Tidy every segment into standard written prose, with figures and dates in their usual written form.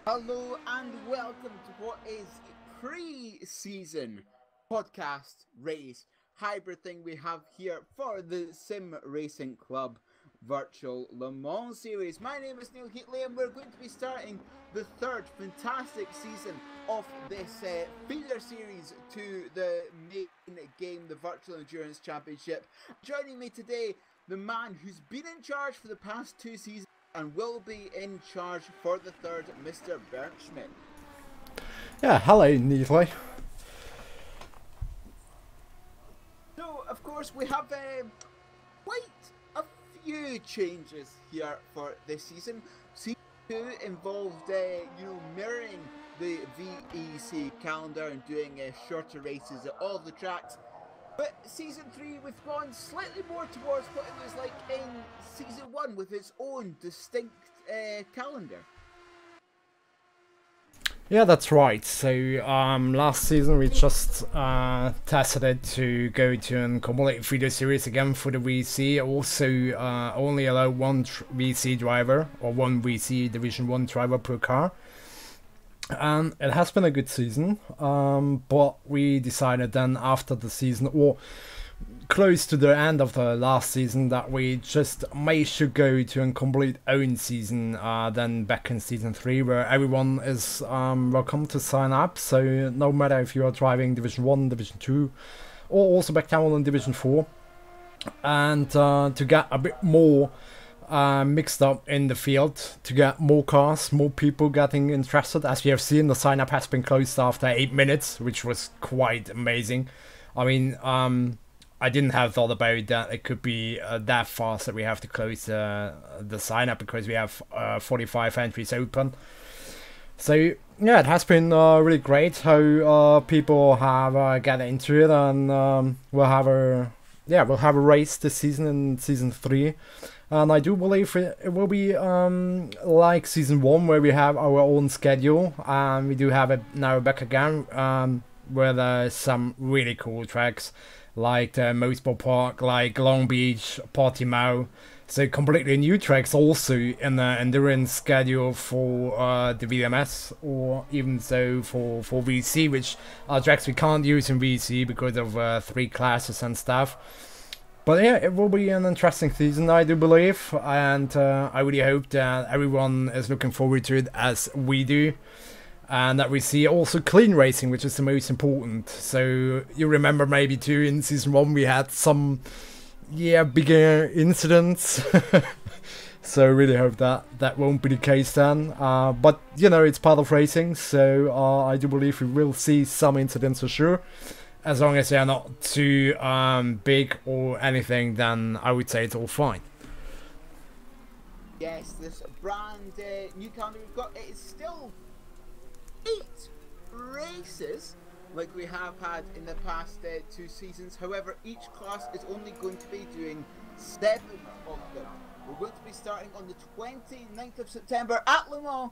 Hello and welcome to what is pre-season podcast race hybrid thing we have here for the SimRacing.Club virtual Le Mans series. My name is Neil Heatley and we're going to be starting the third fantastic season of this feeder series to the main game, the Virtual Endurance Championship. Joining me today, the man who's been in charge for the past two seasons and will be in charge for the third, Mr. Bernd Schmidt. Yeah, hello, Neatly. So, of course, we have quite a few changes here for this season. Season 2 involved, mirroring the VEC calendar and doing shorter races at all the tracks. But Season 3, we've gone slightly more towards what it was like in Season 1 with its own distinct calendar. Yeah, that's right. So last season we just tested it to go to a complete feeder series again for the VC. Also only allow one VC driver or one VC Division 1 driver per car. And it has been a good season, but we decided then after the season, or close to the end of the last season, that we just should go to a complete own season then back in Season 3, where everyone is welcome to sign up. So no matter if you are driving Division 1, Division 2, or also back down in Division 4, and to get a bit more mixed up in the field, to get more cars, more people getting interested. As we have seen, the sign up has been closed after 8 minutes, which was quite amazing. I mean, I didn't have thought about that it could be that fast that we have to close the sign up, because we have 45 entries open. So yeah, it has been really great how people have got into it, and we'll have a race this season in Season 3. And I do believe it will be like Season 1, where we have our own schedule. We do have it now back again, where there's some really cool tracks, like the Motorsport Park, like Long Beach, Portimao. So completely new tracks also in the endurance schedule for the VLMS, or even so for VC, which are tracks we can't use in VC because of 3 classes and stuff. But yeah, it will be an interesting season, I do believe, and I really hope that everyone is looking forward to it as we do, and that we see also clean racing, which is the most important. So you remember maybe too, in Season 1 we had some, bigger incidents, so I really hope that won't be the case then. But, it's part of racing, so I do believe we will see some incidents for sure. As long as they are not too big or anything, then I would say it's all fine. Yes, this brand new calendar we've got, it is still 8 races like we have had in the past 2 seasons. However, each class is only going to be doing 7 of them. We're going to be starting on the 29th of September at Le Mans,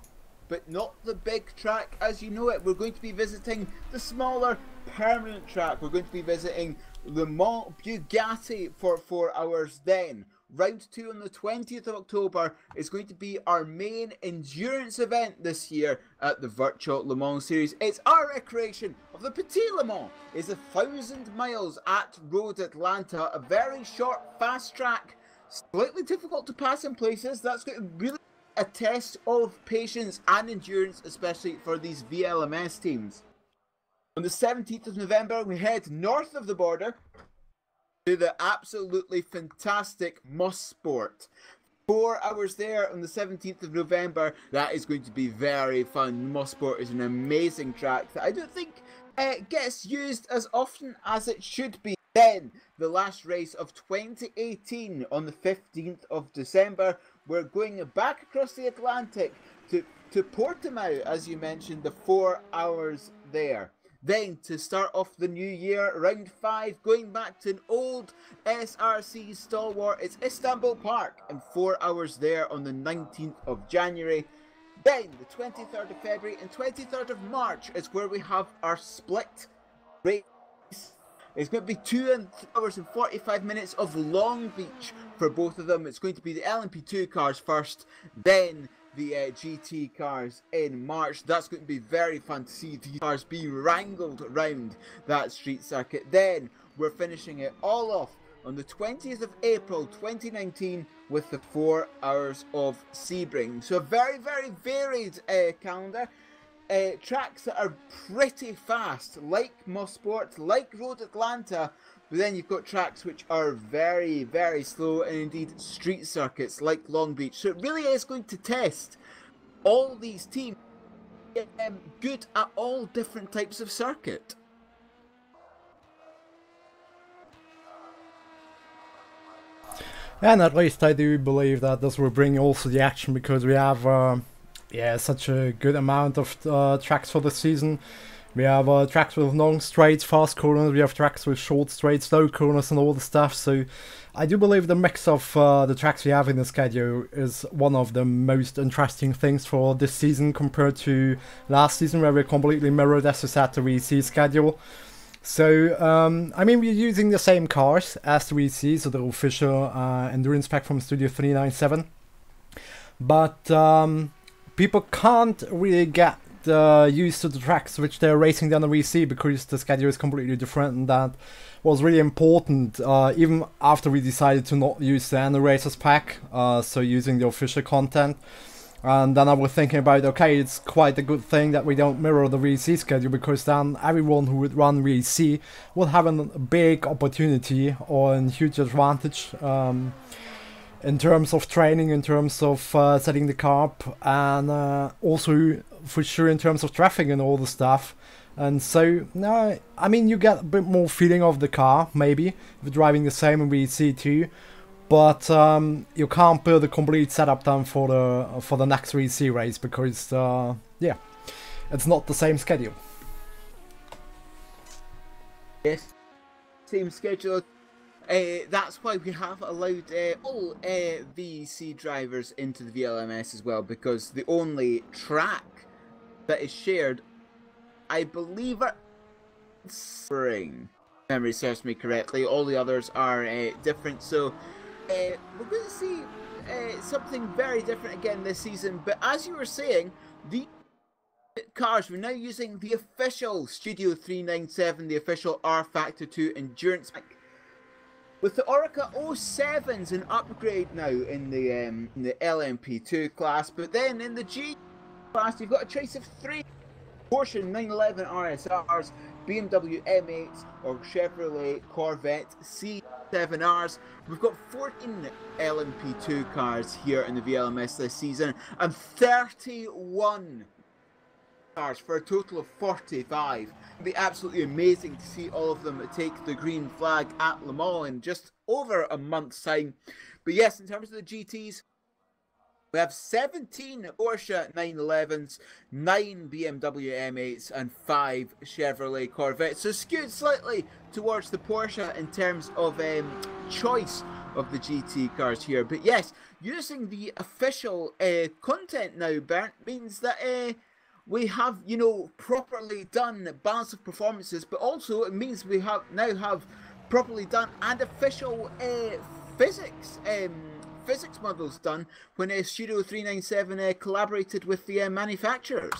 but not the big track as you know it. We're going to be visiting the smaller permanent track. We're going to be visiting Le Mans Bugatti for 4 hours then. Round 2 on the 20th of October is going to be our main endurance event this year at the Virtual Le Mans Series. It's our recreation of the Petit Le Mans. It's 1,000 miles at Road Atlanta, a very short, fast track, slightly difficult to pass in places. That's going to really a test of patience and endurance, especially for these VLMS teams. On the 17th of November, we head north of the border to the absolutely fantastic Mosport. 4 hours there on the 17th of November. That is going to be very fun. Mosport is an amazing track that I don't think gets used as often as it should be. Then, the last race of 2018 on the 15th of December. We're going back across the Atlantic to Portimao, as you mentioned, the 4 hours there. Then, to start off the new year, round 5, going back to an old SRC stalwart, it's Istanbul Park, and 4 hours there on the 19th of January. Then, the 23rd of February and 23rd of March is where we have our split race. It's going to be 2 hours and 45 minutes of Long Beach for both of them. It's going to be the LMP2 cars first, then the GT cars in March. That's going to be very fun to see these cars being wrangled around that street circuit. Then we're finishing it all off on the 20th of April 2019 with the 4 Hours of Sebring. So a very, very varied calendar. Tracks that are pretty fast, like Mosport, like Road Atlanta, but then you've got tracks which are very, very slow, and indeed street circuits like Long Beach. So it really is going to test all these teams good at all different types of circuit. And at least I do believe that this will bring also the action, because we have such a good amount of tracks for the season. We have tracks with long straights, fast corners, we have tracks with short straights, slow corners and all the stuff. So I do believe the mix of the tracks we have in the schedule is one of the most interesting things for this season compared to last season, where we completely mirrored, as I said, the VC schedule. So, I mean, we're using the same cars as the VC, so the official endurance pack from Studio 397. But people can't really get used to the tracks which they're racing down the VC, because the schedule is completely different, and that was really important even after we decided to not use the End Racers pack, so using the official content. And then I was thinking about, okay, it's quite a good thing that we don't mirror the VC schedule, because then everyone who would run VC would have a big opportunity or a huge advantage in terms of training, in terms of setting the car up, and also for sure in terms of traffic and all the stuff. And so, no, I mean, you get a bit more feeling of the car, maybe, if you're driving the same in VC too. But you can't build a complete setup then for the next VC race, because yeah, it's not the same schedule. Yes, same schedule. That's why we have allowed all VC drivers into the VLMS as well, because the only track that is shared, I believe, are Spring. If memory serves me correctly. All the others are different. So. We're going to see something very different again this season, but as you were saying, the cars, we're now using the official Studio 397, the official R Factor 2 endurance pack. With the Orica 07's an upgrade now in the LMP2 class, but then in the G class you've got a choice of 3 Porsche 911 RSRs, BMW M8s, or Chevrolet Corvette C7Rs. We've got 14 LMP2 cars here in the VLMS this season, and 31 cars for a total of 45. It'd be absolutely amazing to see all of them take the green flag at Le Mans in just over a month's time. But yes, in terms of the GTs, we have 17 Porsche 911s, 9 BMW M8s, and 5 Chevrolet Corvettes. So skewed slightly towards the Porsche in terms of choice of the GT cars here. But yes, using the official content now, Bernd, means that we have, you know, properly done balance of performances, but also it means we now have properly done and official physics models done when Studio 397 collaborated with the manufacturers.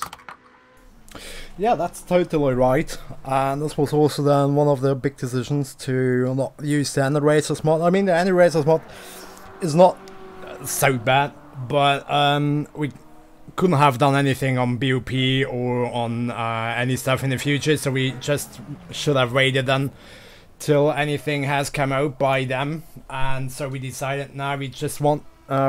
Yeah, that's totally right, and this was also then one of the big decisions to not use the End Racers mod. I mean, the End Racers mod is not so bad, but we couldn't have done anything on BOP or on any stuff in the future, so we just should have waited then till anything has come out by them. And so we decided now we just want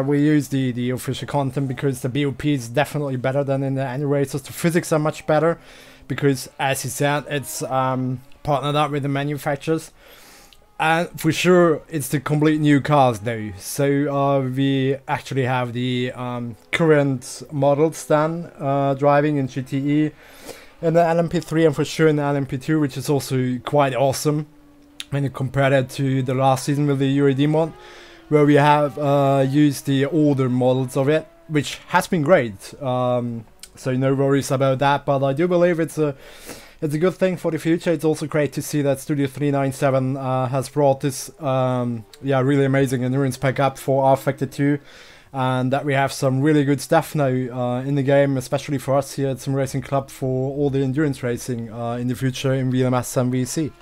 we use the official content, because the BOP is definitely better than in the End Racers. The physics are much better because, as you said, it's partnered up with the manufacturers, and for sure it's the complete new cars though. So we actually have the current models then driving in GTE, in the LMP3, and for sure in the LMP2, which is also quite awesome when you compare it to the last season with the UAD mod, where we have used the older models of it, which has been great. So no worries about that, but I do believe it's a good thing for the future. It's also great to see that Studio 397 has brought this really amazing endurance pack up for R Factor 2, and that we have some really good stuff now in the game, especially for us here at SimRacing.Club for all the endurance racing in the future in VLMS and VC.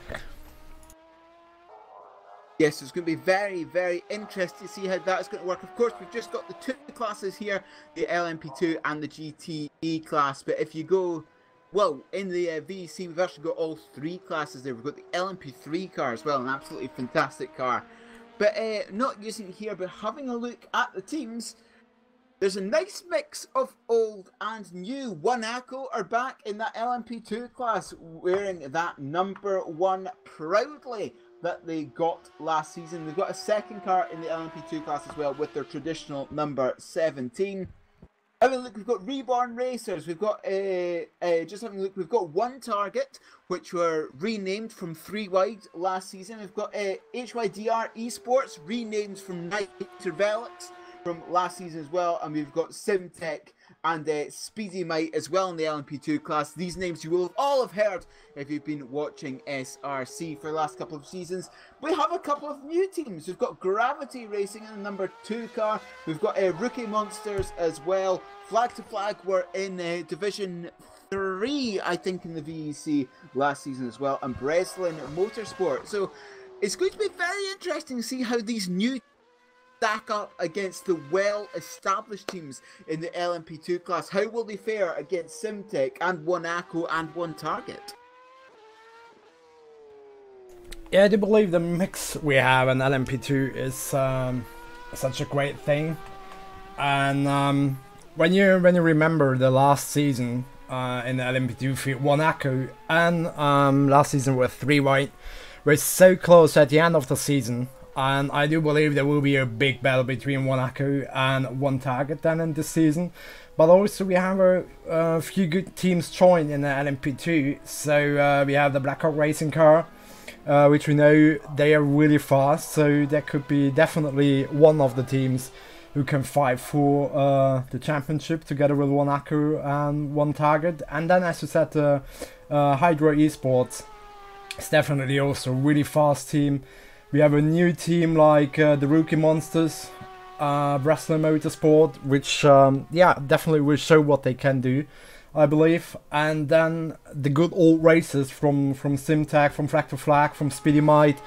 Yes, it's going to be very, very interesting to see how that's going to work. Of course, we've just got the two classes here, the LMP2 and the GTE class. But if you go, well, in the VEC, we've actually got all three classes there. We've got the LMP3 car as well, an absolutely fantastic car. But not using it here, but having a look at the teams, there's a nice mix of old and new. Warmup are back in that LMP2 class, wearing that #1 proudly that they got last season. They've got a second car in the LMP2 class as well with their traditional number 17. Having a look, we've got Reborn Racers. We've got just having a look. We've got One Target, which were renamed from 3 Wide last season. We've got HYDR Esports, renamed from Niter Velix from last season as well, and we've got SimTech and Speedy Might as well in the LMP2 class. These names you will all have heard if you've been watching SRC for the last couple of seasons. We have a couple of new teams. We've got Gravity Racing in the #2 car. We've got Rookie Monsters as well. Flag to Flag were in Division 3, I think, in the VEC last season as well, and Breslin Motorsport. So it's going to be very interesting to see how these new stack up against the well-established teams in the LMP2 class. How will they fare against SimTech and Warmup and One Target? Yeah, I do believe the mix we have in LMP2 is such a great thing. And when you remember the last season in the LMP2 field, Warmup and last season with 3 White were so close at the end of the season. And I do believe there will be a big battle between Warmup and One Target then in this season. But also we have a few good teams joined in the LMP2. So we have the Blackhawk Racing car, which we know they are really fast. So that could be definitely one of the teams who can fight for the championship together with Warmup and One Target. And then, as you said, Hydro Esports is definitely also a really fast team. We have a new team like the Rookie Monsters, Breslin Motorsport, which yeah, definitely will show what they can do, I believe. And then the good old races from SimTech, from Flag to Flag, from Speedy Might.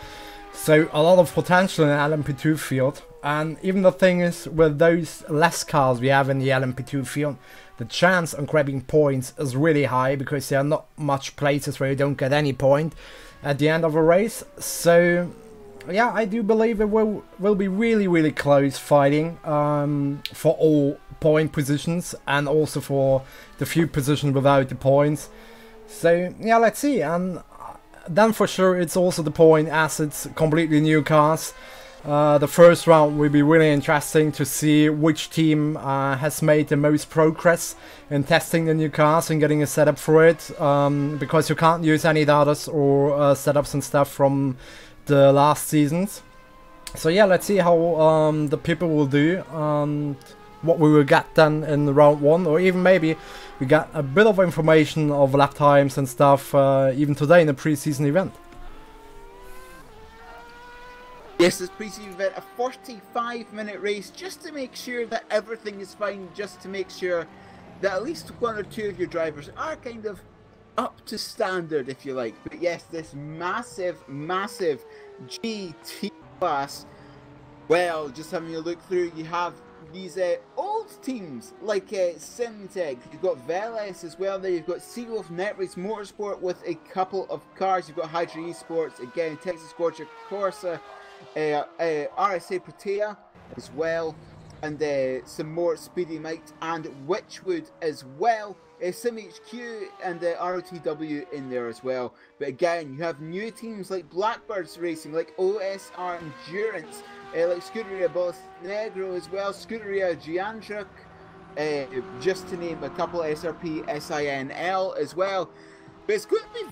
So a lot of potential in the LMP2 field. And even the thing is, with those less cars we have in the LMP2 field, the chance on grabbing points is really high, because there are not much places where you don't get any point at the end of a race. So yeah, I do believe it will be really close fighting for all point positions, and also for the few positions without the points. So yeah, let's see. And then for sure it's also the point, as it's completely new cars. The first round will be really interesting to see which team has made the most progress in testing the new cars and getting a setup for it, because you can't use any datas or setups and stuff from the last seasons. So yeah, let's see how the people will do, what we will get then in round 1, or even maybe we got a bit of information of lap times and stuff even today in the pre-season event. Yes, this pre-season event, a 45-minute race, just to make sure that everything is fine, just to make sure that at least 1 or 2 of your drivers are kind of up to standard, if you like. But yes, this massive GT class, well, just having a look through, you have these old teams like SimTech, you've got VLMS as well there, you've got Seawolf Netrace Motorsport with a couple of cars, you've got Hydro Esports, again, Texas Scorcher Corsa, RSA Protea as well, and some more Speedy Might and Witchwood as well. SimHQ and ROTW in there as well. But again, you have new teams like Blackbirds Racing, like OSR Endurance, like Scuderia Boss Negro as well, Scuderia Giantruk, just to name a couple, SRP SINL as well. But it's going to be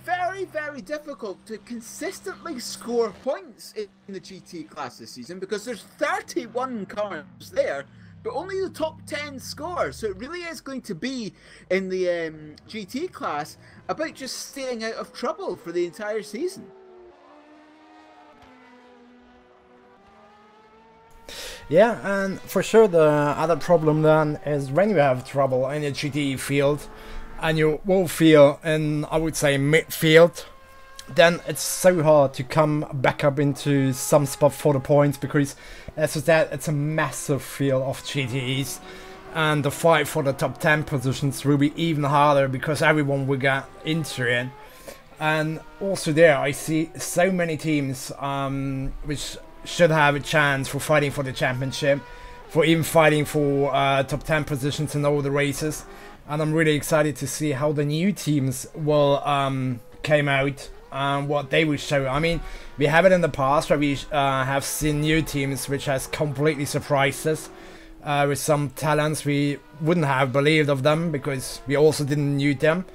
very difficult to consistently score points in the GT class this season, because there's 31 cars there, but only the top 10 score. So it really is going to be, in the GT class, about just staying out of trouble for the entire season. Yeah, and for sure the other problem then is when you have trouble in a GTE field and you will feel in, I would say, midfield, then it's so hard to come back up into some spot for the points, because as I said, it's a massive field of GTEs, and the fight for the top 10 positions will be even harder because everyone will get into it. And also there I see so many teams which should have a chance for fighting for the championship, for even fighting for top 10 positions in all the races. And I'm really excited to see how the new teams will came out and what they will show. I mean, we have it in the past where we have seen new teams which has completely surprised us with some talents we wouldn't have believed of them because we also didn't knew them.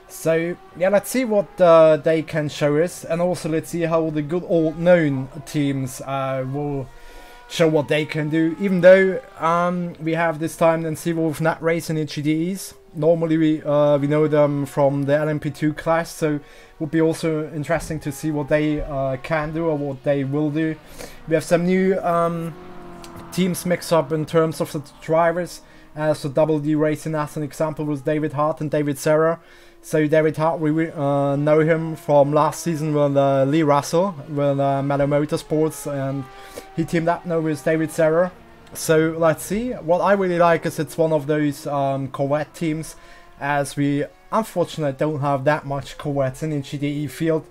So yeah, let's see what they can show us, and also let's see how the good old known teams will show what they can do. Even though we have this time then Seawolf Nat Racing in GTEs. Normally we know them from the LMP2 class, so it would be also interesting to see what they can do or what they will do. We have some new teams mix up in terms of the drivers. So Double D Racing as an example was David Hart and David Serra. So David Hart, we know him from last season with Lee Russell with Mellow Motorsports, and he teamed up now with David Serra. So let's see. What I really like is it's one of those Corvette teams, as we unfortunately don't have that much Corvettes in the GTE field.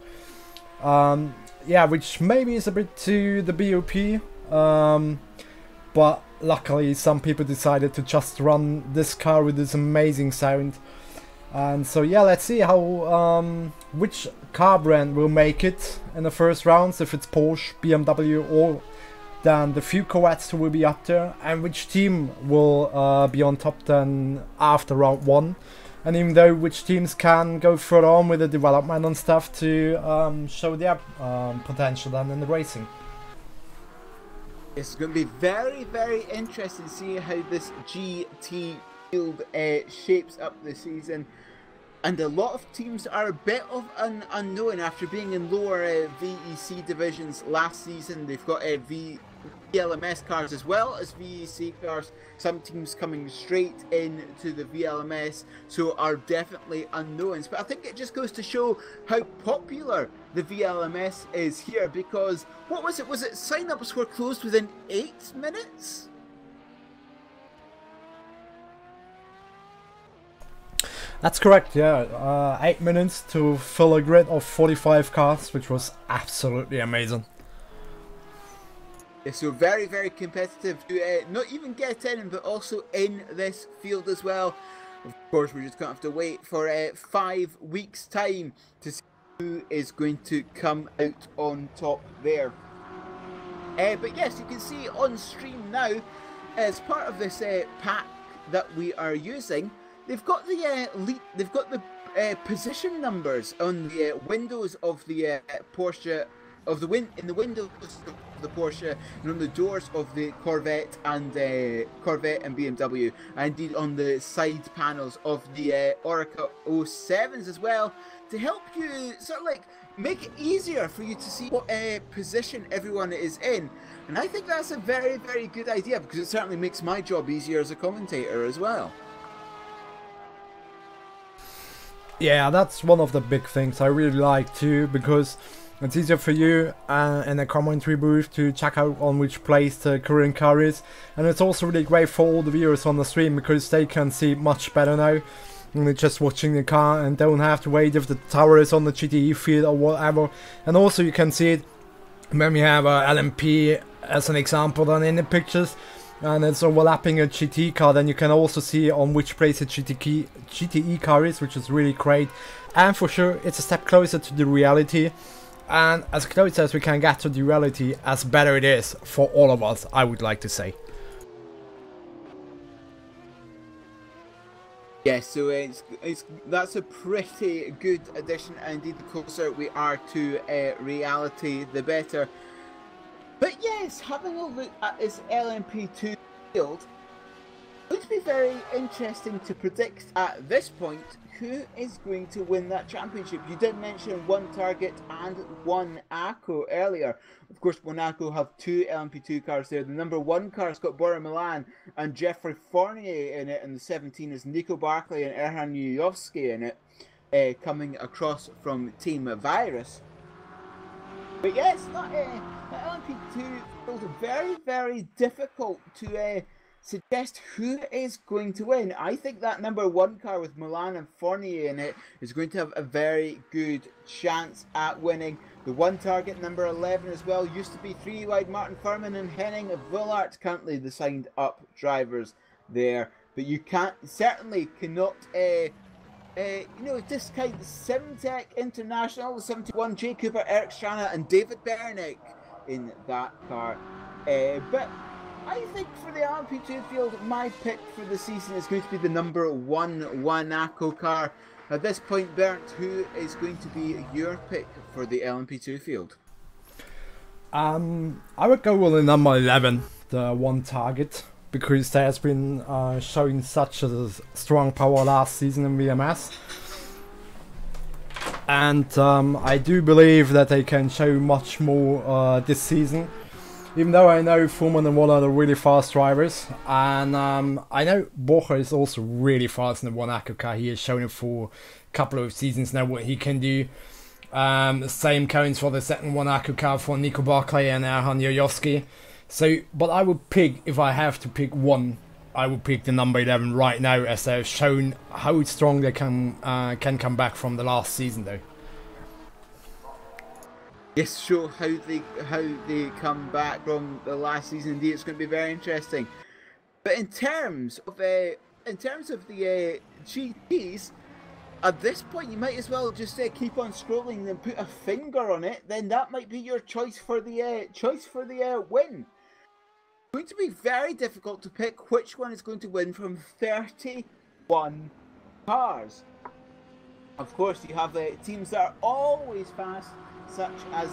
Yeah, which maybe is a bit to the BOP, but luckily some people decided to just run this car with this amazing sound. And so yeah, let's see how which car brand will make it in the first rounds, if it's Porsche, BMW, or then the few Corvettes who will be up there, and which team will be on top then after round 1. And even though which teams can go further on with the development and stuff to show their potential then in the racing. It's going to be very, very interesting to see how this GT field shapes up this season. And a lot of teams are a bit of an unknown after being in lower VEC divisions last season. They've got VLMS cars as well as VEC cars. Some teams coming straight into the VLMS, so are definitely unknowns. But I think it just goes to show how popular the VLMS is here, because what was it? Was it sign-ups were closed within 8 minutes? That's correct, yeah. 8 minutes to fill a grid of 45 cars, which was absolutely amazing. Yeah, so very, very competitive to not even get in, but also in this field as well. Of course, we're just going to have to wait for 5 weeks' time to see who is going to come out on top there. But yes, you can see on stream now, as part of this pack that we are using, they've got the position numbers on the windows of the Porsche, in the windows of the Porsche, and on the doors of the Corvette and BMW, and indeed on the side panels of the Orica 07s as well, to help you sort of like make it easier for you to see what position everyone is in. And I think that's a very, very good idea, because it certainly makes my job easier as a commentator as well. Yeah, that's one of the big things I really like too, because it's easier for you in a commentary booth to check out on which place the current car is, and it's also really great for all the viewers on the stream, because they can see much better now, and they're just watching the car and don't have to wait if the tower is on the GTE field or whatever. And also you can see it when we have a LMP as an example then in the pictures, and it's overlapping a GT car, then you can also see on which place a GTE car is, which is really great. And for sure it's a step closer to the reality, and as close as we can get to the reality, as better it is for all of us, I would like to say. Yes, so that's a pretty good addition, and indeed the closer we are to reality, the better. But yes, having a look at this LMP2 field, going to be very interesting to predict at this point who is going to win that championship. You did mention one Target and one ACO earlier. Of course, Monaco have two LMP2 cars there. The number 1 car's got Bora Milan and Jeffrey Fournier in it, and the 17 is Nico Barclay and Erhan Yuyovsky in it, coming across from Team Virus. But yes, that LMP2 feels very, very difficult to suggest who is going to win. I think that number 1 car with Milan and Fournier in it is going to have a very good chance at winning. The 1 Target, number 11 as well, used to be 3 wide Martin Furman and Henning Vullart, currently the signed up drivers there. But you certainly cannot discount Simtech International, the 71, Jay Cooper, Eric Strana and David Bernick in that car. But I think for the LMP2 field, my pick for the season is going to be the number 1 Wanaco car. At this point, Bernd, who is going to be your pick for the LMP2 field? I would go with the number 11, the 1 Target, because they has been showing such a strong power last season in VMS. And I do believe that they can show much more this season. Even though I know Fuhrman and Waller are really fast drivers, and I know Borja is also really fast in the Wanaco car. He has shown it for a couple of seasons now what he can do. The same counts for the second Wanaco car for Nico Barclay and Erhan Yuyovsky. So, but I would pick, if I have to pick one, I would pick the number 11 right now, as they've shown how strong they can come back from the last season though. Yes, sure. How they come back from the last season, indeed, it's going to be very interesting. But in terms of the GTs, at this point, you might as well just keep on scrolling and put a finger on it. Then that might be your choice for the win. It's going to be very difficult to pick which one is going to win from 31 cars. Of course, you have teams that are always fast, such as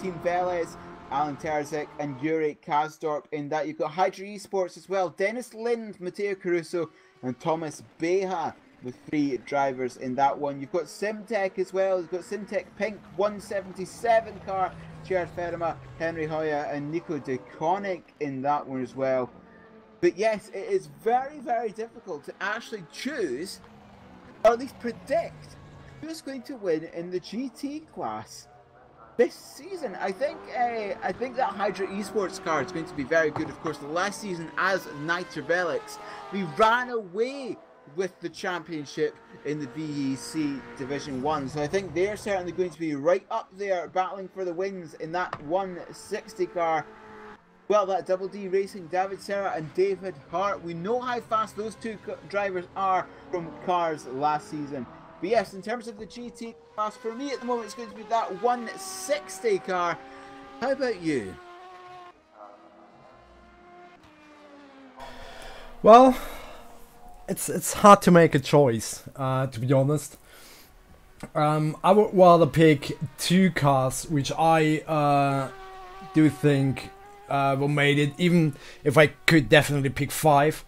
Team Velez, Alan Terzic and Yuri Kazdorp in that. You've got Hydra Esports as well, Dennis Lind, Matteo Caruso and Thomas Beha, the 3 drivers in that one. You've got Simtech as well. You've got Simtech Pink 177 car, Jared Ferma, Henry Hoya and Nico DeConnick in that one as well. But yes, it is very, very difficult to actually choose, or at least predict, who's going to win in the GT class this season. I think that Hydra Esports car is going to be very good. Of course, the last season as Nitrobelix, we ran away with the championship in the VEC Division 1. So I think they're certainly going to be right up there battling for the wins in that 160 car. Well, that Double D Racing, David Serra and David Hart. We know how fast those 2 drivers are from cars last season. But yes, in terms of the GT class, for me at the moment, it's going to be that 160 car. How about you? Well, it's hard to make a choice, to be honest. I would rather pick 2 cars, which I do think will made it, even if I could definitely pick 5.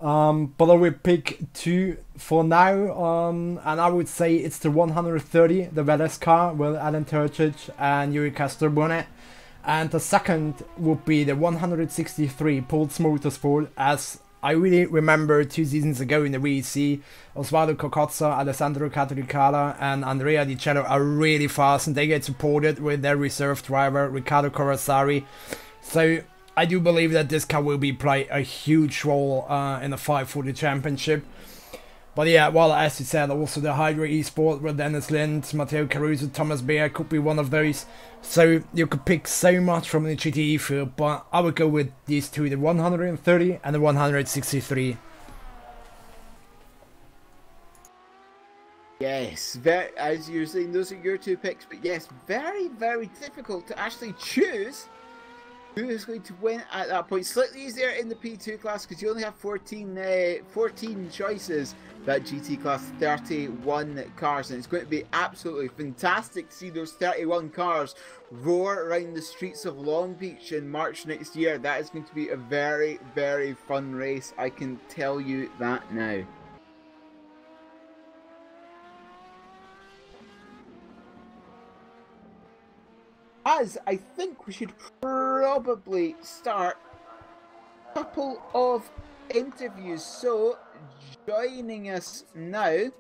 But I will pick 2 for now, and I would say it's the 130, the Velez car with Alan Turchich and Yuri Castor-Bonnet, and the second would be the 163 Pulse Motorsport, as I really remember 2 seasons ago in the VEC, Osvaldo Cocozza, Alessandro Catoricala and Andrea Di Cello are really fast, and they get supported with their reserve driver Riccardo Corassari. So I do believe that this car will play a huge role in the fight for the championship. But yeah, well, as you said, also the Hydra Esport with Dennis Lind, Matteo Caruso, Thomas Beer could be one of those. So you could pick so much from the GTE field, but I would go with these 2, the 130 and the 163. Yes, as you're saying, those are your 2 picks. But yes, very, very difficult to actually choose who is going to win at that point. Slightly easier in the P2 class because you only have 14 choices. That GT class, 31 cars, and it's going to be absolutely fantastic to see those 31 cars roar around the streets of Long Beach in March next year. That is going to be a very, very fun race. I can tell you that now. As I think we should probably start a couple of interviews. So joining us now,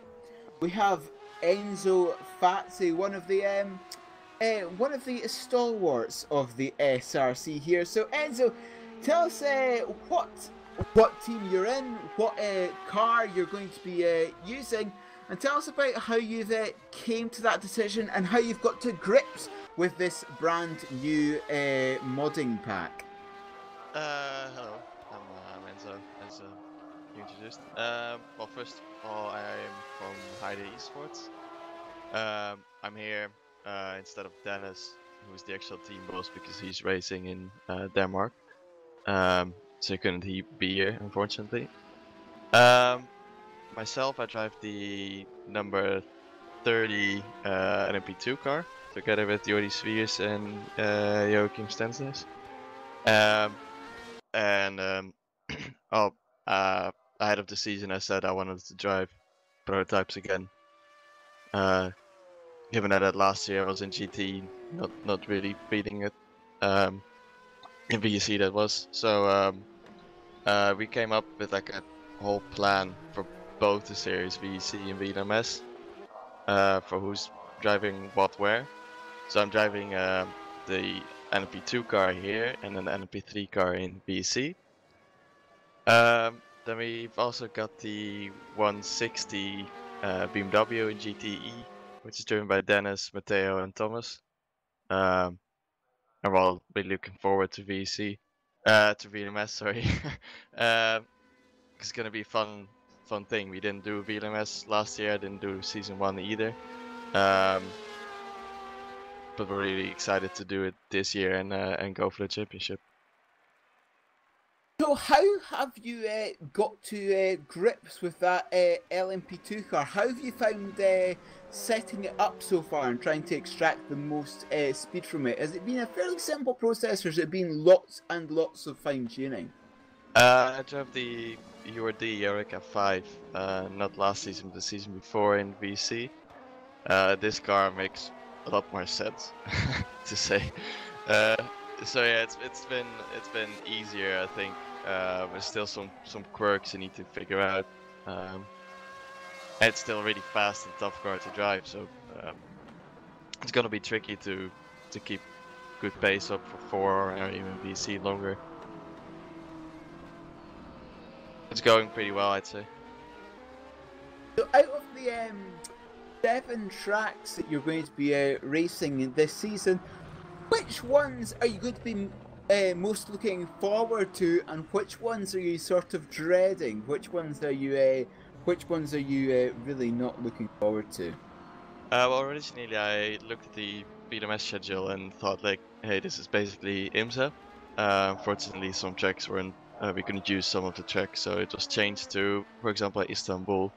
we have Enzo Fazzi, one of the stalwarts of the SRC here. So Enzo, tell us what team you're in, what car you're going to be using, and tell us about how you've came to that decision and how you've got to grips with this brand new modding pack. Hello, I'm Enzo, as you introduced. Well, first of all, I am from Heide Esports. I'm here instead of Dennis, who's the actual team boss, because he's racing in Denmark. So couldn't he be here, unfortunately. Myself, I drive the number 30 NMP2 car, together with Jordi Sviers and Joachim Stensnes. Ahead of the season, I said I wanted to drive prototypes again. Given that last year I was in GT, not really feeling it. In VC that was. So we came up with like a whole plan for both the series, VC and VLMS, for who's driving what where. So I'm driving the NP2 car here and then the NP3 car in VC. Then we've also got the 160 BMW in GTE, which is driven by Dennis, Matteo, and Thomas. And we're all really looking forward to VC, to VLMS, sorry. It's gonna be a fun thing. We didn't do VLMS last year, didn't do season 1 either. But we're really excited to do it this year and go for the championship. So how have you got to grips with that LMP2 car? How have you found setting it up so far and trying to extract the most speed from it? Has it been a fairly simple process, or has it been lots and lots of fine tuning? I drove the URD Eureka 5, not last season, but the season before in VC. This car makes a lot more sense, to say. So yeah, it's been easier, I think. There's still some quirks you need to figure out. And it's still a really fast and tough car to drive, so it's gonna be tricky to keep good pace up for 4 or even VC longer. It's going pretty well, I'd say. So out of the 7 tracks that you're going to be racing this season, which ones are you going to be most looking forward to, and which ones are you sort of dreading? Which ones are you really not looking forward to? Well, originally I looked at the VLMS schedule and thought like, hey, this is basically IMSA. Unfortunately, some tracks weren't. We couldn't use some of the tracks, so it was changed to, for example, Istanbul,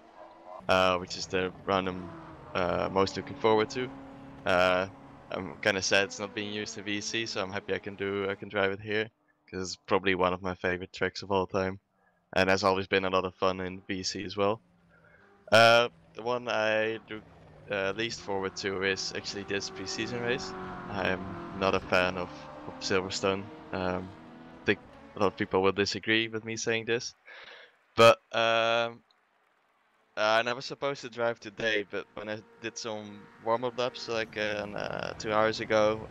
which is the round I'm most looking forward to. I'm kind of sad it's not being used in VC, so I'm happy I can drive it here, because it's probably one of my favorite tracks of all time, and has always been a lot of fun in VC as well. The one I look least forward to is actually this pre-season race. I'm not a fan of Silverstone. I think a lot of people will disagree with me saying this, but I was supposed to drive today, but when I did some warm-up laps like 2 hours ago,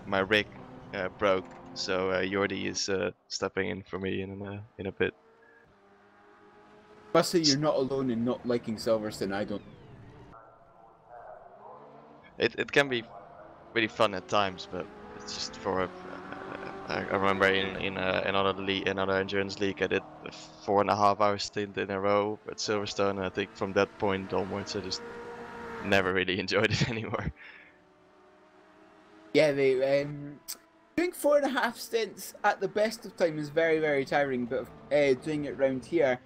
my rig broke. So Jordi is stepping in for me in a bit. Must say you're not alone in not liking Silverstone. I don't. It can be really fun at times, but it's just for. I remember in another endurance league, I did a 4.5 hour stint in a row at Silverstone, and I think from that point onwards, I just never really enjoyed it anymore. Yeah, Doing 4.5 stints at the best of time is very, very tiring, but doing it round here,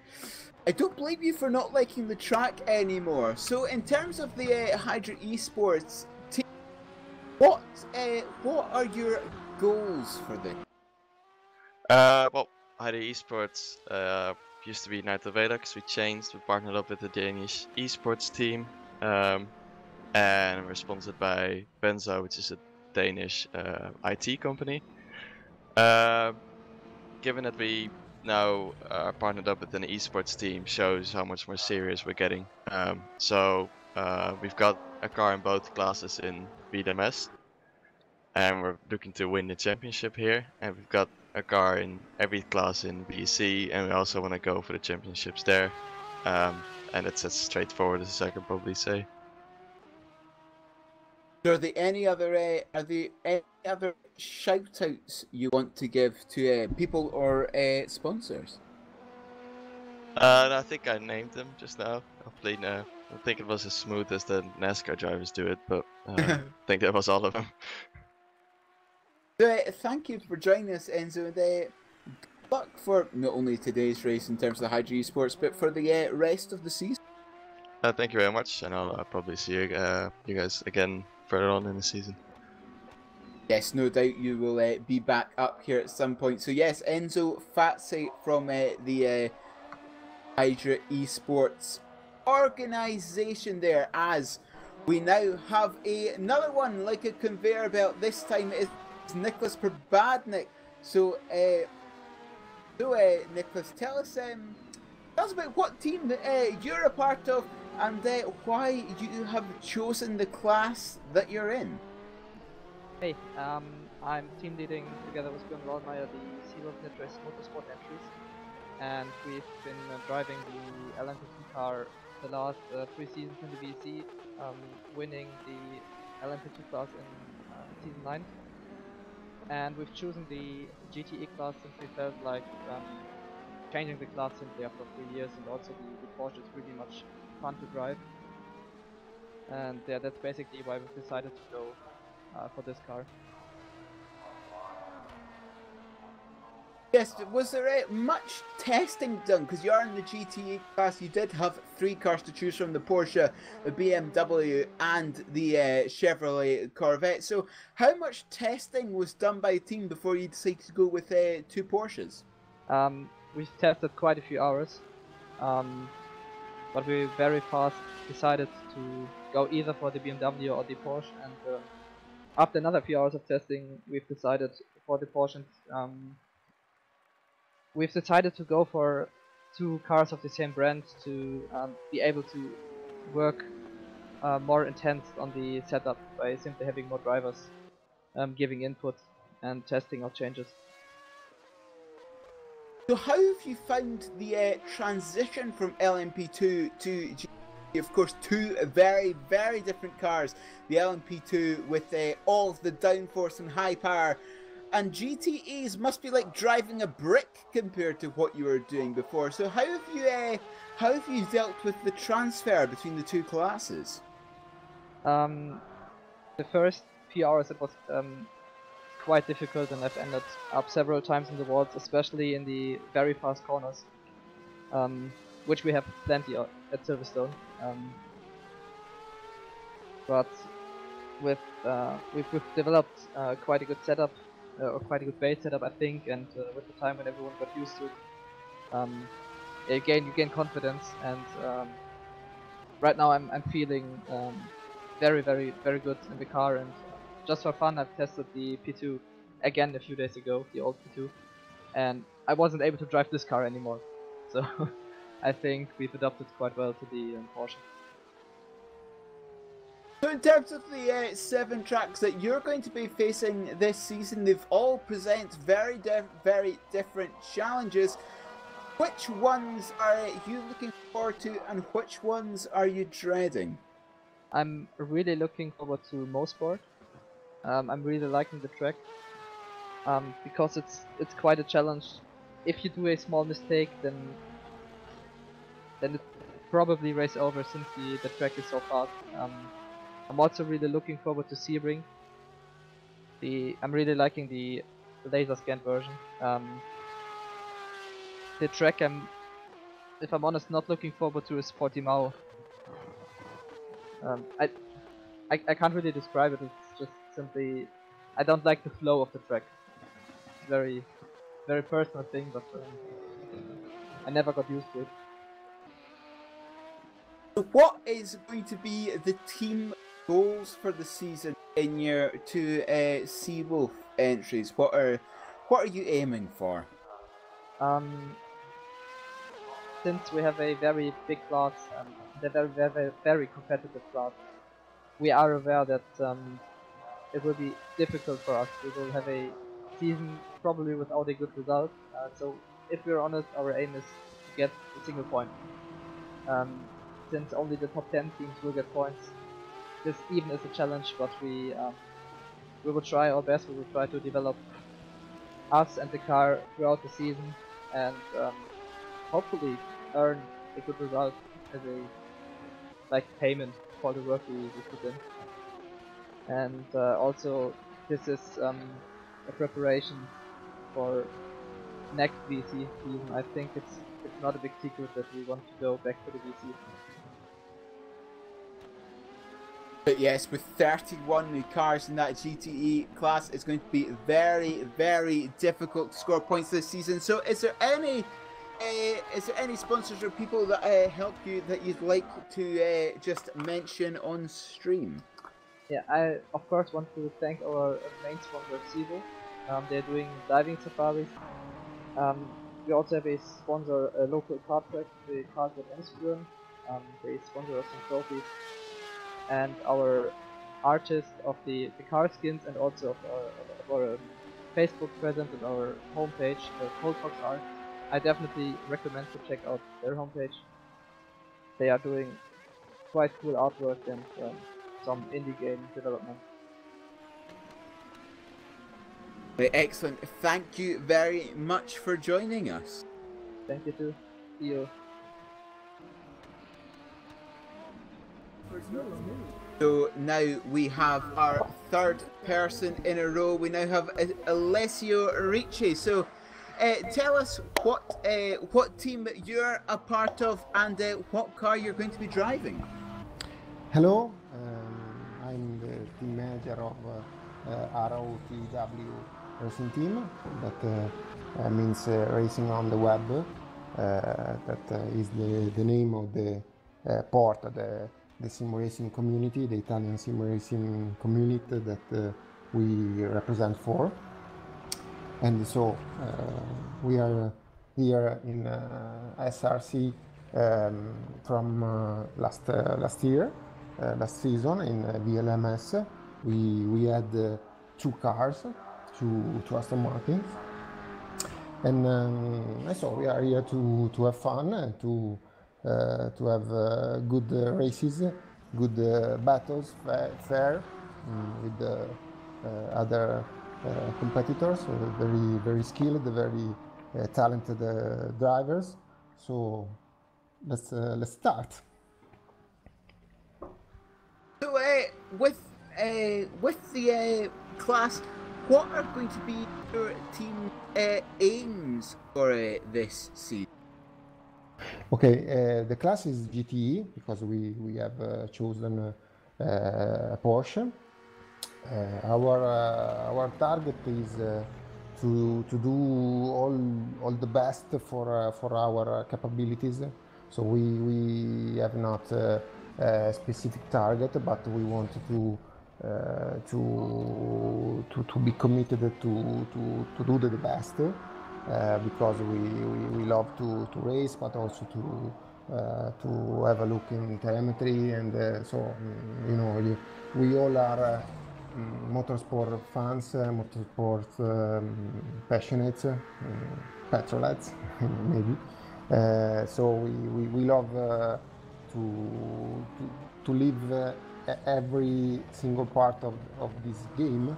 I don't blame you for not liking the track anymore. So in terms of the Hydra Esports team, what are your goals for this? Well, Hydra Esports used to be United Velox. We changed. We partnered up with the Danish esports team, and we're sponsored by Benzo, which is a Danish IT company. Given that we now are partnered up with an esports team, shows how much more serious we're getting. So we've got a car in both classes in VLMS, and we're looking to win the championship here. And we've got a car in every class in VC, and we also want to go for the championships there. And it's as straightforward as I can probably say. So are there any other shout outs you want to give to people or sponsors? I think I named them just now. Hopefully, no. I don't think it was as smooth as the NASCAR drivers do it, but I think that was all of them. So, thank you for joining us, Enzo. And good luck for not only today's race in terms of the Hydra Esports, but for the rest of the season. Thank you very much, and I'll probably see you guys again further on in the season. Yes, no doubt you will be back up here at some point. So yes, Enzo Fatsi from the Hydra Esports organization there, as we now have another one like a conveyor belt. This time it's Nicholas Probadnik. So, Nicholas, tell us about what team you're a part of and why you have chosen the class that you're in. Hey, I'm team leading together with Björn Waldmeier the Silver Nitrace Motorsport entries, and we've been driving the LMGT car the last 3 seasons in the VC, winning the LMP2 class in season 9. And we've chosen the GTE class since we felt like changing the class simply after 3 years, and also the Porsche is really much fun to drive. And yeah, that's basically why we've decided to go for this car. Yes, was there much testing done? Because you are in the GTE class, you did have 3 cars to choose from, the Porsche, the BMW and the Chevrolet Corvette. So how much testing was done by the team before you decided to go with 2 Porsches? We've tested quite a few hours, but we very fast decided to go either for the BMW or the Porsche, and after another few hours of testing, we've decided for the Porsche. We've decided to go for 2 cars of the same brand to be able to work more intense on the setup by simply having more drivers giving input and testing out changes. So how have you found the transition from LMP2 to GTE? Of course, 2 very, very different cars. The LMP2 with all of the downforce and high power, and GTEs must be like driving a brick compared to what you were doing before. So how have you dealt with the transfer between the 2 classes? The first few hours it was quite difficult, and I've ended up several times in the walls, especially in the very fast corners, which we have plenty of at Silverstone. But we've developed quite a good setup, or quite a good base setup, I think, and with the time when everyone got used to it, you gain confidence, and right now I'm feeling very good in the car, and just for fun I've tested the P2 again a few days ago, the old P2, and I wasn't able to drive this car anymore, so I think we've adapted quite well to the Porsche. So in terms of the 7 tracks that you're going to be facing this season, they've all present very different challenges. Which ones are you looking forward to, and which ones are you dreading? I'm really looking forward to Mosport. I'm really liking the track, because it's quite a challenge. If you do a small mistake, then it probably race over, since the track is so fast. I'm also really looking forward to Sebring, I'm really liking the laser scan version. The track if I'm honest, not looking forward to is Portimao. I can't really describe it. It's just simply I don't like the flow of the track. It's very personal thing, but I never got used to it. So what is going to be the team goals for the season in your two Seawolf entries? What are you aiming for? Since we have a very big class and a very competitive class, we are aware that it will be difficult for us. We will have a season probably without a good result. So if we're honest, our aim is to get a single point. Since only the top 10 teams will get points, this even is a challenge, but we will try our best. We will try to develop us and the car throughout the season, and hopefully earn a good result as a payment for the work we put in. And also this is a preparation for next VC season. I think it's not a big secret that we want to go back to the VC. But yes, with 31 new cars in that GTE class, it's going to be very difficult to score points this season. So is there any sponsors or people that help you that you'd like to just mention on stream? Yeah, I of course want to thank our main sponsor, Seawolf. They're doing diving safaris. We also have a sponsor, a local car track, the Cars at Emsbjörn. They sponsor us some trophies. And our artist of the car skins, and also of our Facebook presence and our homepage, Cold Fox Art. I definitely recommend to check out their homepage. They are doing quite cool artwork and some indie game development. Excellent. Thank you very much for joining us. Thank you too. See you. So now we have our third person in a row. We now have Alessio Ricci. So tell us what team you're a part of and what car you're going to be driving. Hello, I'm the team manager of ROTW racing team. That means racing on the web. That is the name of the port, the sim racing community, the Italian sim racing community that we represent for. And so we are here in SRC from last year, last season in VLMS. We had two cars, two Aston Martins, and so we are here to have fun and to have good races, good battles, fair with other competitors, very skilled, very talented drivers. So let's start. So with the class, what are going to be your team aims for this season? Okay, the class is GTE because we have chosen a Porsche. Our target is to do all the best for our capabilities. So we have not a specific target, but we want to be committed to do the best. Because we love to race, but also to have a look in telemetry, and so we all are motorsport fans, motorsport passionates, petrolads maybe. So we love to live every single part of this game.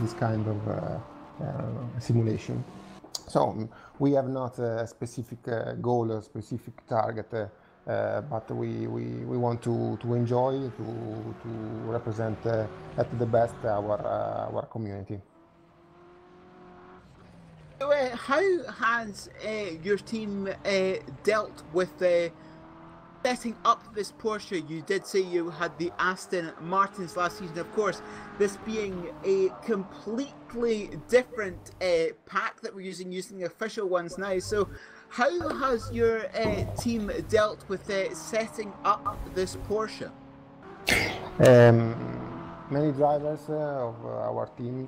This kind of simulation. So we have not a specific goal, a specific target but we want to enjoy, to represent at the best our community. So, how has your team dealt with setting up this Porsche? You did say you had the Aston Martins last season, of course, this being a completely different pack that we're using the official ones now. So how has your team dealt with setting up this Porsche? Many drivers of our team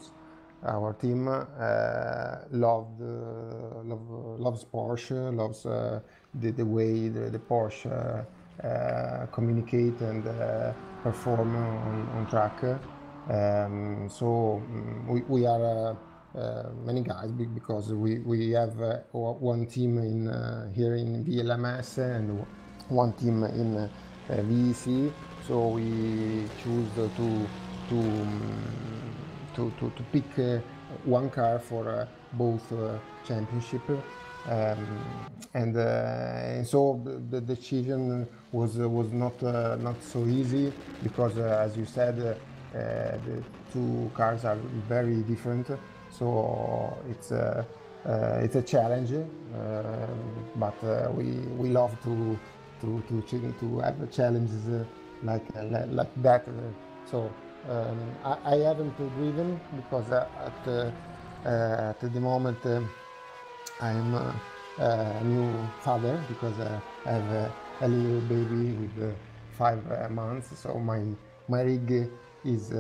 loves Porsche, loves the way the Porsche communicate and perform on track. So we are many guys, because we have one team here in VLMS and one team in VEC. So we choose to pick one car for both championship, and so the decision was not so easy, because as you said, the two cars are very different. So it's a challenge, but we love to have challenges like that. So I haven't driven, because at the moment I'm a new father, because I have a little baby with 5 months. So my rig is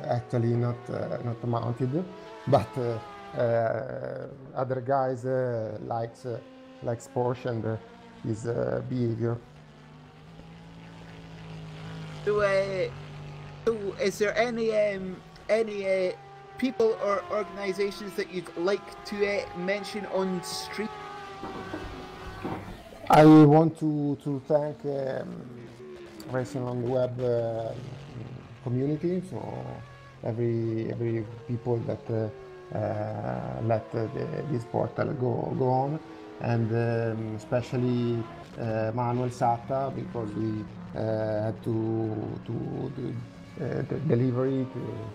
actually not mounted, but other guys likes Porsche and his behavior. So, is there any people or organisations that you'd like to mention on stream? I want to thank Racing on the Web community, so every people that let this portal go on, and especially Manuel Sata, because we had to do the delivery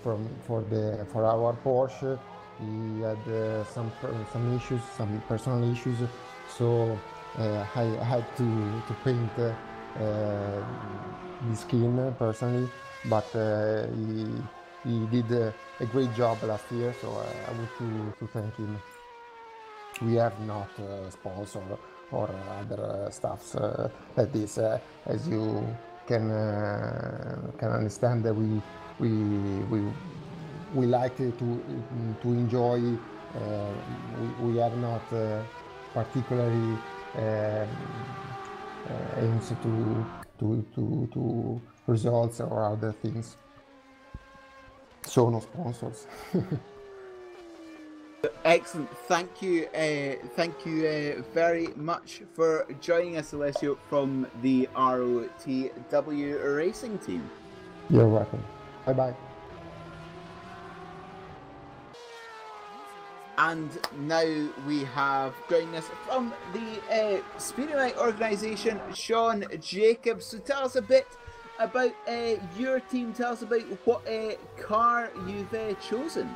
for our Porsche. He had some issues, some personal issues, so I had to paint the skin personally, but he did a great job last year, so I want to thank him. We have not sponsor or other stuffs like this, as you can understand, that we like to enjoy. We are not particularly aims to results or other things. So no sponsors. Excellent. Thank you very much for joining us, Alessio, from the ROTW Racing team. You're welcome. Bye bye. And now we have joining us from the Speedway organisation, Sean Jacobs. So tell us a bit about your team. Tell us about what car you've chosen.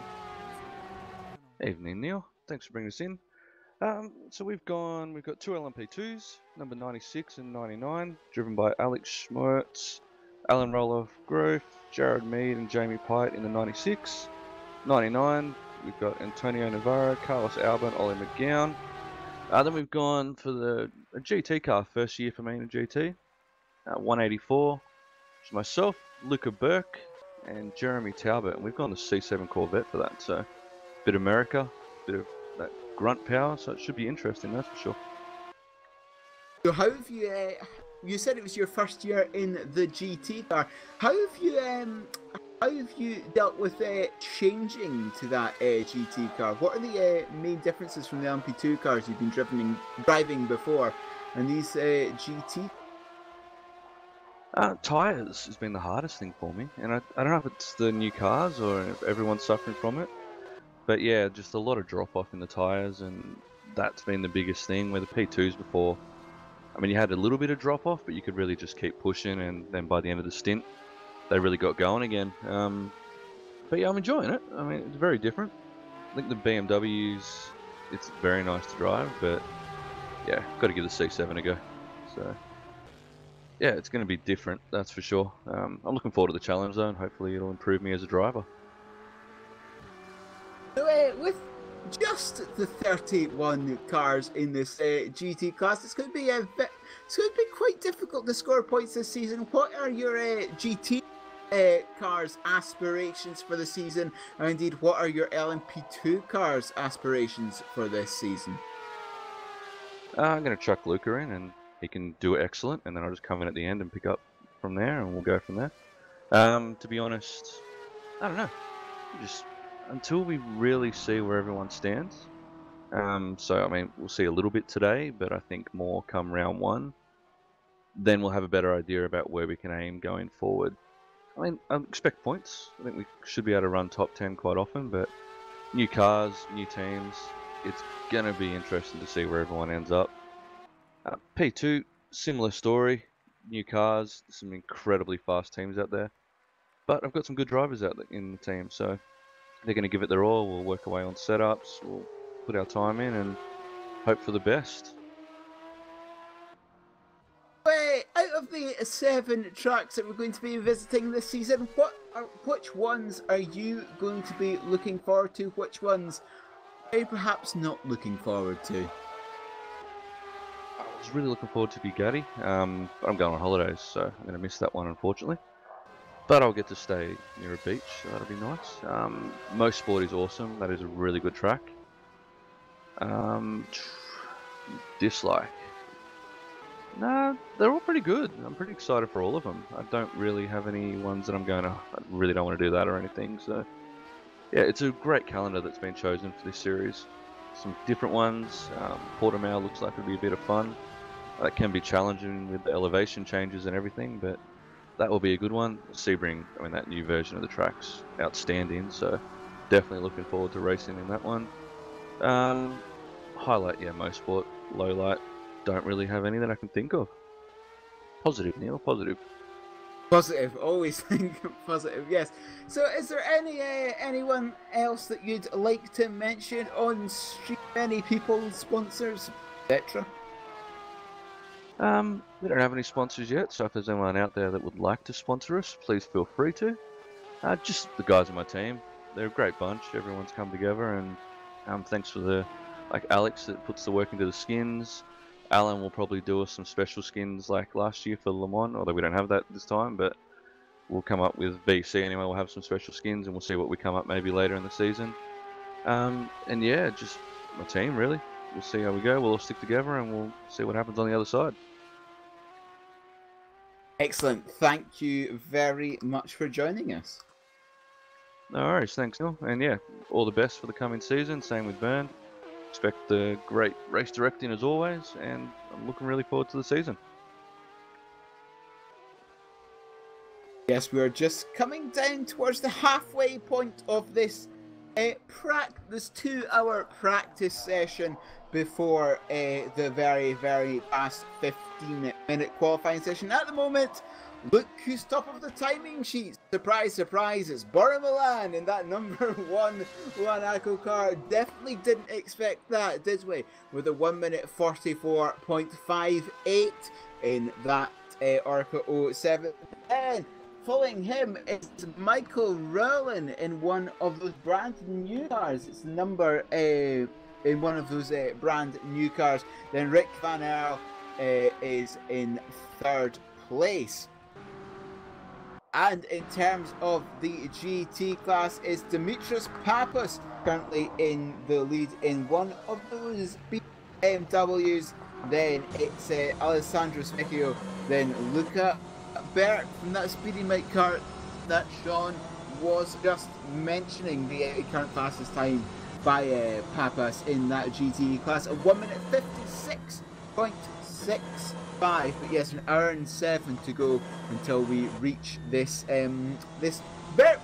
Evening, Neil. Thanks for bringing us in. So we've got two LMP2s, number 96 and 99, driven by Alex Schmertz, Alan Roloff Grove, Jared Mead and Jamie Pite in the 96. 99, we've got Antonio Navarro, Carlos Alba and Ollie McGowan. Then we've gone for a GT car, first year for me in a GT. 184, which is myself, Luca Burke and Jeremy Talbot, and we've gone the C7 Corvette for that, so bit of America, bit of that grunt power, so it should be interesting, that's for sure. So how have you, you said it was your first year in the GT car, how have you dealt with changing to that GT car? What are the main differences from the LMP2 cars you've been driving before and these GT? Tyres has been the hardest thing for me, and I don't know if it's the new cars or if everyone's suffering from it. But yeah, just a lot of drop off in the tyres, and that's been the biggest thing. Where the P2s before, I mean, you had a little bit of drop off, but you could really just keep pushing, and then by the end of the stint, they really got going again. But yeah, I'm enjoying it. I mean, it's very different. I think the BMWs, it's very nice to drive, but yeah, got to give the C7 a go. So yeah, it's going to be different, that's for sure. I'm looking forward to the challenge though, and hopefully it'll improve me as a driver. So, with just the 31 cars in this GT class, it's going to be quite difficult to score points this season. What are your GT cars aspirations for the season, and indeed what are your LMP2 cars aspirations for this season? I'm going to chuck Luca in, and he can do excellent, and then I'll just come in at the end and pick up from there, and we'll go from there. To be honest, I don't know. Just until we really see where everyone stands. So I mean, we'll see a little bit today, but I think more come round 1. Then we'll have a better idea about where we can aim going forward. I mean, I expect points. I think we should be able to run top 10 quite often, but new cars, new teams, it's going to be interesting to see where everyone ends up. P2, similar story. New cars, some incredibly fast teams out there. But I've got some good drivers out in the team, so they're going to give it their all. We'll work away on setups, we'll put our time in and hope for the best. Out of the 7 tracks that we're going to be visiting this season, which ones are you going to be looking forward to? Which ones are you perhaps not looking forward to? I was really looking forward to Bugatti, but I'm going on holidays, so I'm going to miss that one, unfortunately. But I'll get to stay near a beach, so that'll be nice. Most Sport is awesome. That is a really good track. Dislike. Nah, they're all pretty good. I'm pretty excited for all of them. I don't really have any ones that I'm going to, I really don't want to do that or anything. So yeah, it's a great calendar that's been chosen for this series. Some different ones. Portimao looks like it'll be a bit of fun. That can be challenging with the elevation changes and everything, but that will be a good one. Sebring, I mean, that new version of the track's outstanding, so definitely looking forward to racing in that one. Highlight, yeah, most Sport. Low light, don't really have any that I can think of. Positive, Neil, positive. Positive, always think positive, yes. So is there anyone else that you'd like to mention on stream? Any people, sponsors, etc.? We don't have any sponsors yet, so if there's anyone out there that would like to sponsor us, please feel free to. Just the guys on my team. They're a great bunch. Everyone's come together, and thanks for like Alex that puts the work into the skins. Alan will probably do us some special skins like last year for Le Mans, although we don't have that this time, but we'll come up with BC anyway. We'll have some special skins, and we'll see what we come up maybe later in the season. And yeah, just my team really. We'll see how we go. We'll all stick together, and we'll see what happens on the other side. Excellent. Thank you very much for joining us. No worries. Thanks, Neil. And yeah, all the best for the coming season. Same with Bern. Expect the great race directing as always, and I'm looking really forward to the season. Yes, we are just coming down towards the halfway point of this this 2-hour practice session before the very, very fast 15-minute qualifying session. At the moment, look who's top of the timing sheet. Surprise, surprise, it's Bora Milan in that number 1 Monaco car. Definitely didn't expect that, did we? With a 1 minute 44.58 in that Orca 07. And following him is Michael Rowland in one of those brand new cars. It's number in one of those brand new cars. Then Rick Van Earl is in 3rd place. And in terms of the GT class, is Dimitris Pappas currently in the lead in one of those BMWs. Then it's Alessandro Specchio, then Luca Bert from that Speedy Mike car that Sean was just mentioning, the current fastest time by Pappas in that GT class, a 1 minute 56.65. But yes, an hour and 7 to go until we reach this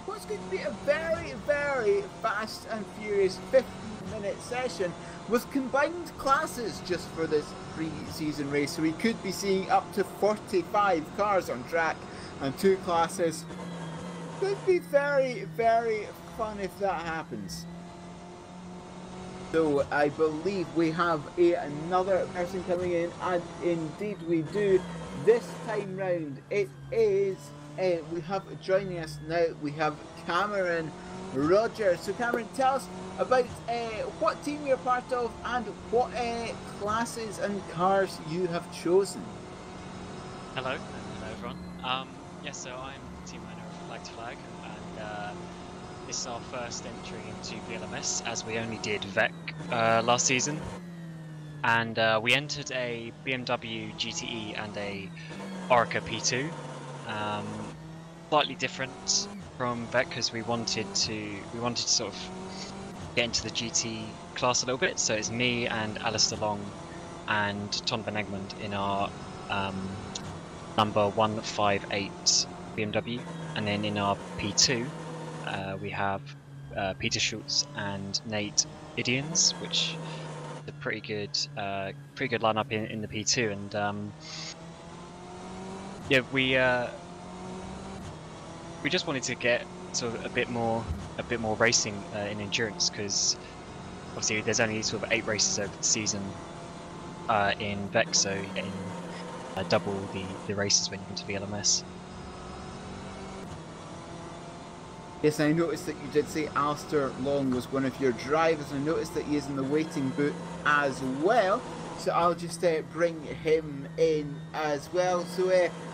what's going to be a very, very fast and furious 15 30-minute session with combined classes just for this pre-season race. So we could be seeing up to 45 cars on track and 2 classes. Could be very, very fun if that happens. So I believe we have another person coming in, and indeed we do. This time round it is, we have joining us now, we have Cameron Rogers. So Cameron, tell us about what team you're part of and what classes and cars you have chosen. Hello everyone. So I'm team owner of Flag to Flag, and this is our first entry into VLMS, as we only did VEC last season. And we entered a BMW GTE and a Orica P2. Slightly different from VEC because we wanted to sort of get into the GT class a little bit. So it's me and Alistair Long and Ton van Egmond in our number 158 BMW, and then in our P2 we have Peter Schultz and Nate Idians, which is a pretty good lineup in the P2. And we just wanted to get sort of a bit more racing in endurance, because obviously there's only sort of 8 races over the season in VEC, so you're getting double the races when you get to VLMS. Yes, I noticed that you did say Alistair Long was one of your drivers. I noticed that he is in the waiting booth as well, so I'll just bring him in as well. So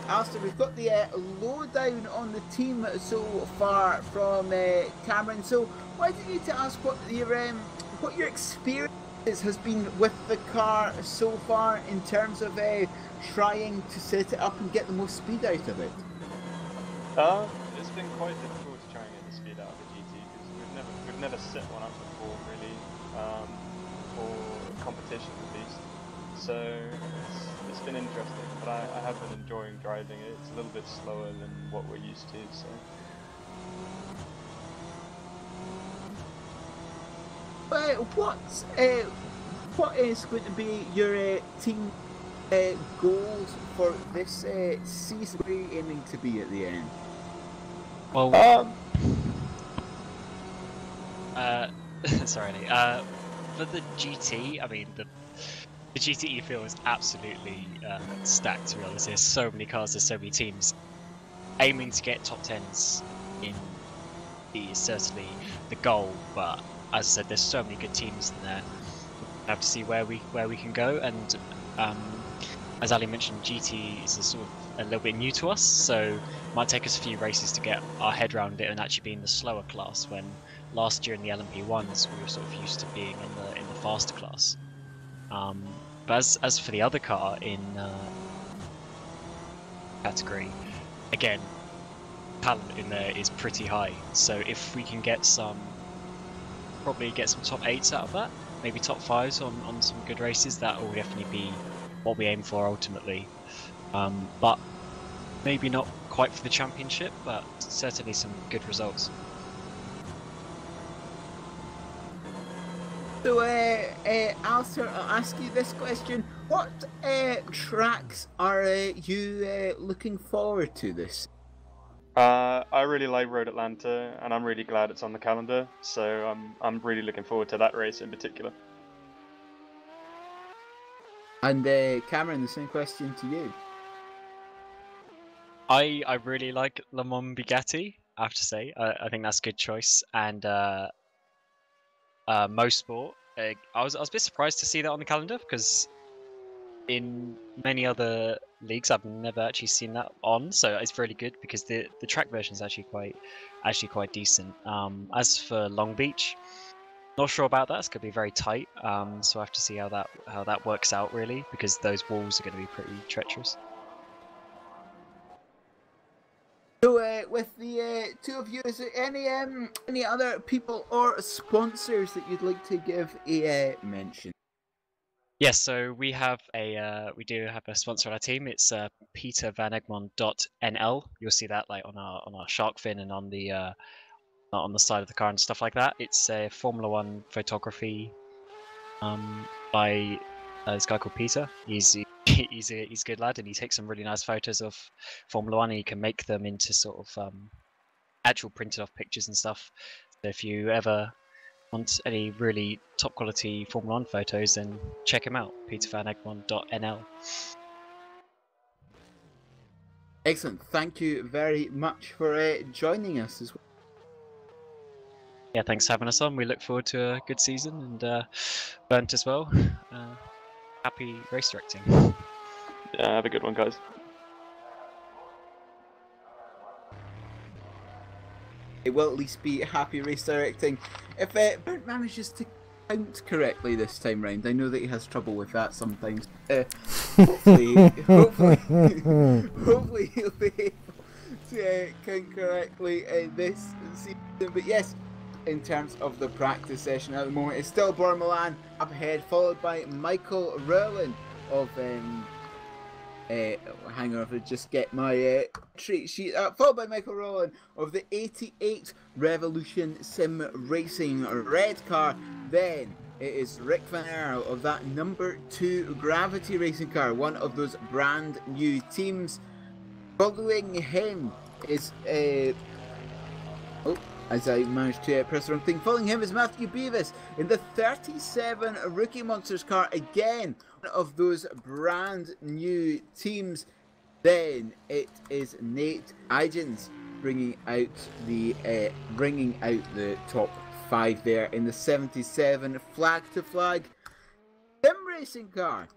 Alistair, we've got the lowdown on the team so far from Cameron. So why don't you tell us what your experience has been with the car so far in terms of trying to set it up and get the most speed out of it? It's been quite difficult to try and get the speed out of the GT, because we've never set one up before really, for competition at least. So it's been interesting, but I have been enjoying driving it. It's a little bit slower than what we're used to. So. What is going to be your team goals for this season? Where are you aiming to be at the end? Well, sorry, for the GT, I mean the GTE field is absolutely stacked, to be honest. There's so many cars, there's so many teams. Aiming to get top 10s in is certainly the goal, but as I said, there's so many good teams in there. We have to see where we can go, and as Ali mentioned, GT is sort of a little bit new to us, so it might take us a few races to get our head around it and actually be in the slower class, when last year in the LMP1s we were sort of used to being in the faster class. But as for the other car in category, again, talent in there is pretty high, so if we can probably get some top 8s out of that, maybe top 5s on some good races, that will definitely be what we aim for ultimately. But maybe not quite for the championship, but certainly some good results. So, Alistair, I'll ask you this question. What tracks are you looking forward to this? I really like Road Atlanta, and I'm really glad it's on the calendar, so I'm really looking forward to that race in particular. And Cameron, the same question to you. I really like Le Mans Bugatti, I have to say. I think that's a good choice. And Mosport, I was a bit surprised to see that on the calendar, because in many other leagues I've never actually seen that on, so it's really good because the track version is actually quite decent. As for Long Beach, not sure about that. It's going to be very tight, so I have to see how that works out really, because those walls are going to be pretty treacherous. So, with the two of you, is there any other people or sponsors that you'd like to give a mention? Yes, so we do have a sponsor on our team. It's PeterVanEgmond.nl. You'll see that like on our shark fin and on on the side of the car and stuff like that. It's a Formula One photography by this guy called Peter. He's a good lad, and he takes some really nice photos of Formula One. And he can make them into sort of actual printed off pictures and stuff. So if you ever want any really top quality Formula One photos, then check him out, petervanegmond.nl. Excellent. Thank you very much for joining us as well. Yeah, thanks for having us on. We look forward to a good season, and Burnt as well. Happy race directing. Yeah, have a good one, guys. It will at least be happy race directing. If Burnt manages to count correctly this time round, I know that he has trouble with that sometimes. Hopefully he'll be able to count correctly in this season. But yes, in terms of the practice session at the moment, it's still Bormalan up ahead, followed by Michael Rowland of hang on, if I just get my treat sheet up. Followed by Michael Rowland of the 88 Revolution Sim Racing red car. Then it is Rick Van Earl of that number 2 Gravity racing car, one of those brand new teams. Following him is as I managed to press the wrong thing. Following him is Matthew Beavis in the 37 Rookie Monsters car, again one of those brand new teams. Then it is Nate Igens bringing out the top 5 there in the 77 flag to flag sim racing car.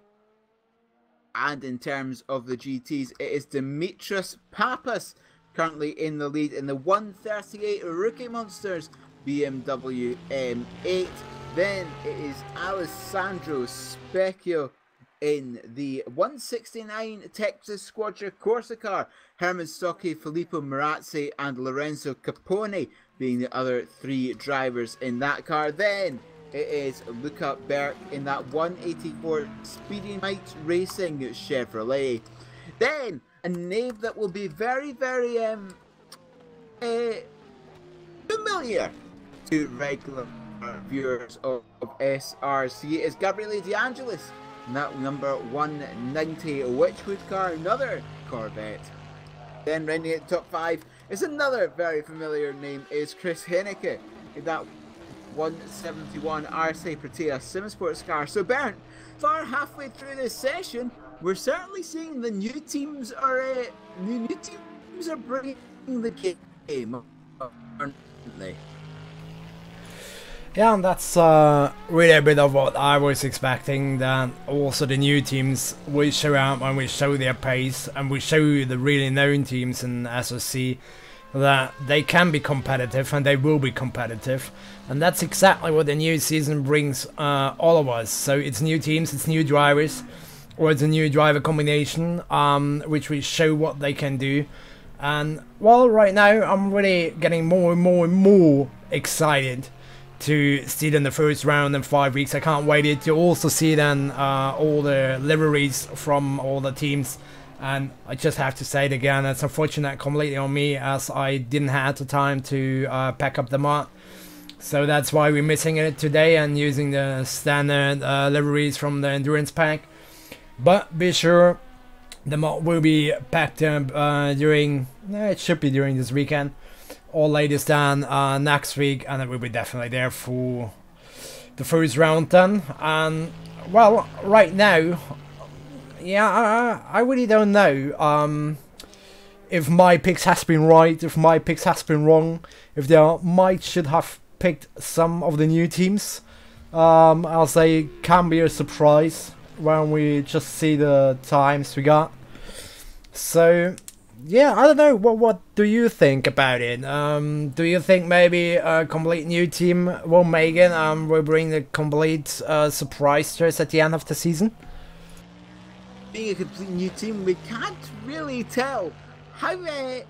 And in terms of the GTs, it is Dimitris Pappas currently in the lead in the 138 Rookie Monsters BMW M8. Then it is Alessandro Specchio in the 169 Texas Squadra Corsa car. Herman Stocky, Filippo Marazzi and Lorenzo Capone being the other 3 drivers in that car. Then it is Luca Berk in that 184 Speedy Night Racing Chevrolet. Then a name that will be very, very familiar to regular viewers of SRC is Gabriele De Angelis in that number 190 Witchwood car, another Corvette. Then rounding at top 5 is another very familiar name, is Chris Henneke in that 171 RC Protea Simsports car. So Bernd, far halfway through this session, we're certainly seeing the new teams are new teams are bringing the game, aren't they? Yeah, and that's really a bit of what I was expecting, that also the new teams will show up and will show their pace, and will show the really known teams in SOC that they can be competitive and they will be competitive. And that's exactly what the new season brings all of us. So it's new teams, it's new drivers, or it's a new driver combination, which will show what they can do. And well, right now I'm really getting more and more excited to see them in the first round in 5 weeks. I can't wait to also see then all the liveries from all the teams. And I just have to say it again, it's unfortunate completely on me, as I didn't have the time to pack up the mod. So that's why we're missing it today and using the standard liveries from the endurance pack. But be sure the mod will be packed up it should be during this weekend, or latest than next week, and it will be definitely there for the first round then. And well, right now, yeah, I really don't know if my picks has been right, if my picks has been wrong, if they might should have picked some of the new teams, as they can be a surprise when we just see the times we got. So yeah, I don't know, what do you think about it? Do you think maybe a complete new team will make it and will bring the complete surprise to us at the end of the season? Being a complete new team, we can't really tell how they're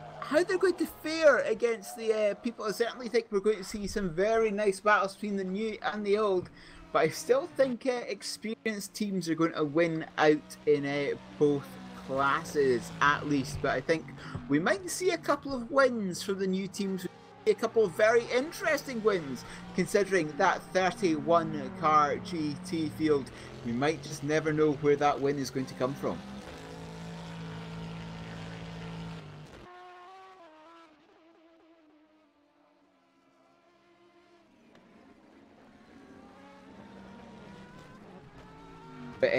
going to fare against the people. I certainly think we're going to see some very nice battles between the new and the old, but I still think experienced teams are going to win out in both classes at least. But I think we might see a couple of wins from the new teams a couple of very interesting wins, considering that 31 car GT field. We might just never know where that win is going to come from. But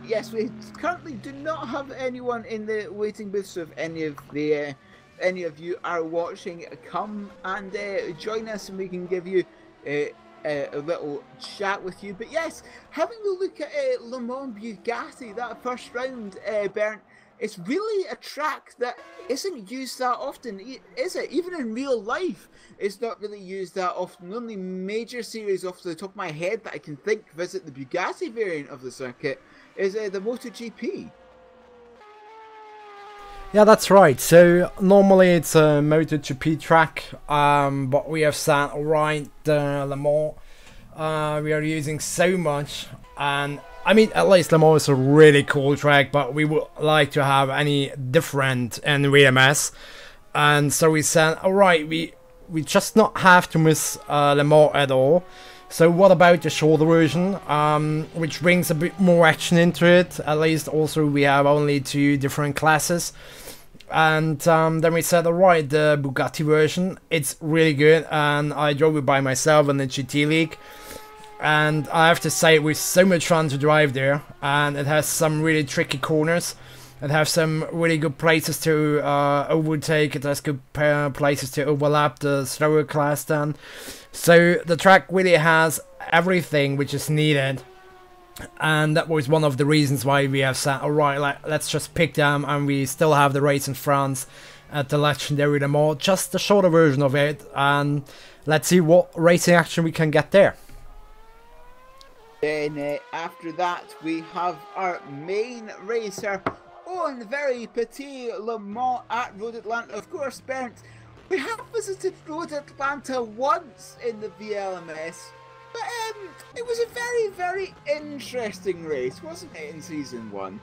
yes, we currently do not have anyone in the waiting booth, so if any of you are watching, come and join us and we can give you a little chat with you. But yes, having a look at Le Mans Bugatti, that first round, Bernd, it's really a track that isn't used that often, is it? Even in real life, it's not really used that often. The only major series off the top of my head that I can think visit the Bugatti variant of the circuit is the MotoGP. Yeah, that's right. So normally it's a MotoGP track, but we have said, alright, Le Mans, we are using so much, and I mean, at least Le Mans is a really cool track, but we would like to have any different in VLMS, and so we said, alright, we just not have to miss Le Mans at all. So what about the shorter version, which brings a bit more action into it? At least also we have only 2 different classes. And then we said, alright, the Bugatti version, it's really good, and I drove it by myself in the GT League. And I have to say, it was so much fun to drive there, and it has some really tricky corners. It has some really good places to overtake, it has good places to overlap the slower class then. So the track really has everything which is needed. And that was one of the reasons why we have said, alright, let's just pick them, and we still have the race in France at the legendary Le Mans, just the shorter version of it, and let's see what racing action we can get there. Then after that we have our main racer on very petit Le Mans at Road Atlanta. Of course, Bernd, we have visited Road Atlanta once in the VLMS. But it was a very, very interesting race, wasn't it, in Season 1?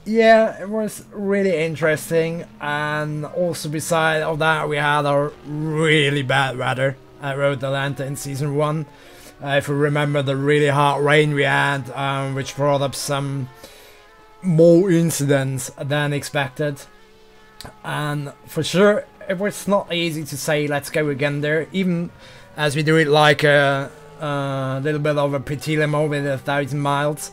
Yeah, it was really interesting, and also beside of that we had a really bad weather at Road Atlanta in Season 1. If you remember the really hard rain we had, which brought up some more incidents than expected. And for sure, it was not easy to say let's go again there, even as we do it like a little bit of a petit Le Mans with 1,000 miles.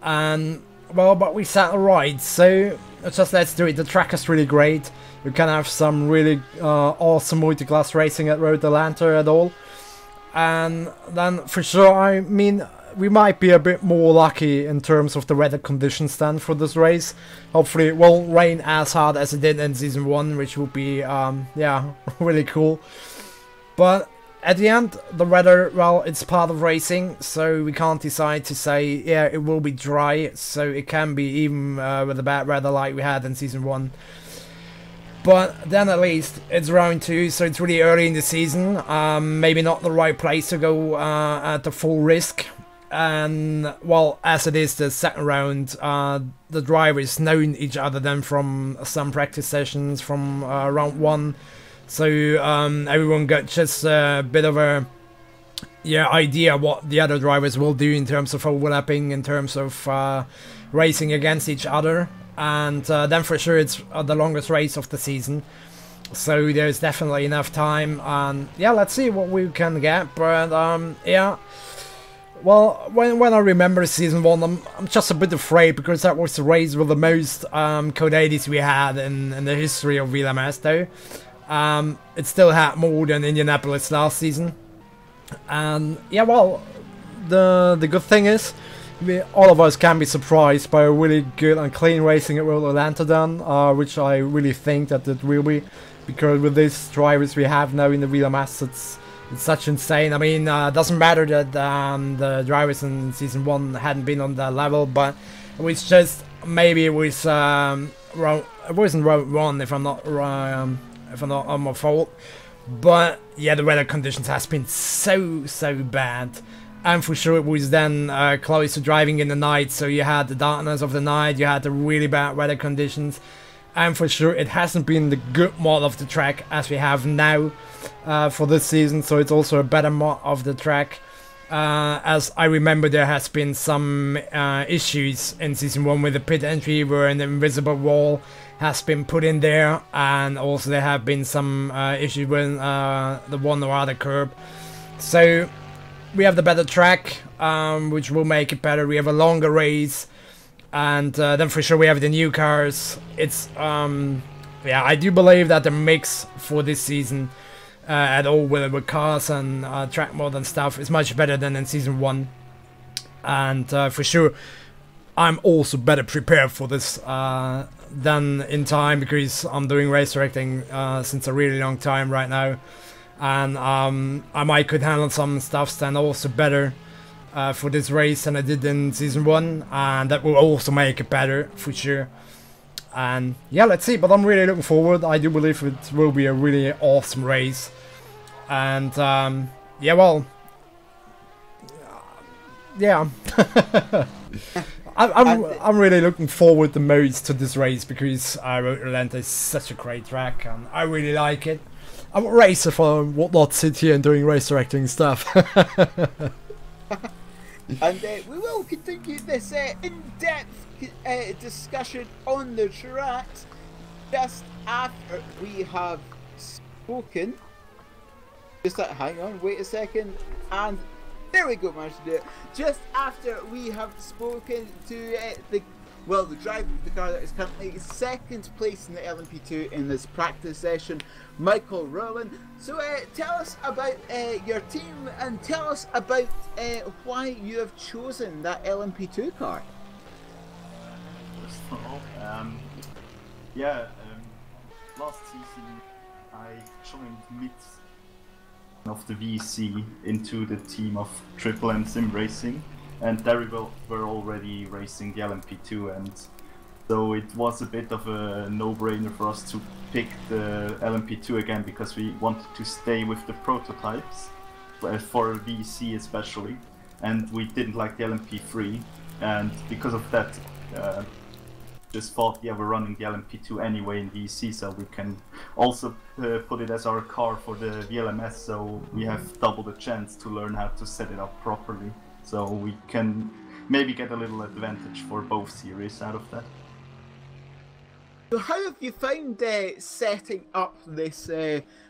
And well, but we said alright, so just let's do it. The track is really great. You can have some really awesome multi-class racing at Road Atlanta at all. And then for sure, I mean, we might be a bit more lucky in terms of the weather conditions then for this race. Hopefully it won't rain as hard as it did in Season 1, which would be, yeah, really cool. But at the end, the weather, well, it's part of racing, so we can't decide to say, yeah, it will be dry, so it can be even with the bad weather like we had in Season 1. But then at least, it's round 2, so it's really early in the season, maybe not the right place to go at the full risk. And, well, as it is the second round, the drivers known each other then from some practice sessions from round 1. So everyone got just a bit of a idea what the other drivers will do in terms of overlapping, in terms of racing against each other. And then for sure it's the longest race of the season. So there's definitely enough time. And yeah, let's see what we can get. But yeah. Well, when I remember Season 1, I'm just a bit afraid, because that was the race with the most Code 80s we had in the history of VLMS though. It still had more than Indianapolis last season. And yeah, well, the good thing is, all of us can be surprised by a really good and clean racing at Road Atlanta then, which I really think that it will be, because with these drivers we have now in the VLMS, it's such insane. I mean, it doesn't matter that the drivers in Season 1 hadn't been on that level, but it was just, maybe it was it wasn't round 1 if I'm not on my fault. But yeah, the weather conditions has been so bad, and for sure it was then close to driving in the night, so you had the darkness of the night, you had the really bad weather conditions, and for sure it hasn't been the good mod of the track as we have now for this season, so it's also a better mod of the track. As I remember, there has been some issues in Season 1 with the pit entry where an invisible wall has been put in there, and also there have been some issues with the one or other curb. So we have the better track, which will make it better. We have a longer race, and then for sure we have the new cars. It's yeah, I do believe that the mix for this season at all with cars and track mod and stuff is much better than in Season 1, and for sure I'm also better prepared for this than in time, because I'm doing race directing since a really long time right now, and I might could handle some stuff then also better for this race than I did in Season 1, and that will also make it better for sure. And yeah, let's see, but I'm really looking forward. I do believe it will be a really awesome race, and yeah, well, yeah. I'm really looking forward the most to this race, because Road Atlanta is such a great track and I really like it. I'm a racer for not sit here and doing race directing stuff. And we will continue this in-depth discussion on the tracks just after we have spoken. Just hang on, wait a second, and there we go, managed to do it. Just after we have spoken to the driver of the car that is currently second place in the LMP2 in this practice session, Michael Rowland. So tell us about your team, and tell us about why you have chosen that LMP2 car. First of all, last season I joined mid of the VC into the team of Triple M Sim Racing, and there we were already racing the LMP2, and so it was a bit of a no-brainer for us to pick the LMP2 again, because we wanted to stay with the prototypes for VC especially, and we didn't like the LMP3, and because of that just thought, yeah, we're running the LMP2 anyway in VC, so we can also put it as our car for the VLMS, so we have double the chance to learn how to set it up properly, so we can maybe get a little advantage for both series out of that. So how have you found setting up this?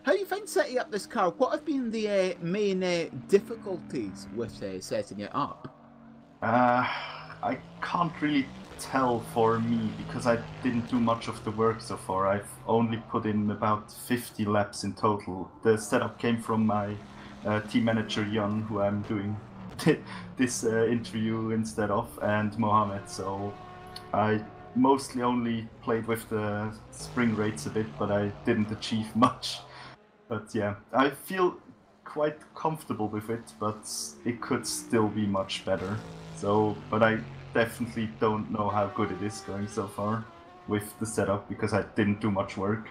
How you find setting up this car? What have been the main difficulties with setting it up? I can't really tell for me, because I didn't do much of the work so far. I've only put in about 50 laps in total. The setup came from my team manager Jan, who I'm doing this interview instead of, and Mohammed, so I mostly only played with the spring rates a bit, but I didn't achieve much. But yeah, I feel quite comfortable with it, but it could still be much better. So, but I definitely don't know how good it is going so far with the setup, because I didn't do much work.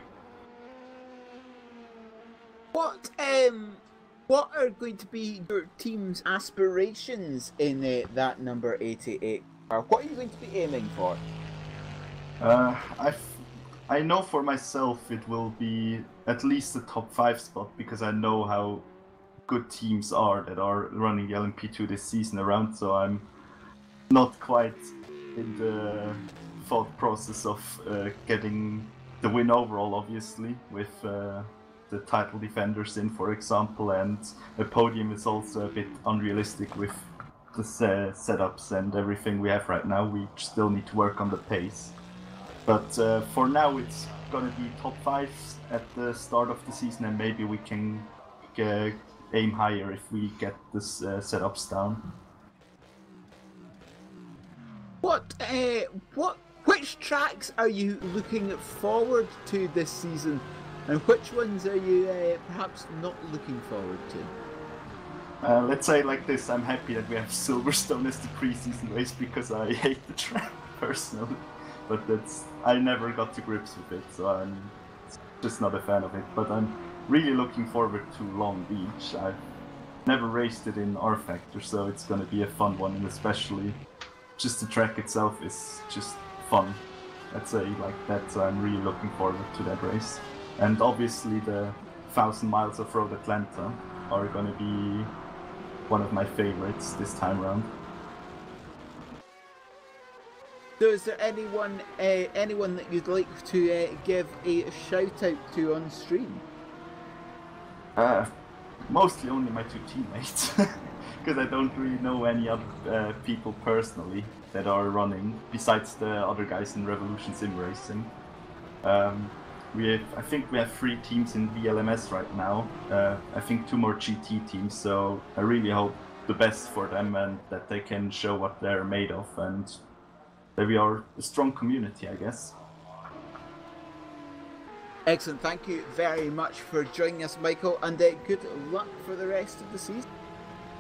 What are going to be your team's aspirations in that number 88 car? What are you going to be aiming for? I know for myself it will be at least a top 5 spot, because I know how good teams are that are running the LMP2 this season around, so I'm not quite in the thought process of getting the win overall, obviously, with the title defenders in, for example, and a podium is also a bit unrealistic with the setups and everything we have right now. We still need to work on the pace. But for now it's gonna be top 5 at the start of the season, and maybe we can aim higher if we get this setups down. Which tracks are you looking forward to this season, and which ones are you perhaps not looking forward to? Let's say like this, I'm happy that we have Silverstone as the preseason race, because I hate the track personally, but I never got to grips with it, so I'm just not a fan of it. But I'm really looking forward to Long Beach. I've never raced it in R Factor, so it's going to be a fun one, and especially just the track itself is just fun. let's say like that. So I'm really looking forward to that race. And obviously the 1,000 miles of Road Atlanta are going to be one of my favorites this time around. So is there anyone that you'd like to give a shout out to on stream? Mostly only my two teammates, because I don't really know any other people personally that are running besides the other guys in Revolution Sim Racing. I think we have 3 teams in VLMS right now. I think 2 more GT teams. So I really hope the best for them and that they can show what they're made of, and that we are a strong community, I guess. Excellent, thank you very much for joining us, Michael, and good luck for the rest of the season.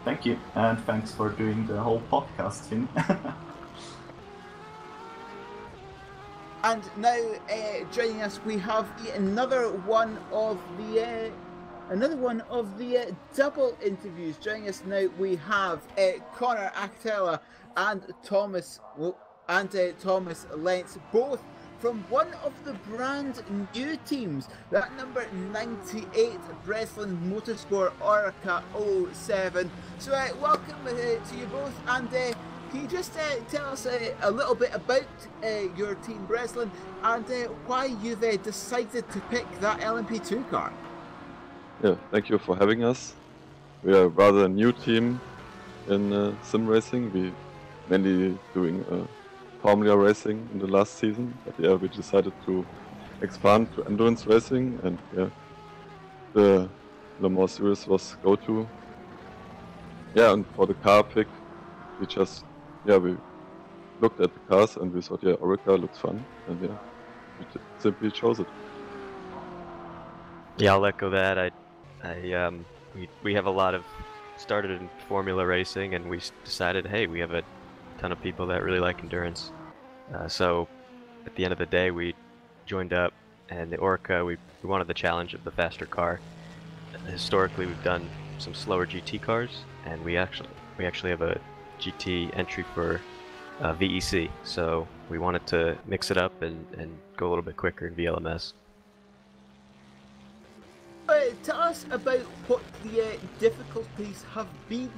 Thank you, and thanks for doing the whole podcast thing. And now joining us, we have another one of the double interviews. Joining us now, we have Connor Actella and Thomas Lentz, both from one of the brand new teams, that number 98 Breslin Motorsport Orca 07. So welcome to you both, and can you just tell us a little bit about your team Breslin and why you've decided to pick that LMP2 car? Yeah, thank you for having us. We are a rather new team in sim racing. We mainly doing Formula racing in the last season, but yeah, we decided to expand to endurance racing, and yeah, the Le Mans series was go-to. Yeah, and for the car pick, we looked at the cars and we thought, yeah, Orica looks fun, and yeah, we simply chose it. Yeah, I'll echo that. We have a lot of started in Formula racing, and we decided, hey, we have a ton of people that really like endurance. So at the end of the day, we joined up, and the Orca, we wanted the challenge of the faster car. Historically, we've done some slower GT cars, and we actually have a GT entry for VEC. So we wanted to mix it up and go a little bit quicker in VLMS. Tell us about what the difficulties have been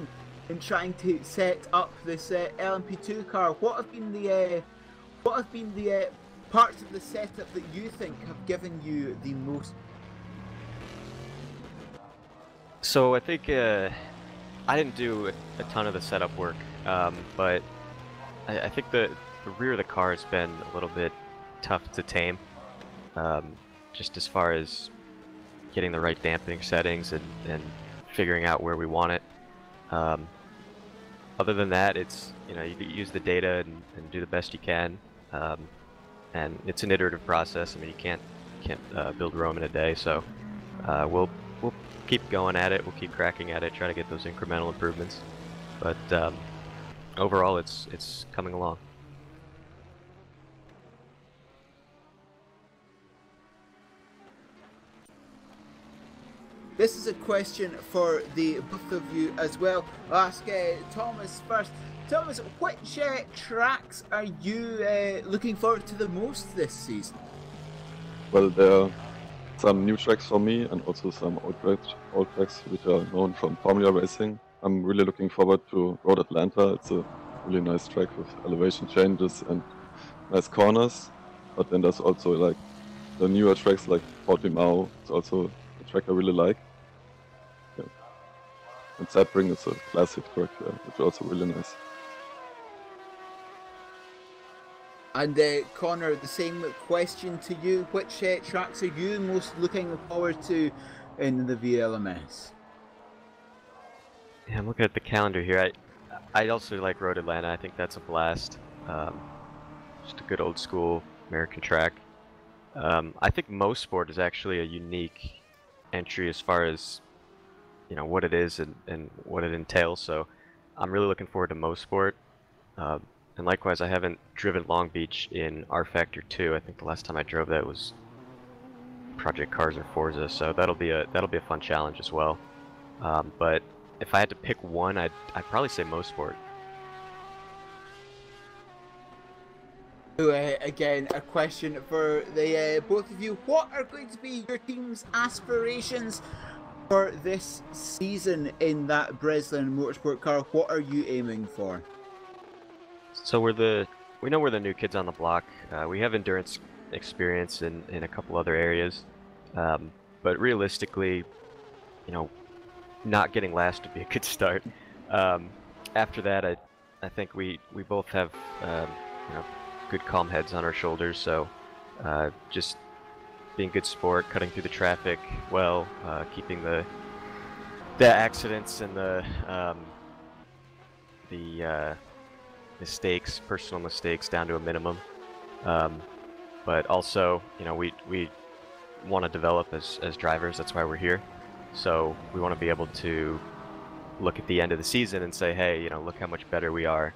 in trying to set up this LMP2 car. What have been the parts of the setup that you think have given you the most? So I think I didn't do a ton of the setup work, but I think the rear of the car has been a little bit tough to tame, just as far as getting the right dampening settings and figuring out where we want it. Other than that, it's, you use the data and do the best you can, and it's an iterative process. I mean, you can't build Rome in a day, so we'll keep going at it. We'll keep cracking at it, try to get those incremental improvements. But overall, it's coming along. This is a question for the both of you as well. I'll ask Thomas first. Thomas, which tracks are you looking forward to the most this season? Well, there are some new tracks for me and also some old tracks which are known from Formula racing. I'm really looking forward to Road Atlanta. It's a really nice track with elevation changes and nice corners. But then there's also like the newer tracks like Portimao. It's also a track I really like. Yeah. And Sebring is a classic track, which is also really nice. And Connor, the same question to you. Which tracks are you most looking forward to in the VLMS? Yeah, I'm looking at the calendar here. I also like Road Atlanta. I think that's a blast. Just a good old school American track. I think Most Sport is actually a unique entry as far as what it is and what it entails. So I'm really looking forward to Most Sport. And likewise, I haven't driven Long Beach in R Factor 2. I think the last time I drove that was Project Cars or Forza. So that'll be a fun challenge as well. But if I had to pick one, I'd probably say Most Sport. So, again, a question for the both of you. What are going to be your team's aspirations for this season in that Breslin Motorsport car? What are you aiming for? So we know we're the new kids on the block. We have endurance experience in a couple other areas, but realistically, you know, not getting last would be a good start. After that, I think we both have you know, good calm heads on our shoulders. So just being good sport, cutting through the traffic well, keeping the accidents and the mistakes, personal mistakes, down to a minimum. But also, you know, we want to develop as drivers. That's why we're here. So we want to be able to look at the end of the season and say, hey, you know, look how much better we are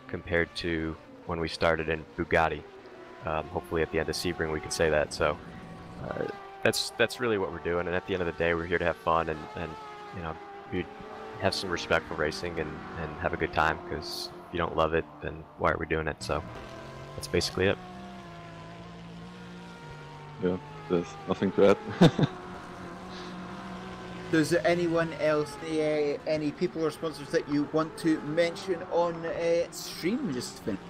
compared to when we started in Bugatti. Hopefully at the end of Sebring we can say that. So that's really what we're doing. And at the end of the day, we're here to have fun and you know, have some respect for racing and have a good time, because if you don't love it, then why are we doing it? So that's basically it. Yeah, there's nothing to add. Does anyone else, any people or sponsors that you want to mention on stream just to finish?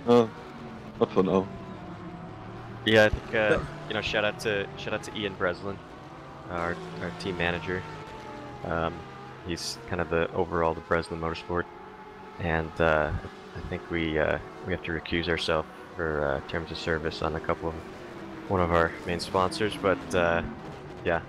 Not for now. Yeah, I think you know, shout out to Ian Breslin, our team manager. He's kind of the Breslin Motorsport, and I think we have to recuse ourselves for terms of service on one of our main sponsors. But yeah.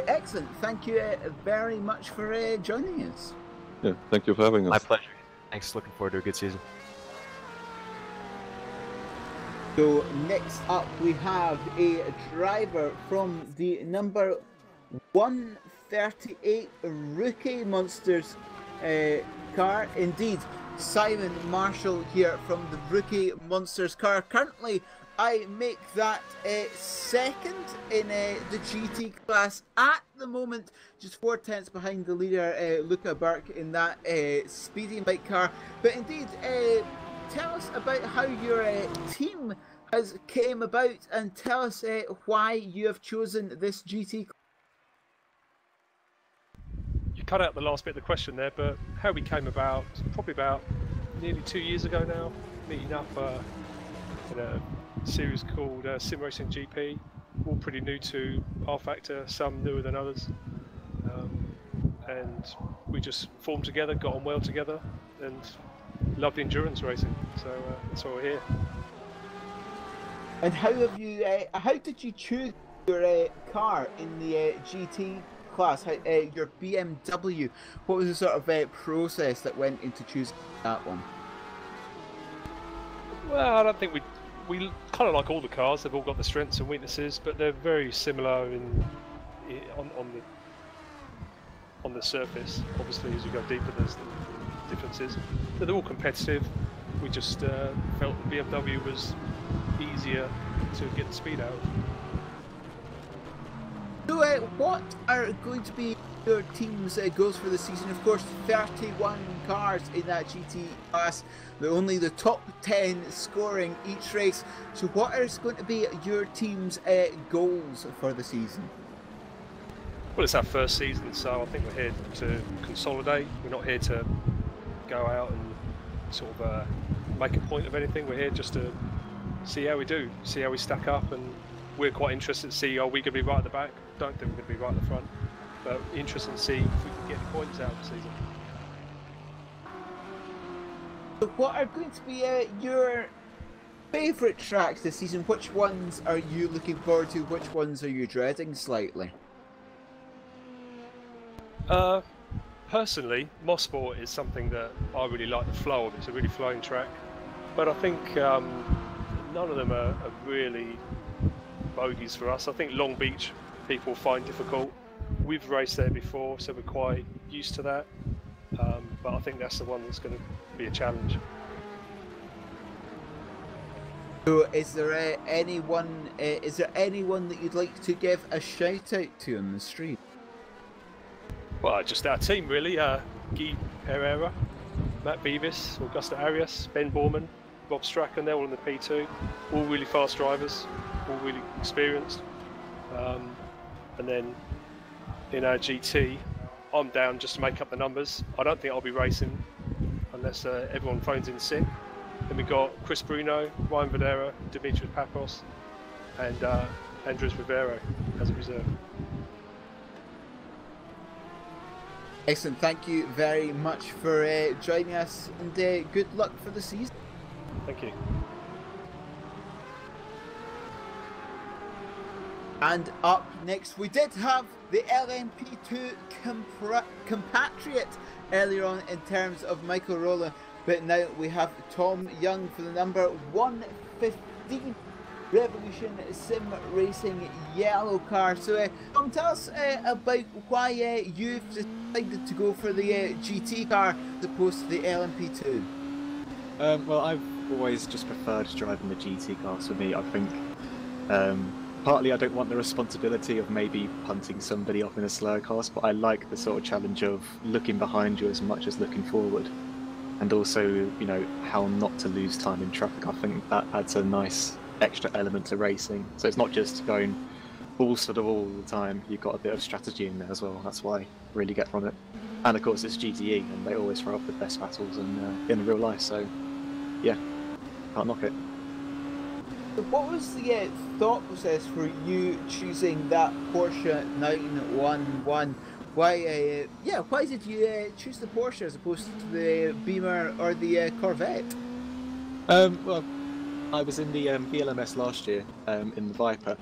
Excellent. Thank you very much for joining us. Yeah, thank you for having us. My pleasure. Thanks. Looking forward to a good season. So next up we have a driver from the number 138 Rookie Monsters car. Indeed, Simon Marshall here from the Rookie Monsters car. Currently, I make that second in the GT class at the moment, just 4 tenths behind the leader, Luca Burke, in that speedy bike car. But indeed, tell us about how your team has came about, and tell us why you have chosen this GT class. You cut out the last bit of the question there, but how we came about, probably about nearly 2 years ago now, meeting up in a series called SimRacing.GP, all pretty new to R-Factor, some newer than others, and we just formed together, got on well together, and loved endurance racing, so that's why we're here. And how have you? How did you choose your car in the GT class? Your BMW. What was the sort of process that went into choosing that one? Well, I don't think we kind of like all the cars. They've all got their strengths and weaknesses, but they're very similar on the surface. Obviously, as you go deeper, there's the differences. But they're all competitive. We just felt the BMW was easier to get the speed out. So, what are going to be your team's goals for the season? Of course, 31 cars in that GT class. Only the top 10 scoring each race. So, what is going to be your team's goals for the season? Well, it's our first season, so I think we're here to consolidate. We're not here to go out and sort of make a point of anything. We're here just to see how we do, see how we stack up, and we're quite interested to see, are we going to be right at the back? Don't think we're going to be right at the front, but interested to see if we can get any points out of the season. So what are going to be your favourite tracks this season? Which ones are you looking forward to? Which ones are you dreading slightly? Personally, Mosport is something that I really like the flow of. It's a really flowing track, but I think none of them are really bogeys for us. I think Long Beach people find difficult. We've raced there before, so we're quite used to that, but I think that's the one that's going to be a challenge. So is there anyone that you'd like to give a shout out to on the street? Well, just our team really, Guy Herrera, Matt Beavis, Augusto Arias, Ben Borman, Rob Strachan, they're all in the P2. All really fast drivers, all really experienced. And then in our GT, I'm down just to make up the numbers. I don't think I'll be racing unless everyone phones in sick. Then we've got Chris Bruno, Ryan Vadera, Demetrius Papos, and Andres Rivero as a reserve. Excellent, thank you very much for joining us, and good luck for the season. Thank you. And up next, we did have the LMP2 compatriot earlier on in terms of Michael Rowland, but now we have Tom Young for the number 115 Revolution Sim Racing yellow car. So Tom, tell us about why you've decided to go for the GT car as opposed to the LMP2. Well, I've always just preferred driving the GT cars. For me, I think partly I don't want the responsibility of maybe punting somebody off in a slower class, but I like the sort of challenge of looking behind you as much as looking forward, and also, you know, how not to lose time in traffic. I think that adds a nice extra element to racing. So it's not just going balls to the wall all the time, you've got a bit of strategy in there as well. That's what I really get from it. And of course it's GTE, and they always throw up the best battles in real life, so yeah, can't knock it. What was the thought process for you choosing that Porsche 911? Why, why did you choose the Porsche as opposed to the Beamer or the Corvette? Well, I was in the VLMS last year in the Viper,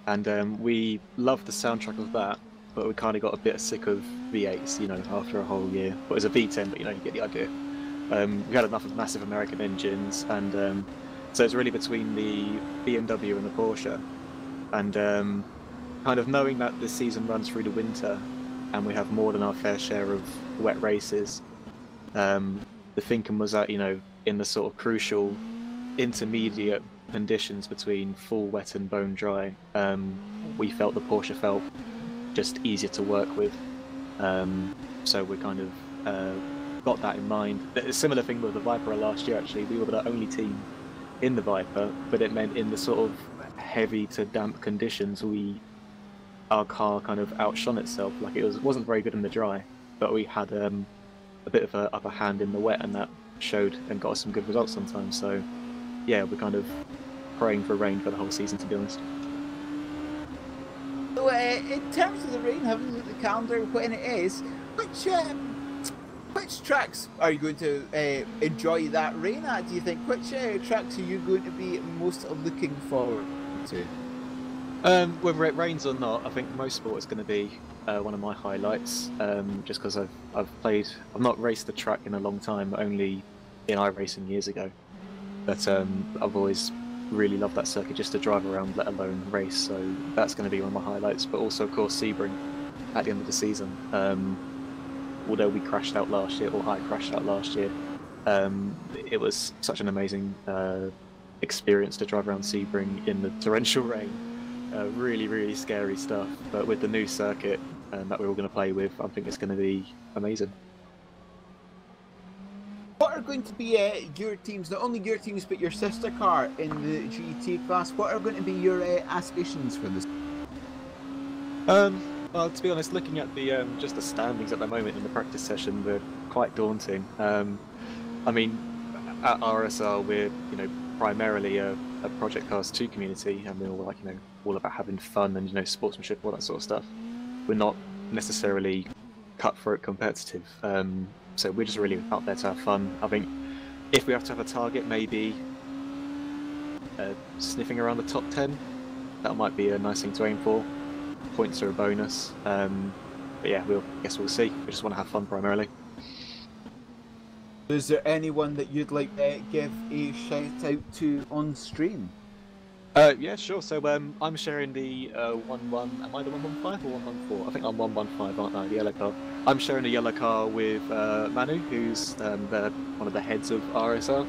and we loved the soundtrack of that, but we kind of got a bit sick of V8s, you know, after a whole year. But it was a V10, but you know, you get the idea. We had enough of massive American engines, and so it's really between the BMW and the Porsche. And kind of knowing that the season runs through the winter, and we have more than our fair share of wet races, the thinking was that, you know, in the sort of crucial intermediate conditions between full wet and bone dry, we felt the Porsche felt just easier to work with, so we kind of got that in mind. A similar thing with the Viper last year, actually. We were the only team in the Viper, but it meant in the sort of heavy to damp conditions, our car kind of outshone itself. Like, it wasn't very good in the dry, but we had a bit of an upper hand in the wet, and that showed and got us some good results sometimes. So yeah, we're kind of praying for rain for the whole season, to be honest. So in terms of the rain, having a look at the calendar when it is, which tracks are you going to enjoy that rain at, do you think? Which tracks are you going to be most looking forward to? Whether it rains or not, I think most sport is going to be one of my highlights, just because I've not raced the track in a long time, only in iRacing years ago. But I've always really loved that circuit just to drive around, let alone race, so that's going to be one of my highlights. But also, of course, Sebring at the end of the season. Although we crashed out last year, or I crashed out last year, it was such an amazing experience to drive around Sebring in the torrential rain. Really, really scary stuff. But with the new circuit that we're all going to play with, I think it's going to be amazing. What are going to be your teams, not only your teams, but your sister car in the GT class? What are going to be your aspirations for this? Well, to be honest, looking at the just the standings at the moment in the practice session, they're quite daunting. I mean, at RSR, we're, you know, primarily a Project Cars 2 community, and we're all, like, you know, all about having fun and, you know, sportsmanship, all that sort of stuff. We're not necessarily cutthroat competitive. So we're just really out there to have fun. I think if we have to have a target, maybe sniffing around the top 10, that might be a nice thing to aim for. Points are a bonus. But yeah, guess we'll see. We just want to have fun primarily. Is there anyone that you'd like to give a shout out to on stream? Yeah, sure. So I'm sharing the 1-1. Am I the 115 or 114? I think I'm 115, aren't I? The yellow car. I'm sharing a yellow car with Manu, who's one of the heads of RSR.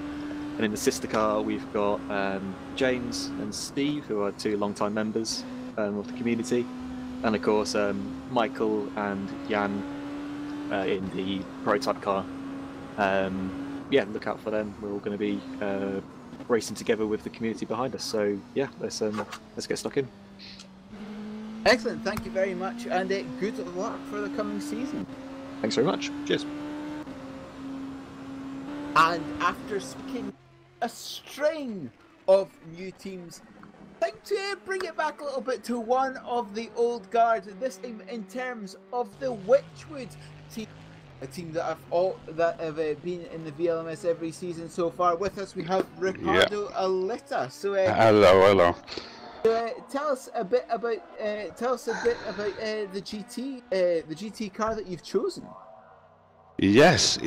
And in the sister car, we've got James and Steve, who are two long-time members of the community. And of course, Michael and Jan in the prototype car. Yeah, look out for them. We're all going to be racing together with the community behind us. So yeah, let's get stuck in. Excellent, thank you very much, and good luck for the coming season. Thanks very much. Cheers. And after speaking a string of new teams, time to bring it back a little bit to one of the old guard, this time in terms of the Witchwood team. A team that have been in the VLMS every season so far. With us, we have Ricardo Alita. So, hello. Tell us a bit about the GT car that you've chosen. Yes,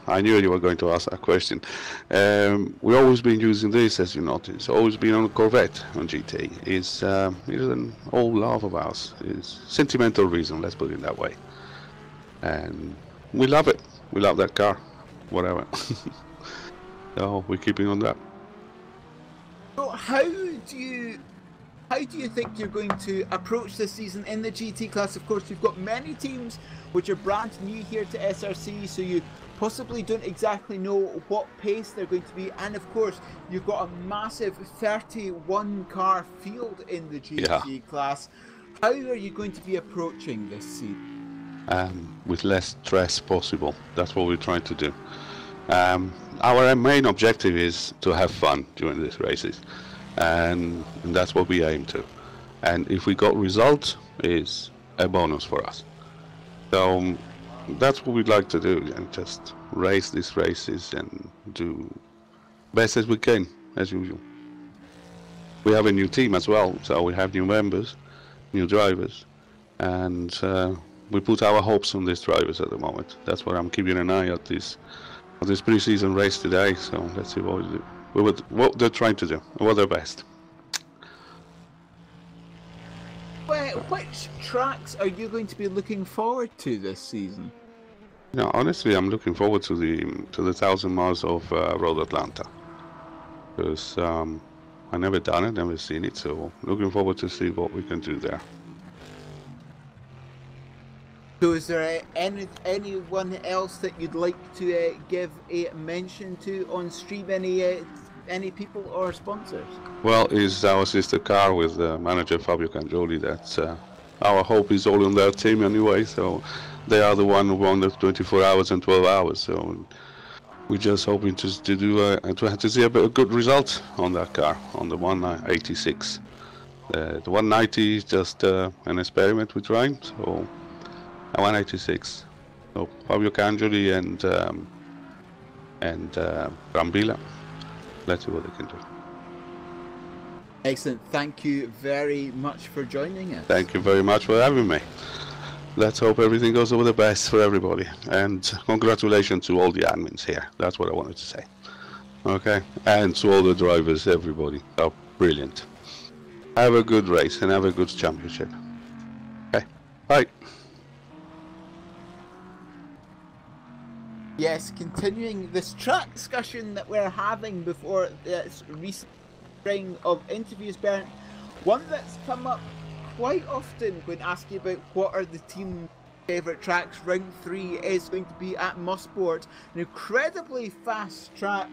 I knew you were going to ask that question. We've always been using this, as you notice. Always been on a Corvette on GT. It's an old love of ours. It's sentimental reason, let's put it that way. And we love it. We love that car, whatever. So we're keeping on that. So how do you think you're going to approach this season in the GT class? Of course, you've got many teams which are brand new here to SRC, so you possibly don't exactly know what pace they're going to be. And of course, you've got a massive 31 car field in the GT class. How are you going to be approaching this season? With less stress possible. That's what we're trying to do. Our main objective is to have fun during these races, and that's what we aim to. And if we got results, it's a bonus for us. So that's what we'd like to do, and just race these races and do best as we can, as usual. We have a new team as well, so we have new members, new drivers, and we put our hopes on these drivers at the moment. That's why I'm keeping an eye at this pre-season race today. So let's see what they're trying to do, what they're best. Which tracks are you going to be looking forward to this season? Yeah, honestly, I'm looking forward to the 1,000 miles of Road Atlanta, because I never done it, never seen it. So looking forward to see what we can do there. So is there anyone else that you'd like to give a mention to on stream? Any people or sponsors? Well, it's our sister car with manager Fabio Cangioli. That's our hope is all on their team anyway. So they are the one who won the 24 hours and 12 hours. So we're just hoping to see a good result on that car, on the 186. The 190 is just an experiment we're trying. So 186. So Fabio Cangioli and Brambilla. Let's see what they can do. Excellent. Thank you very much for joining us. Thank you very much for having me. Let's hope everything goes over the best for everybody. And congratulations to all the admins here. That's what I wanted to say. Okay. And to all the drivers, everybody. Oh, brilliant. Have a good race and have a good championship. Okay. Bye. Yes, continuing this track discussion that we're having before this recent string of interviews, Bernd, one that's come up quite often when asking about what are the team favourite tracks. Round 3 is going to be at Mosport, an incredibly fast track.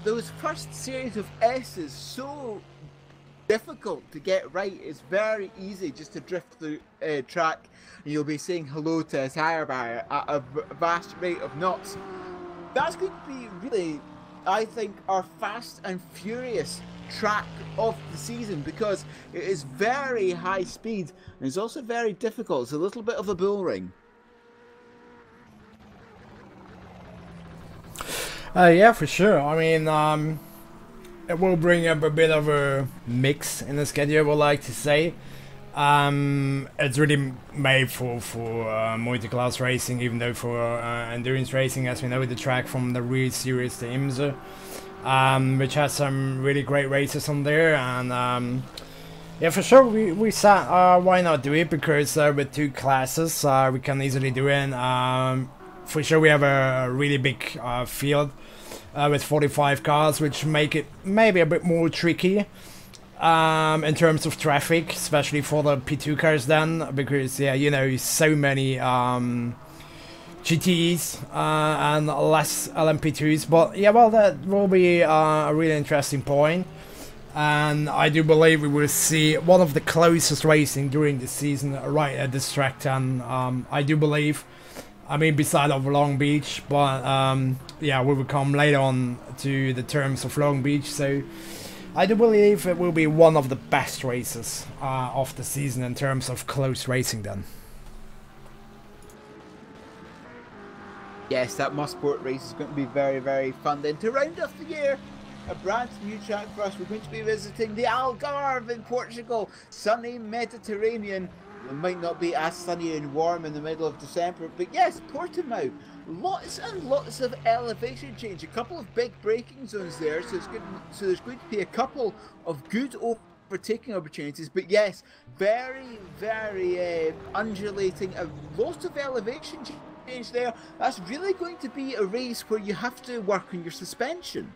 Those first series of S's so difficult to get right. It's very easy just to drift through track, and you'll be saying hello to a tire barrier at a vast rate of knots. That's going to be really, I think, our fast and furious track of the season, because it is very high speed and it's also very difficult. It's a little bit of a bull ring. Yeah, for sure. I mean, it will bring up a bit of a mix in the schedule, I would like to say. It's really made for multi-class racing, even though for endurance racing, as we know, the track from the real series, the IMSA, which has some really great races on there. And yeah, for sure, we said why not do it, because with 2 classes we can easily do it. For sure, we have a really big field with 45 cars, which make it maybe a bit more tricky in terms of traffic, especially for the P2 cars then, because yeah, you know, so many GTs and less LMP2s. But yeah, well, that will be a really interesting point. And I do believe we will see one of the closest racing during the season right at this track. And I do believe, I mean, beside of Long Beach, but yeah, we will come later on to the terms of Long Beach. So I do believe it will be one of the best races of the season in terms of close racing then. Yes, that Mosport race is going to be very, very fun. Then to round off the year, a brand new track for us. We're going to be visiting the Algarve in Portugal. Sunny Mediterranean. It might not be as sunny and warm in the middle of December, but yes, Portimao. Lots and lots of elevation change. A couple of big braking zones there, so there's going to be a couple of good overtaking opportunities. But yes, very, very undulating. A lot of elevation change there. That's really going to be a race where you have to work on your suspension.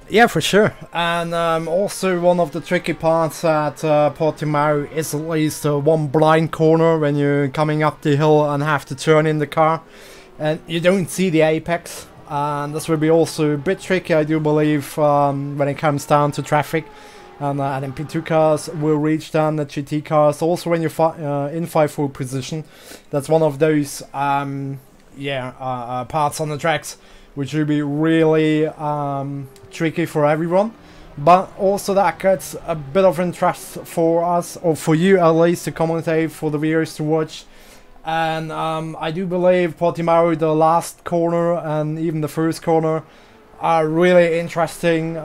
Yeah, for sure. And also one of the tricky parts at Portimao is at least one blind corner when you're coming up the hill and have to turn in the car. And you don't see the apex. And this will be also a bit tricky, I do believe, when it comes down to traffic. And LMP2 cars will reach down the GT cars. Also when you're in 5-4 position. That's one of those parts on the tracks which will be really tricky for everyone, but also that gets a bit of interest for us, or for you at least, to commentate, for the viewers to watch. And I do believe Portimao, the last corner and even the first corner, are really interesting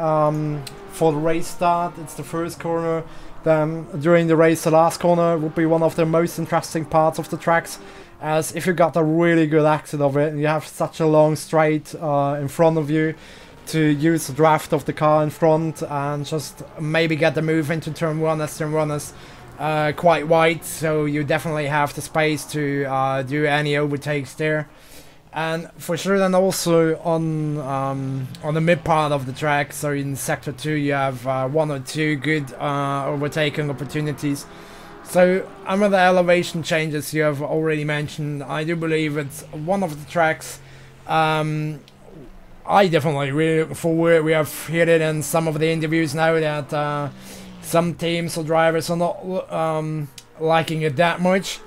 for the race start. It's the first corner. Then during the race, the last corner would be one of the most interesting parts of the tracks, as if you got a really good exit of it and you have such a long straight in front of you, to use the draft of the car in front and just maybe get the move into turn one as turn one is quite wide, so you definitely have the space to do any overtakes there. And for sure then also on the mid part of the track, so in sector 2, you have 1 or 2 good overtaking opportunities. So under the elevation changes you have already mentioned, I do believe it's one of the tracks I definitely really look forward. We have heard it in some of the interviews now that some teams or drivers are not liking it that much,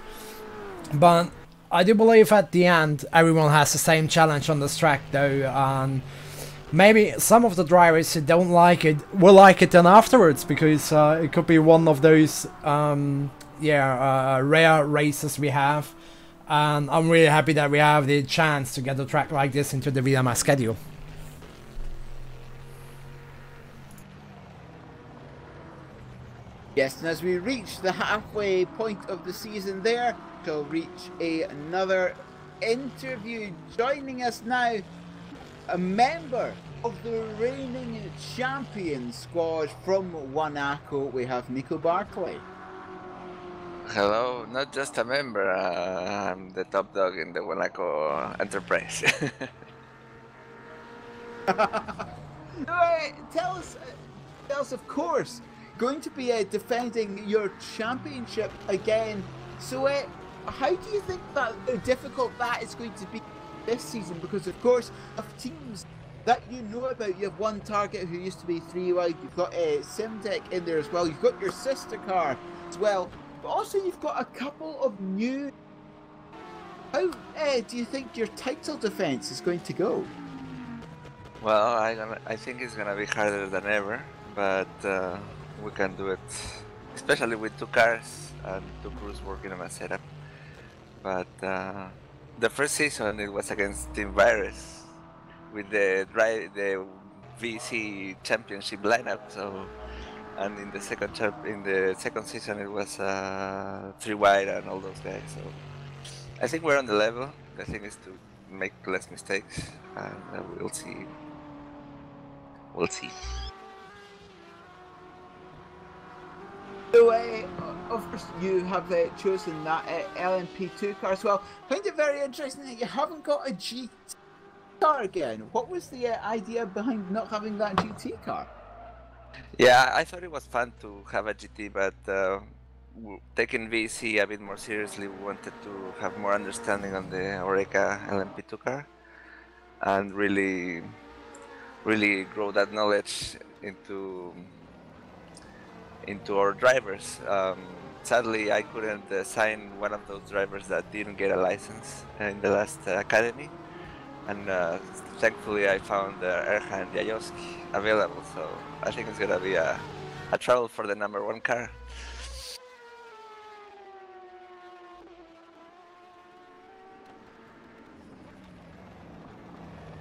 but I do believe at the end everyone has the same challenge on this track though. Maybe some of the drivers who don't like it will like it then afterwards, because it could be one of those rare races we have, and I'm really happy that we have the chance to get a track like this into the VLMS schedule. Yes, and as we reach the halfway point of the season there, we'll reach another interview. Joining us now, a member of the reigning champion squad from Wanako, we have Nico Barclay. Hello, not just a member, I'm the top dog in the Wanako enterprise. Tell us, of course, going to be defending your championship again. So how do you think that difficult that is going to be this season? Because of course, of teams that you know about, you have One Target who used to be 3 wide, you've got SimTech in there as well, you've got your sister car as well, but also you've got a couple of new. How do you think your title defense is going to go? Well, I think it's gonna be harder than ever, but we can do it, especially with 2 cars and 2 crews working on a setup. But the first season it was against Team Virus with the VC Championship lineup. So, and in the second season it was 3 wide and all those guys. So I think we're on the level. The thing is to make less mistakes, and we'll see. We'll see. So, of course, you have chosen that LMP2 car as well. I find it very interesting that you haven't got a GT car again. What was the idea behind not having that GT car? Yeah, I thought it was fun to have a GT, but taking VC a bit more seriously, we wanted to have more understanding on the Oreca LMP2 car and really grow that knowledge into our drivers. Sadly, I couldn't sign one of those drivers that didn't get a license in the last academy, and thankfully I found Erhan Jajowski available, so I think it's gonna be a trouble for the #1 car.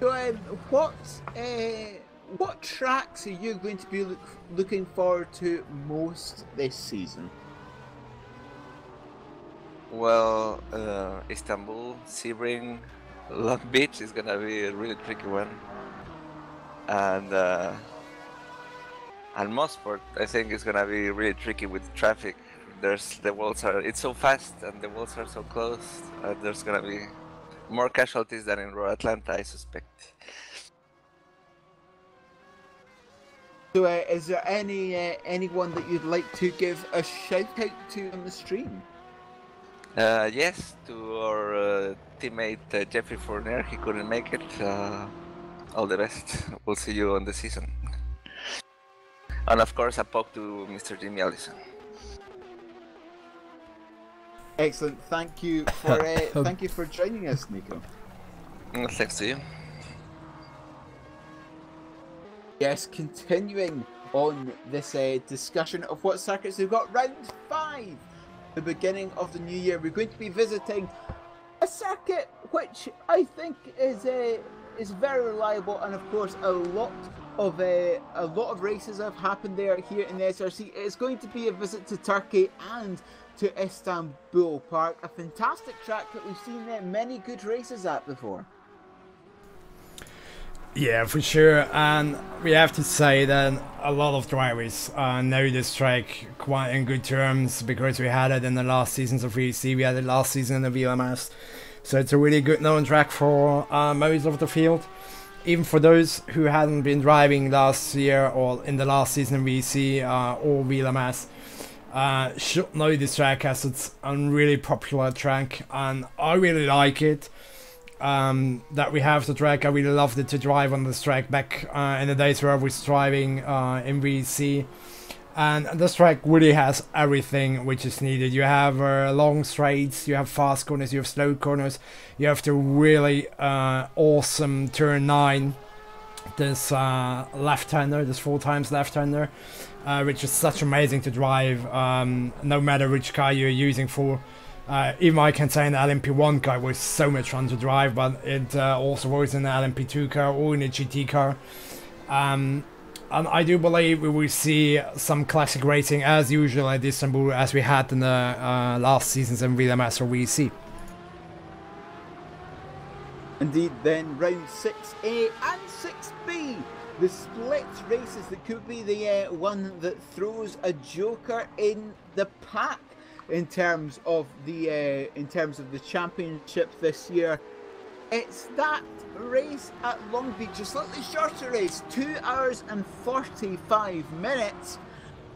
So, what tracks are you going to be looking forward to most this season? Well, Istanbul, Sebring, Long Beach is gonna be a really tricky one, and Mosport I think is gonna be really tricky with traffic. The walls it's so fast and the walls are so close. There's gonna be more casualties than in Road Atlanta, I suspect. So, is there anyone that you'd like to give a shout out to on the stream? Yes, to our teammate Jeffrey Fournier. He couldn't make it. All the best. We'll see you on the season. And of course, a poke to Mr. Jimmy Allison. Excellent. Thank you for joining us, Nico. Thanks to you. Yes, continuing on this discussion of what circuits we've got. Round 5, the beginning of the new year. We're going to be visiting a circuit which I think is very reliable, and of course a lot of races have happened there here in the SRC. It's going to be a visit to Turkey and to Istanbul Park, a fantastic track that we've seen many good races at before. Yeah, for sure, and we have to say that a lot of drivers know this track quite in good terms because we had it in the last seasons of VC, we had it last season in the VLMS, so it's a really good known track for most of the field. Even for those who hadn't been driving last year or in the last season in VC or VLMS, should know this track as it's a really popular track, and I really like it. That we have the track. I really loved it to drive on this track back in the days where I was driving in VC, and this track really has everything which is needed. You have long straights, you have fast corners, you have slow corners, you have the really awesome turn 9, this left-hander, this 4x left-hander, which is such amazing to drive no matter which car you're using for. Even I can say an LMP1 car was so much fun to drive, but it also works in an LMP2 car or in a GT car. And I do believe we will see some classic racing as usual at Istanbul, as we had in the last seasons in VLMS or VC. Indeed, then round 6A and 6B, the split races that could be the one that throws a joker in the pack in terms of the championship this year. It's that race at Long Beach, a slightly shorter race, 2 hours and 45 minutes.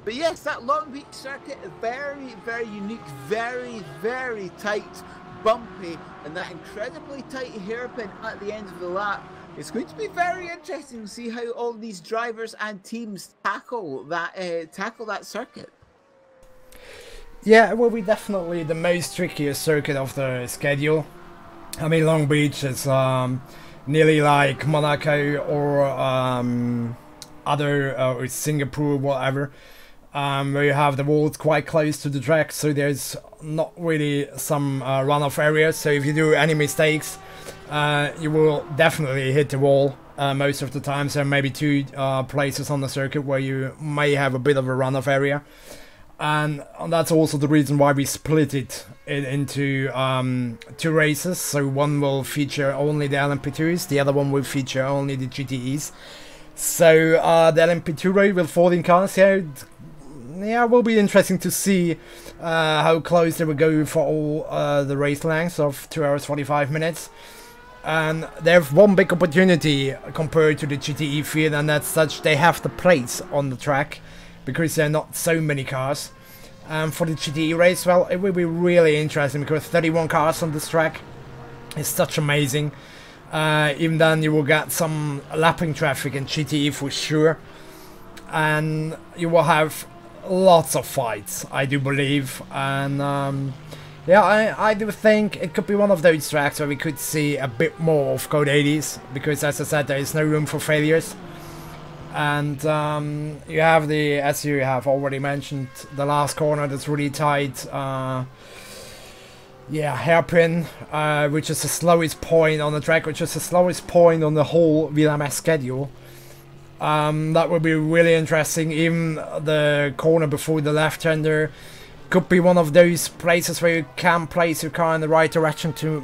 But yes, that Long Beach circuit, very, very unique, very, very tight, bumpy, and that incredibly tight hairpin at the end of the lap. It's going to be very interesting to see how all these drivers and teams tackle that circuit. Yeah, it will be definitely the most trickiest circuit of the schedule. I mean, Long Beach is nearly like Monaco or or Singapore, whatever, where you have the walls quite close to the track, so there's not really some runoff areas. So if you do any mistakes, you will definitely hit the wall most of the time. So maybe 2 places on the circuit where you may have a bit of a runoff area. And that's also the reason why we split it into 2 races. So one will feature only the LMP2s, the other one will feature only the GTEs. So the LMP2 race with 14 cars here, yeah, it will be interesting to see how close they will go for all the race lengths of 2 hours 45 minutes. And they have one big opportunity compared to the GTE field, and that's such they have the place on the track, because there are not so many cars, For the GT race, well, it will be really interesting because 31 cars on this track is such amazing. Even then, you will get some lapping traffic in GT for sure, and you will have lots of fights, I do believe. And yeah, I do think it could be one of those tracks where we could see a bit more of Code 80s, because as I said, there is no room for failures. And you have the, as you have already mentioned, the last corner that's really tight. Yeah, hairpin, which is the slowest point on the track, which is the slowest point on the whole VLMS schedule. That would be really interesting. Even the corner before the left-hander could be one of those places where you can place your car in the right direction to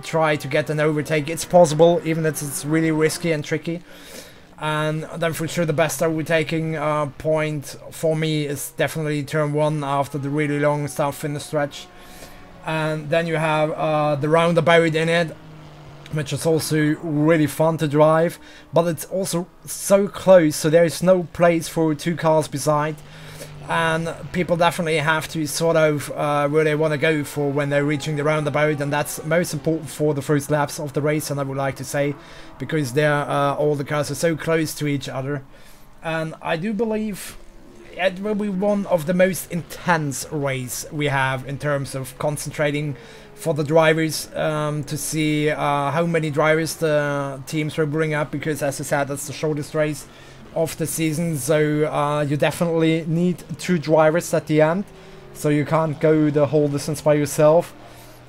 try to get an overtake. It's possible, even if it's really risky and tricky. And then for sure the best overtaking point for me is definitely turn 1 after the really long stuff in the stretch. And then you have the roundabout in it, which is also really fun to drive, but it's also so close, so there is no place for 2 cars beside. And people definitely have to sort of where they want to go for when they're reaching the roundabout, and that's most important for the first laps of the race, and I would like to say, because all the cars are so close to each other. And I do believe it will be one of the most intense race we have in terms of concentrating for the drivers, to see how many drivers the teams will bring up, because as I said, that's the shortest race of the season, so you definitely need 2 drivers at the end, so you can't go the whole distance by yourself.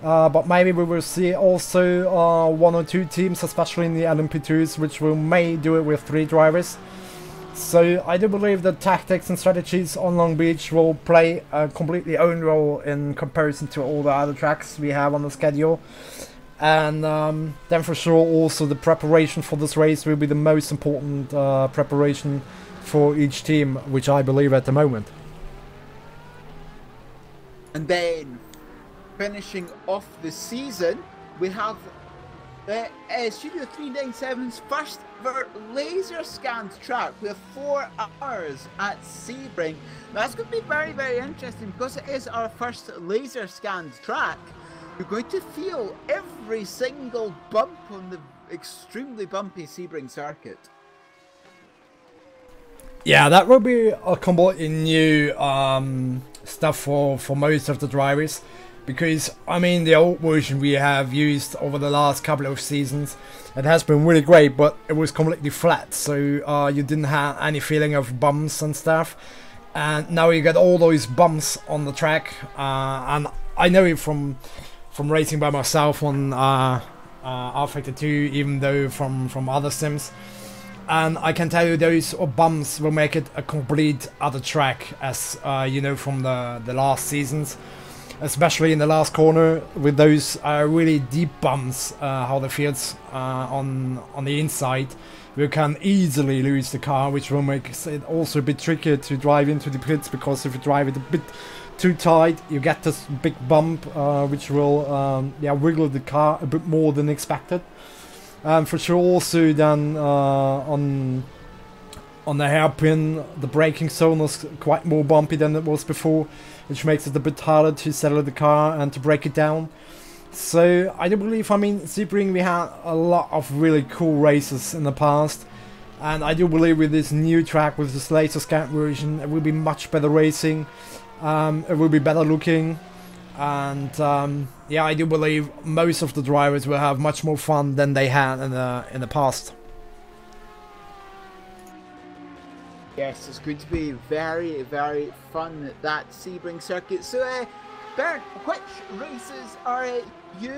But maybe we will see also 1 or 2 teams, especially in the LMP2s, which may do it with 3 drivers. So I do believe that tactics and strategies on Long Beach will play a completely own role in comparison to all the other tracks we have on the schedule. And then for sure also the preparation for this race will be the most important preparation for each team, which I believe at the moment. And then finishing off the season, we have Studio 397's first ever laser scanned track with 4 hours at Sebring. That's going to be very, very interesting because it is our first laser scanned track. You're going to feel every single bump on the extremely bumpy Sebring circuit. Yeah, that will be a completely new stuff for most of the drivers, because I mean the old version we have used over the last couple of seasons, it has been really great, but it was completely flat, so you didn't have any feeling of bumps and stuff. And now you get all those bumps on the track, and I know it from racing by myself on R52, even though from other sims. And I can tell you those bumps will make it a complete other track, as you know from the last seasons. Especially in the last corner with those really deep bumps, how the fields on the inside. You can easily lose the car, which will make it also a bit trickier to drive into the pits, because if you drive it a bit too tight, you get this big bump, which will wiggle the car a bit more than expected. For sure also then on the hairpin, the braking zone was quite more bumpy than it was before, which makes it a bit harder to settle the car and to break it down. So I do believe, I mean, Sebring, we had a lot of really cool races in the past, and I do believe with this new track, with this laser scan version, it will be much better racing, it will be better looking, and yeah, I do believe most of the drivers will have much more fun than they had in the past. Yes, it's going to be very, very fun at that Sebring circuit. So, Bernd, which races are you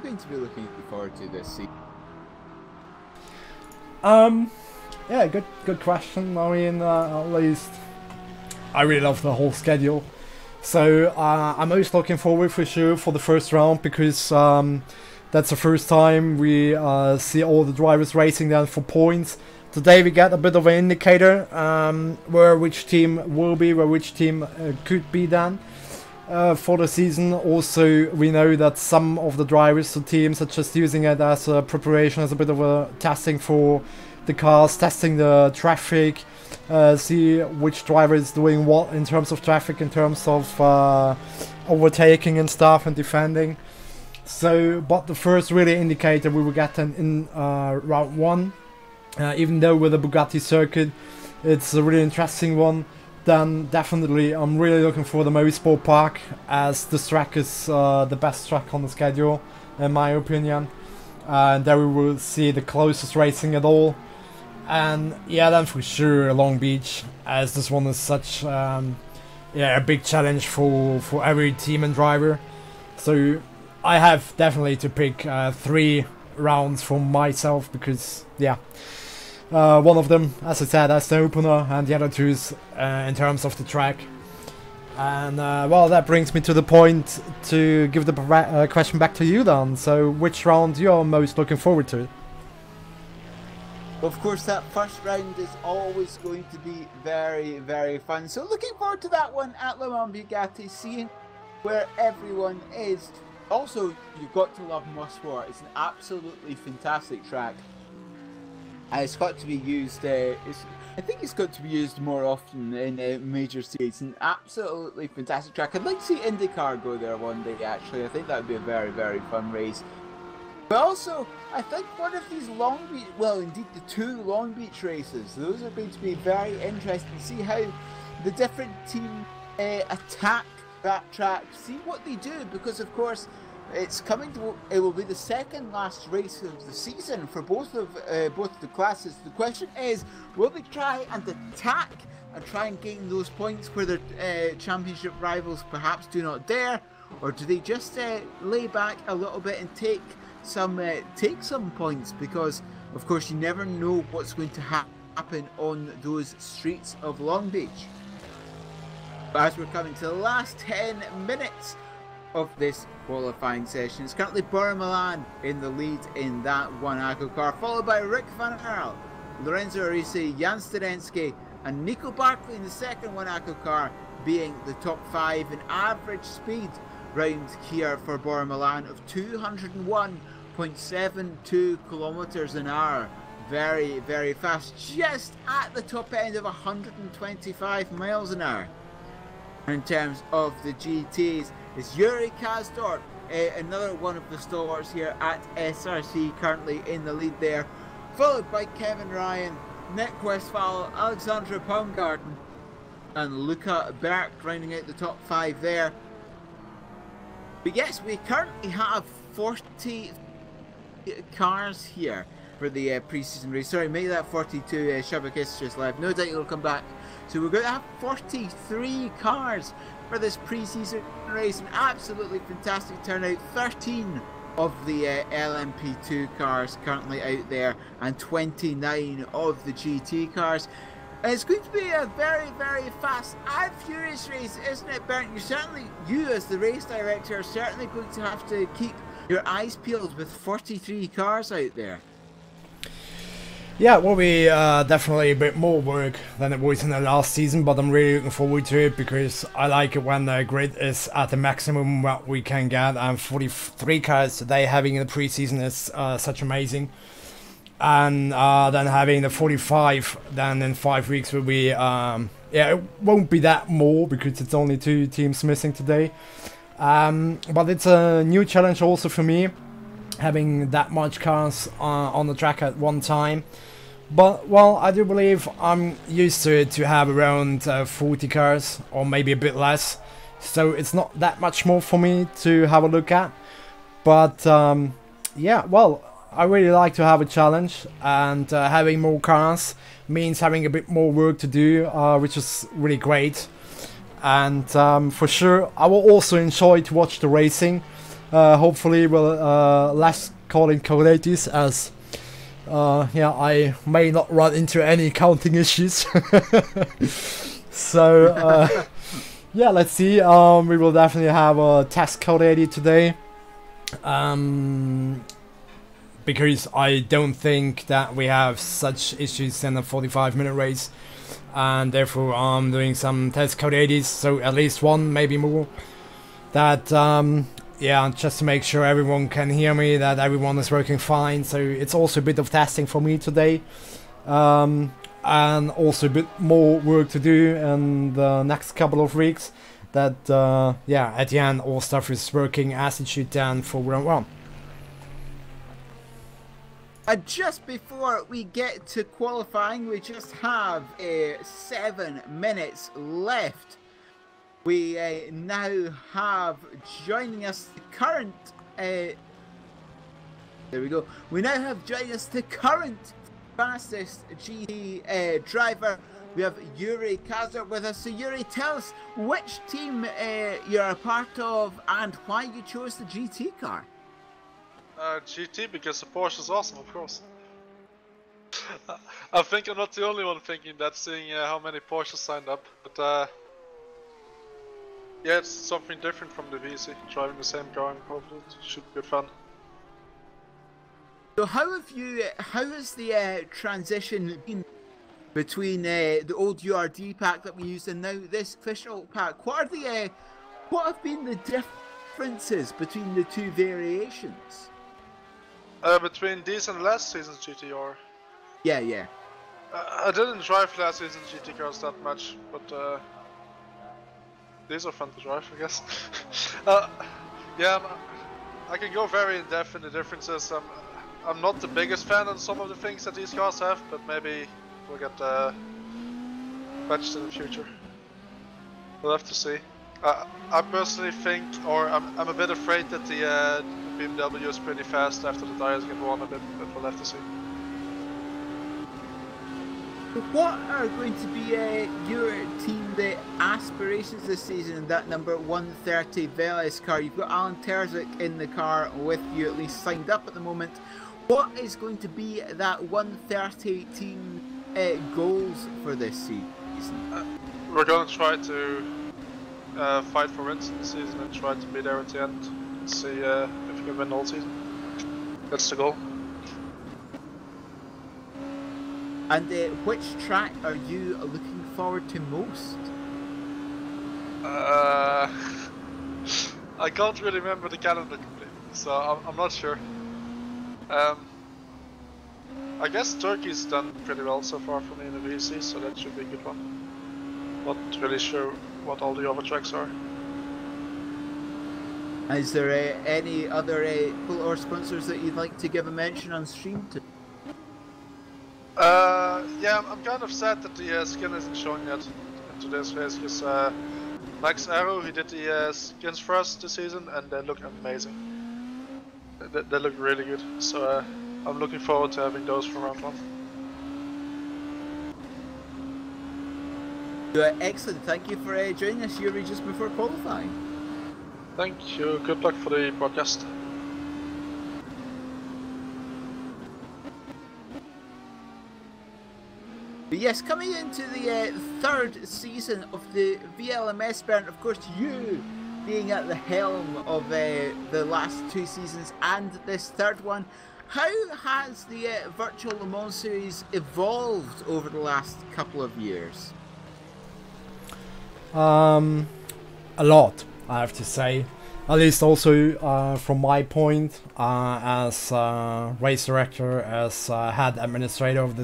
going to be looking forward to this season? Yeah, good question. I mean, at least I really love the whole schedule. So I'm most looking forward for sure for the first round, because that's the first time we see all the drivers racing then for points. Today we get a bit of an indicator where which team will be, where which team could be then for the season. Also, we know that some of the drivers, the teams, are just using it as a preparation, as a bit of a testing for the cars, testing the traffic, see which driver is doing what in terms of traffic, in terms of overtaking and stuff and defending. So, but the first really indicator we will get in round 1, even though with the Bugatti circuit it's a really interesting one, then definitely I'm really looking for the Motorsport Park, as this track is the best track on the schedule in my opinion. And there we will see the closest racing at all. And yeah, then for sure Long Beach, as this one is such a big challenge for every team and driver. So I have definitely to pick 3 rounds for myself, because yeah, one of them, as I said, as the opener, and the other 2 is in terms of the track. And well, that brings me to the point to give the question back to you then. So which round you're most looking forward to? Of course, that first round is always going to be very, very fun. So looking forward to that one at Le Mans Bugatti, seeing where everyone is. Also, you've got to love Mosport. It's an absolutely fantastic track. It's got to be used. I think it's got to be used more often in major series. An absolutely fantastic track. I'd like to see IndyCar go there one day. Actually, I think that would be a very, very fun race. But also, I think one of these Long Beach, well, indeed the 2 Long Beach races, those are going to be very interesting to see how the different teams attack that track, see what they do, because of course it's coming to, it will be the second last race of the season for both the classes. The question is, will they try and attack and try and gain those points where their championship rivals perhaps do not dare, or do they just lay back a little bit and take some points? Because of course you never know what's going to happen on those streets of Long Beach. But as we're coming to the last 10 minutes of this qualifying session, it's currently Bora Milan in the lead in that Monaco car, followed by Rick Van Herl, Lorenzo Arisi, Jan Studensky and Nico Barkley in the second Monaco car, being the top 5 in average speed round here for Bora Milan of 201.72 kilometers an hour. Very, very fast, just at the top end of 125 miles an hour. In terms of the GTs, it's Yuri Kazdorp, another one of the stalwarts here at SRC, currently in the lead there, followed by Kevin Ryan, Nick Westphal, Alexandra Baumgarten and Luca Berg rounding out the top 5 there. But yes, we currently have 40 cars here for the pre-season race. Sorry, make that 42. Shabakis just left. No doubt he'll come back. So we're going to have 43 cars for this pre-season race. An absolutely fantastic turnout. 13 of the LMP2 cars currently out there, and 29 of the GT cars. And it's going to be a very, very fast and furious race, isn't it, Bernd? You as the race director are certainly going to have to keep your eyes peeled with 43 cars out there. Yeah, it will be definitely a bit more work than it was in the last season, but I'm really looking forward to it because I like it when the grid is at the maximum what we can get, and 43 cars today having in the preseason is such amazing. And then having the 45 then in 5 weeks will be, yeah, it won't be that more because it's only 2 teams missing today. But it's a new challenge also for me, having that much cars on the track at one time. But, well, I do believe I'm used to it to have around 40 cars or maybe a bit less. So it's not that much more for me to have a look at. But, yeah, well, I really like to have a challenge, and having more cars means having a bit more work to do, which is really great. And for sure, I will also enjoy to watch the racing. Hopefully, we'll less calling coyotes, as yeah, I may not run into any counting issues. So yeah, let's see. We will definitely have a test code 80 today. Because I don't think that we have such issues in a 45-minute race, and therefore I'm doing some test code 80s, so at least one, maybe more. That yeah, just to make sure everyone can hear me, that everyone is working fine. So it's also a bit of testing for me today, and also a bit more work to do in the next couple of weeks. That yeah, at the end all stuff is working as it should then for round 1. And just before we get to qualifying, we just have 7 minutes left. We now have joining us the current. There we go. We now have joining us the current fastest GT driver. We have Yuri Kazar with us. So Yuri, tell us which team you're a part of and why you chose the GT car. GT because the Porsche is awesome, of course. I think I'm not the only one thinking that, seeing how many Porsches signed up. But yeah, it's something different from the VC. Driving the same car and hopefully it should be good fun. So how has the transition been between the old URD pack that we used and now this official pack? What have been the differences between the two variations? Between these and last season's GT, Yeah. I didn't drive last season's GT cars that much, but these are fun to drive, I guess. Yeah, I can go very in depth in the differences. I'm not the biggest fan on some of the things that these cars have, but maybe we'll get patched in the future. We'll have to see. I personally think, or I'm a bit afraid that the BMW is pretty fast after the tires get worn a bit, but we'll have to see. What are going to be your team, the aspirations this season in that number 130 VLS car? You've got Alan Terzic in the car with you, at least signed up at the moment. What is going to be that 130 team goals for this season? We're going to try to fight for wins this season and try to be there at the end and see if we can win all season. That's the goal. And which track are you looking forward to most? I can't really remember the calendar completely, so I'm not sure. I guess Turkey's done pretty well so far for me in the VC, so that should be a good one. Not really sure what all the other tracks are. Is there any other people or sponsors that you'd like to give a mention on stream to? Yeah, I'm kind of sad that the skin isn't shown yet in today's race, because Max Arrow, he did the skins for us this season and they look amazing. They look really good, so I'm looking forward to having those for round 1. Excellent, thank you for joining us, Yuri, just before qualifying. Thank you, good luck for the broadcast. Yes, coming into the third season of the VLMS, Bernd, of course you being at the helm of the last 2 seasons and this third one, how has the Virtual Le Mans series evolved over the last couple of years? A lot, I have to say. At least also from my point as race director, as head administrator of the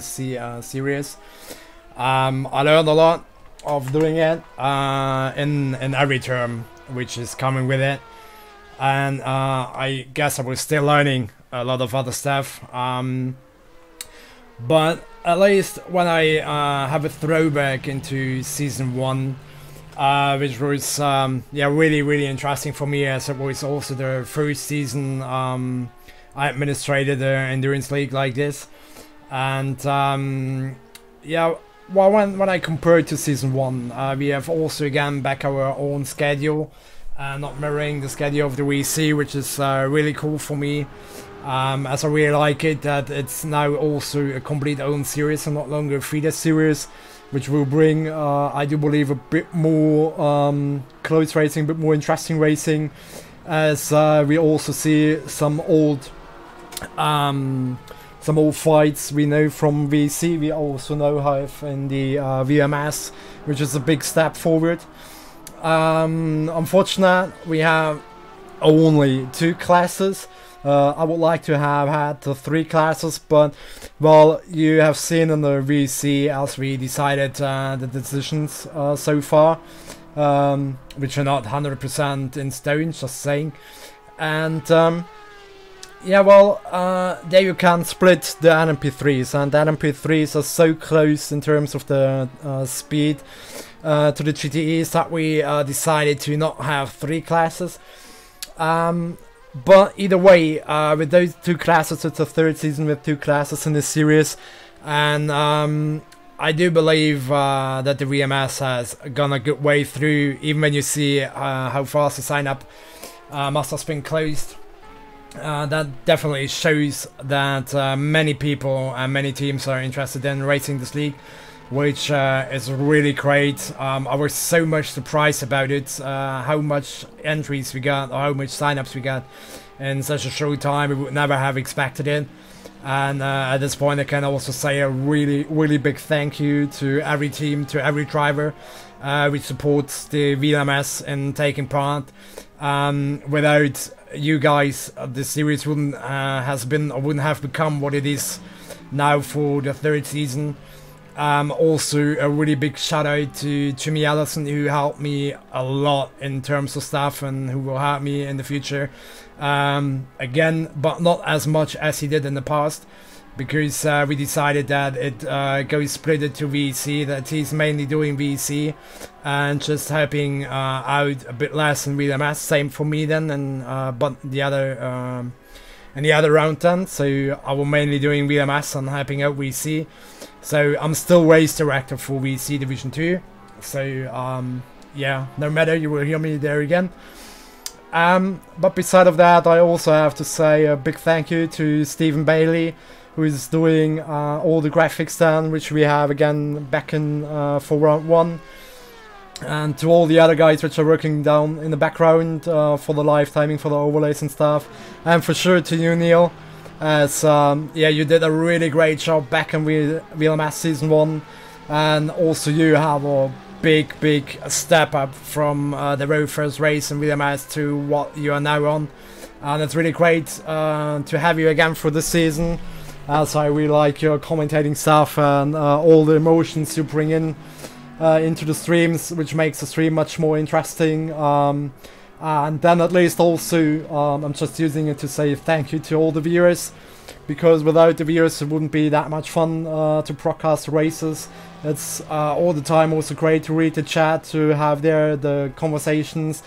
series. I learned a lot of doing it in every term which is coming with it, and I guess I was still learning a lot of other stuff, but at least when I have a throwback into season 1, which was yeah, really interesting for me, as it was also the first season I administrated an endurance league like this. And yeah, well, when I compare it to season 1, we have also again back our own schedule, not mirroring the schedule of the VC, which is really cool for me, as I really like it that it's now also a complete own series and not longer a feeder series, which will bring, I do believe, a bit more close racing, a bit more interesting racing, as we also see some old fights we know from VC. We also now have in the VLMS, which is a big step forward. Unfortunately, we have only 2 classes, I would like to have had the 3 classes, but well, you have seen in the VC as we decided the decisions so far, which are not 100% in stone, just saying. And yeah, well, there you can split the LMP3s, and the LMP3s are so close in terms of the speed to the GTEs that we decided to not have 3 classes. But either way, with those 2 classes, it's a 3rd season with 2 classes in this series, and I do believe that the VLMS has gone a good way through, even when you see how fast the sign-up must have been closed. That definitely shows that many people and many teams are interested in racing this league, which is really great. I was so much surprised about it, how much entries we got, or how much signups we got in such a short time. We would never have expected it. And at this point I can also say a really big thank you to every team, to every driver which supports the VLMS in taking part. Without you guys, the series wouldn't have become what it is now for the 3rd season. Also a really big shout out to Jimmy Allison, who helped me a lot in terms of stuff and who will help me in the future. Again, but not as much as he did in the past, because we decided that it goes split to VC, that he's mainly doing VC and just helping out a bit less in VLMS. Same for me then, and but the other in the other round then. So I will mainly doing VLMS and helping out VC. So I'm still race director for VC Division 2. So yeah, no matter, you will hear me there again. But beside of that, I also have to say a big thank you to Stephen Bailey, who is doing all the graphics then, which we have again back in for round 1. And to all the other guys which are working down in the background for the live timing, for the overlays and stuff. And for sure to you, Neil, as yeah, you did a really great job back in VLMS Season 1. And also you have a big step up from the very first race in VLMS to what you are now on. And it's really great to have you again for this season, as I really like your commentating stuff and all the emotions you bring in into the streams, which makes the stream much more interesting. And then at least also I'm just using it to say thank you to all the viewers, because without the viewers it wouldn't be that much fun to broadcast races. It's all the time also great to read the chat, to have there the conversations,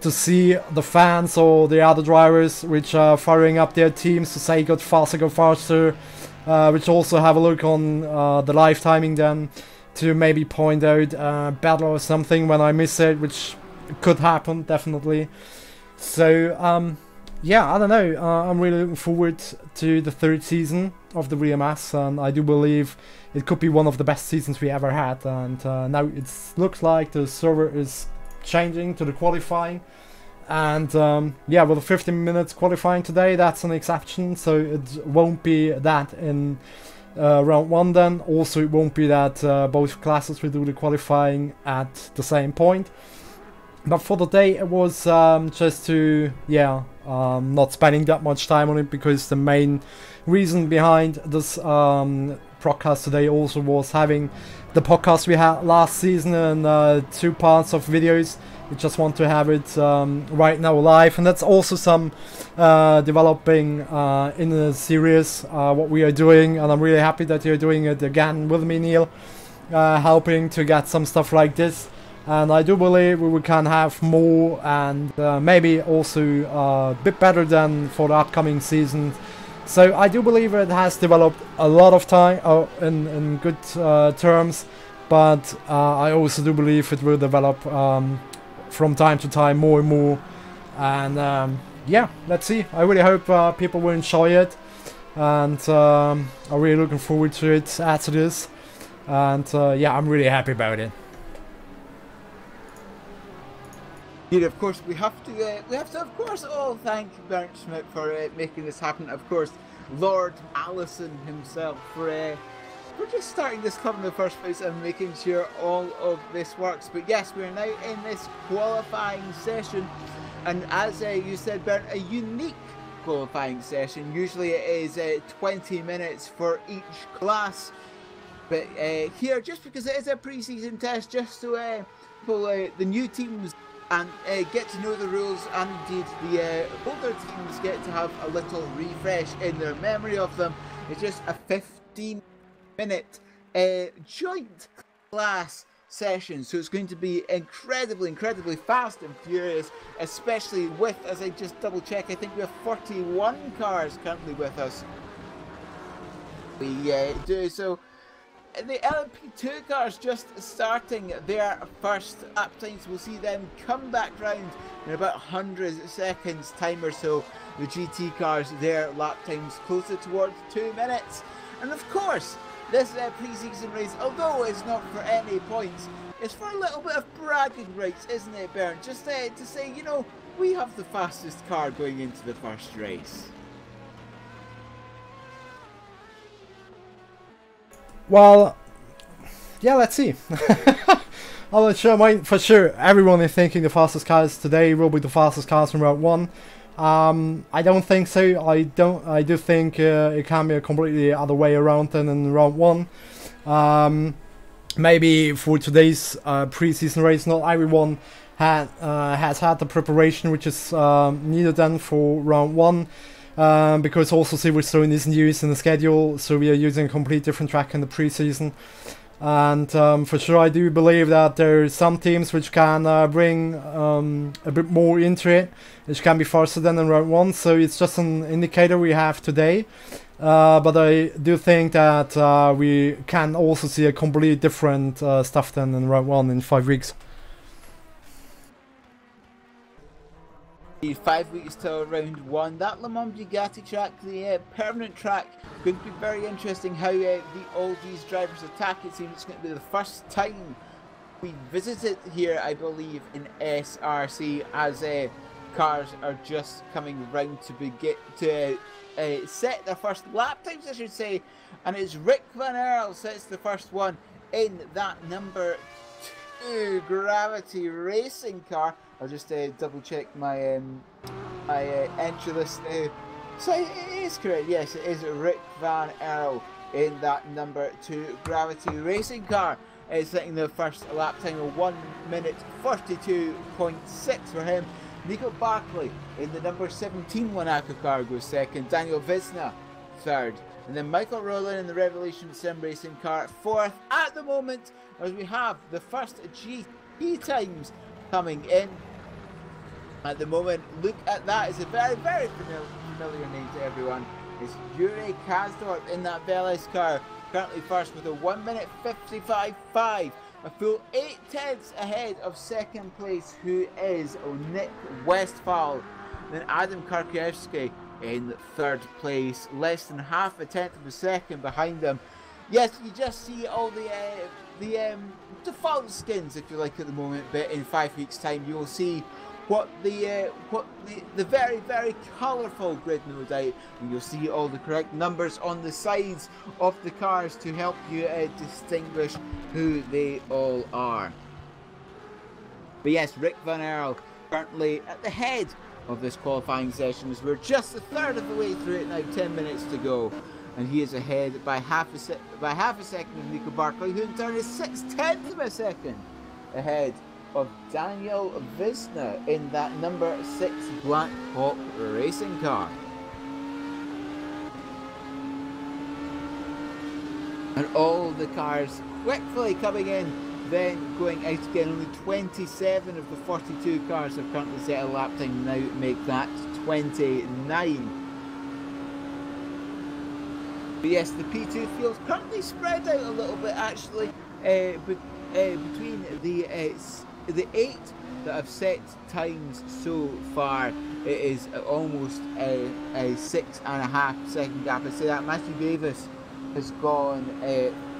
to see the fans or the other drivers which are firing up their teams to say go faster, which also have a look on the live timing then, to maybe point out battle or something when I miss it, which could happen, definitely. So yeah, I don't know, I'm really looking forward to the 3rd season of the VLMS, and I do believe it could be one of the best seasons we ever had. And now it looks like the server is changing to the qualifying, and yeah, with the 15 minutes qualifying today, that's an exception, so it won't be that in round 1 then. Also it won't be that both classes will do the qualifying at the same point. But for the day it was just to, yeah, not spending that much time on it, because the main reason behind this broadcast today also was having the podcast we had last season and 2 parts of videos. We just want to have it right now live, and that's also some developing in the series what we are doing, and I'm really happy that you're doing it again with me, Neil, helping to get some stuff like this. And I do believe we can have more, and maybe also a bit better than for the upcoming season. So I do believe it has developed a lot of time in good terms, but I also do believe it will develop from time to time more and more. And yeah, let's see. I really hope people will enjoy it, and I'm really looking forward to it as it is. And yeah, I'm really happy about it. Yeah, of course, we have to, of course, all thank Bernd Schmidt for making this happen. Of course, Lord Allison himself for just starting this club in the first place and making sure all of this works. But yes, we are now in this qualifying session, and as you said, Bernd, a unique qualifying session. Usually it is 20 minutes for each class. But here, just because it is a pre-season test, just so people, the new teams and get to know the rules, and indeed the older teams get to have a little refresh in their memory of them. It's just a 15-minute joint class session, so it's going to be incredibly fast and furious, especially with, as I just double check, I think we have 41 cars currently with us. We do so. The LMP2 cars just starting their first lap times. We'll see them come back round in about 100 seconds time or so. The GT cars, their lap times closer towards 2 minutes. And of course, this pre-season race, although it's not for any points, it's for a little bit of bragging rights, isn't it, Bernd? Just to say, you know, we have the fastest car going into the first race. Well, yeah, let's see. I'm not sure. For sure, everyone is thinking the fastest cars today will be the fastest cars from Round 1. I don't think so. I do think it can be a completely other way around than in Round 1. Maybe for today's pre-season race, not everyone has had the preparation which is needed then for Round 1. Because also Silverstone isn't used in the schedule, so we are using a complete different track in the pre-season. And for sure I do believe that there are some teams which can bring a bit more into it, which can be faster than in Round 1, so it's just an indicator we have today. But I do think that we can also see a completely different stuff than in Round 1 in 5 weeks. 5 weeks till Round 1. That Le Mans Bugatti track, the permanent track, going to be very interesting how all these drivers attack. It seems it's going to be the first time we visit it here, I believe, in SRC, as cars are just coming round to begin to set their first lap times, I should say. And it's Rick Van Earl sets the first one in that number 2 Gravity racing car. I'll just double check my entry list. So it is correct. Yes, it is Rick Van Earl in that number 2 Gravity racing car. Setting the first lap time of 1 minute 42.6 for him. Nico Barkley in the number 17 Monaco car goes second. Daniel Visna third. And then Michael Rowland in the Revolution Sim Racing car fourth at the moment, as we have the first GT times coming in. At the moment, look at that. It's a very familiar name to everyone. It's Yuri Kazdorp in that VLS car, currently first with a 1 minute 55.5, a full 8 tenths ahead of second place, who is Nick Westphal. Then Adam Karkiewski in third place, less than half a tenth of a second behind them. Yes, you just see all the default skins, if you like, at the moment, but in 5 weeks' time you will see what the very colourful grid, no doubt, and you'll see all the correct numbers on the sides of the cars to help you distinguish who they all are. But yes, Rick Van Earl currently at the head of this qualifying session, as we're just a third of the way through it now, 10 minutes to go. And he is ahead by half a second of Nico Barkley, who in turn is 6/10 of a second ahead of Daniel Visna in that number 6 Black Hawk racing car. And all the cars quickly coming in, then going out again. Only 27 of the 42 cars have currently set a lap time, now make that 29. But yes, the P2 field's currently spread out a little bit, actually, between the 8 that have set times so far. It is almost a 6.5 second gap. I say that Matthew Davis has gone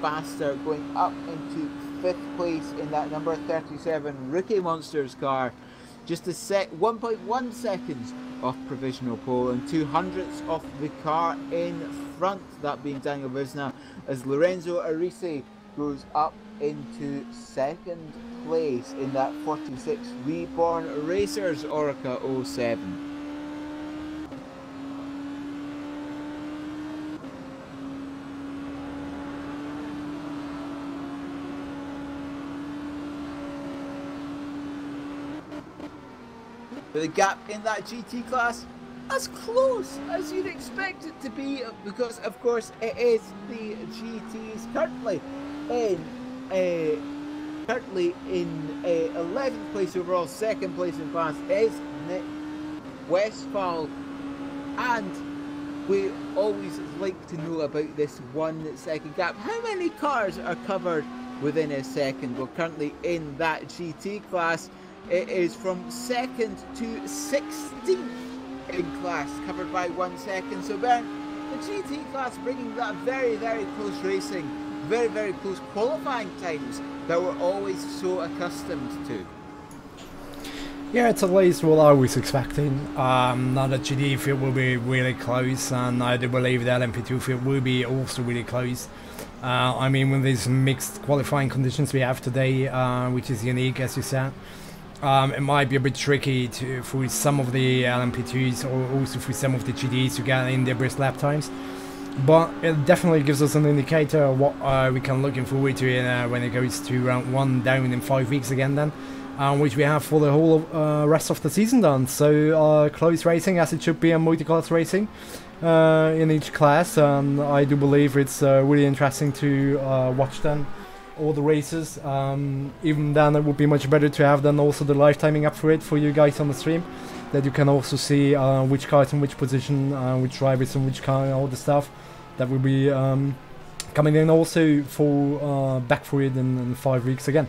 faster, going up into 5th place in that number 37 Rookie Monsters car. Just a 1.1 seconds off provisional pole, and 200ths off the car in front, that being Daniel Visna, as Lorenzo Arisi goes up into 2nd place in that 46 Reborn Racers Orica 07. But the gap in that GT class, as close as you'd expect it to be, because of course it is the GTs currently in 11th place overall. Second place in class is Nick Westphal, and we always like to know about this 1 second gap. How many cars are covered within a second? Well, currently in that GT class, it is from 2nd to 16th in class, covered by 1 second. So Bernd, the GT class bringing that very, very close racing, very, very close qualifying times that we're always so accustomed to. Yeah, it's at least what I was expecting. Now the GT field will be really close, and I do believe the LMP2 field will be also really close. I mean, with these mixed qualifying conditions we have today, which is unique, as you said, it might be a bit tricky for some of the LMP2s or also for some of the GTs to get in their best lap times. But it definitely gives us an indicator of what we can looking forward to when it goes to round 1 down in 5 weeks again then. Which we have for the whole rest of the season done. So close racing as it should be, and multi-class racing in each class. I do believe it's really interesting to watch then all the races. Even then it would be much better to have then also the live timing up for it for you guys on the stream, that you can also see which cars in which position, which drivers in which car, and all the stuff that will be coming in also for back for it in 5 weeks again.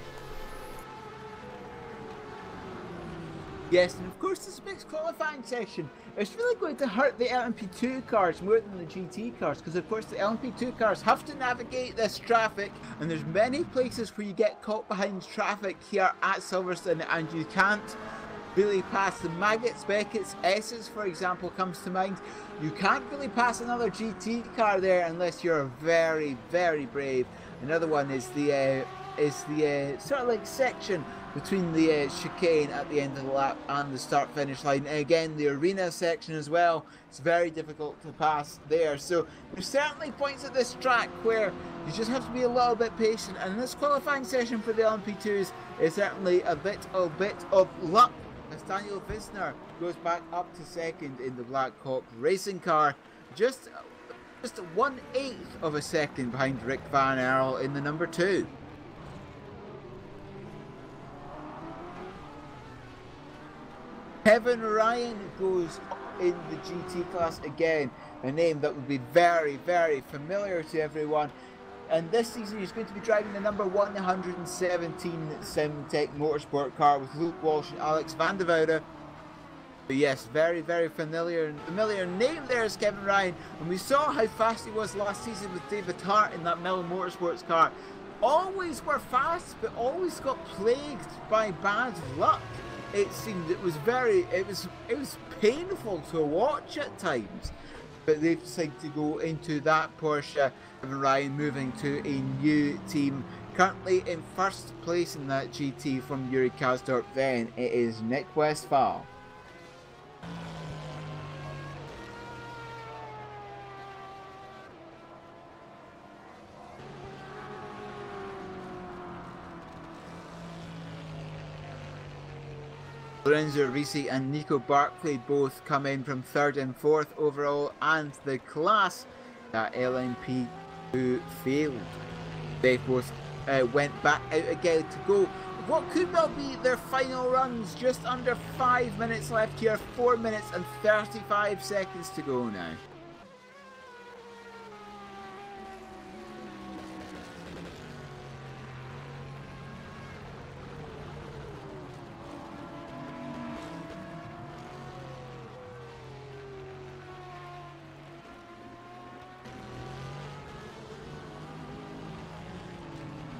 Yes, and of course this mixed qualifying section, it's really going to hurt the LMP2 cars more than the GT cars, because of course the LMP2 cars have to navigate this traffic, and there's many places where you get caught behind traffic here at Silverstone and you can't really pass. The Maggots, Beckett's, S's for example comes to mind. You can't really pass another GT car there unless you're very, very brave. Another one is the sort of like section between the chicane at the end of the lap and the start finish line, and again the arena section as well. It's very difficult to pass there, so there's certainly points at this track where you just have to be a little bit patient, and this qualifying session for the LMP2s is certainly a bit of luck as Daniel Visner goes back up to second in the Black Hawk racing car, just 1/8 of a second behind Rick Van Earl in the number 2. Kevin Ryan goes up in the GT class again, a name that would be very, very familiar to everyone. And this season he's going to be driving the number 117 SimTech Motorsport car with Luke Walsh and Alex van der Woude. But yes, very, very familiar name there is Kevin Ryan. And we saw how fast he was last season with David Hart in that Miller Motorsports car. Always were fast, but always got plagued by bad luck. It seemed it was painful to watch at times, but they've decided to go into that Porsche. Kevin Ryan moving to a new team, currently in first place in that GT from Yuri Kasdorp. Then it is Nick Westphal. Lorenzo Risi and Nico Barclay both come in from 3rd and 4th overall, and the class that LMP2 failed. They both went back out again to go what could well be their final runs. Just under 5 minutes left here, 4 minutes and 35 seconds to go now.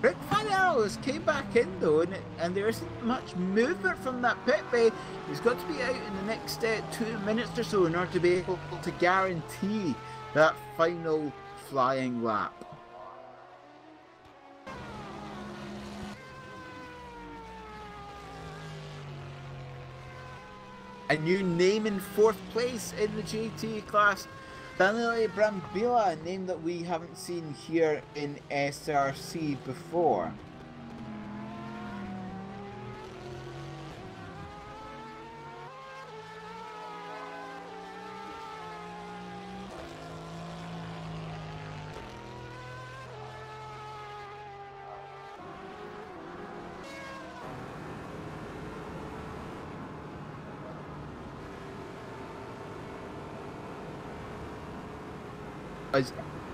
Rick Van Earl came back in though, and there isn't much movement from that pit bay. He's got to be out in the next 2 minutes or so in order to be able to guarantee that final flying lap. A new name in 4th place in the GT class. Daniele Brambilla, a name that we haven't seen here in SRC before. as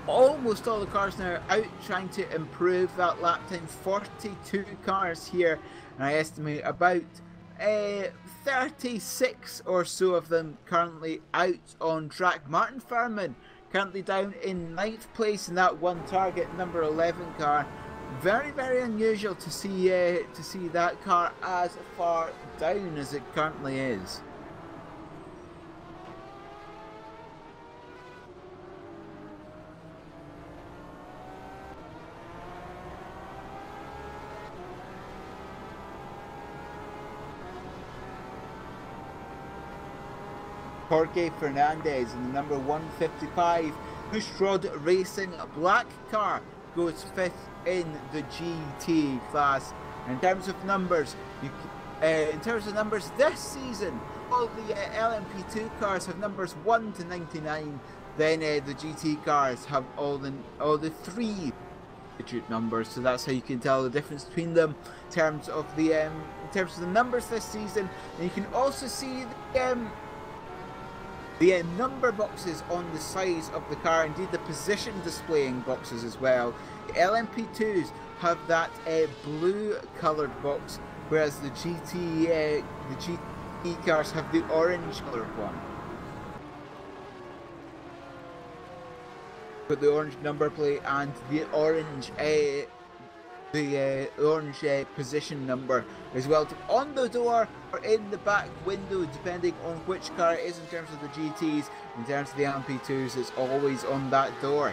almost all the cars now are out trying to improve that lap time. 42 cars here, and I estimate about 36 or so of them currently out on track. Martin Furman currently down in 9th place in that one target, number 11 car. Very, very unusual to see that car as far down as it currently is. Jorge Fernandez in the number 155 Bushrod Racing black car goes 5th in the GT class. In terms of numbers, this season, all the LMP2 cars have numbers 1 to 99. Then the GT cars have all the 3-digit numbers. So that's how you can tell the difference between them in terms of the numbers this season. And you can also see the number boxes on the sides of the car, indeed the position displaying boxes as well. The LMP2s have that blue coloured box, whereas the GT cars have the orange coloured one. With the orange number plate and the orange position number as well, on the door or in the back window, depending on which car it is. In terms of the GTs, in terms of the LMP2s, it's always on that door.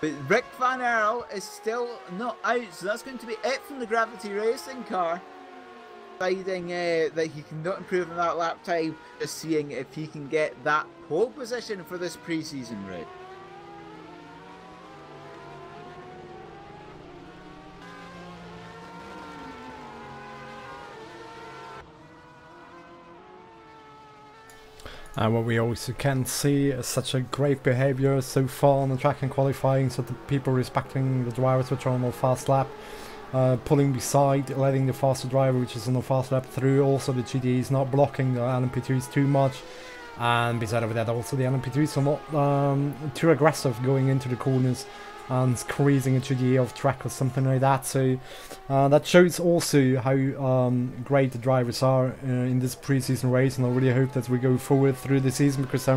But Rick Van Earl is still not out, so that's going to be it from the Gravity Racing car. Deciding that he cannot improve on that lap time, just seeing if he can get that pole position for this pre-season race. And what we also can see is such a great behavior so far on the track and qualifying, so the people respecting the drivers which are on the fast lap, pulling beside, letting the faster driver which is on the fast lap through. Also the GT is not blocking the LMP2s too much, and beside of that also the LMP2s are not too aggressive going into the corners and squeezing a GT off track or something like that. So that shows also how great the drivers are in this pre-season race, and I really hope that we go forward through the season, because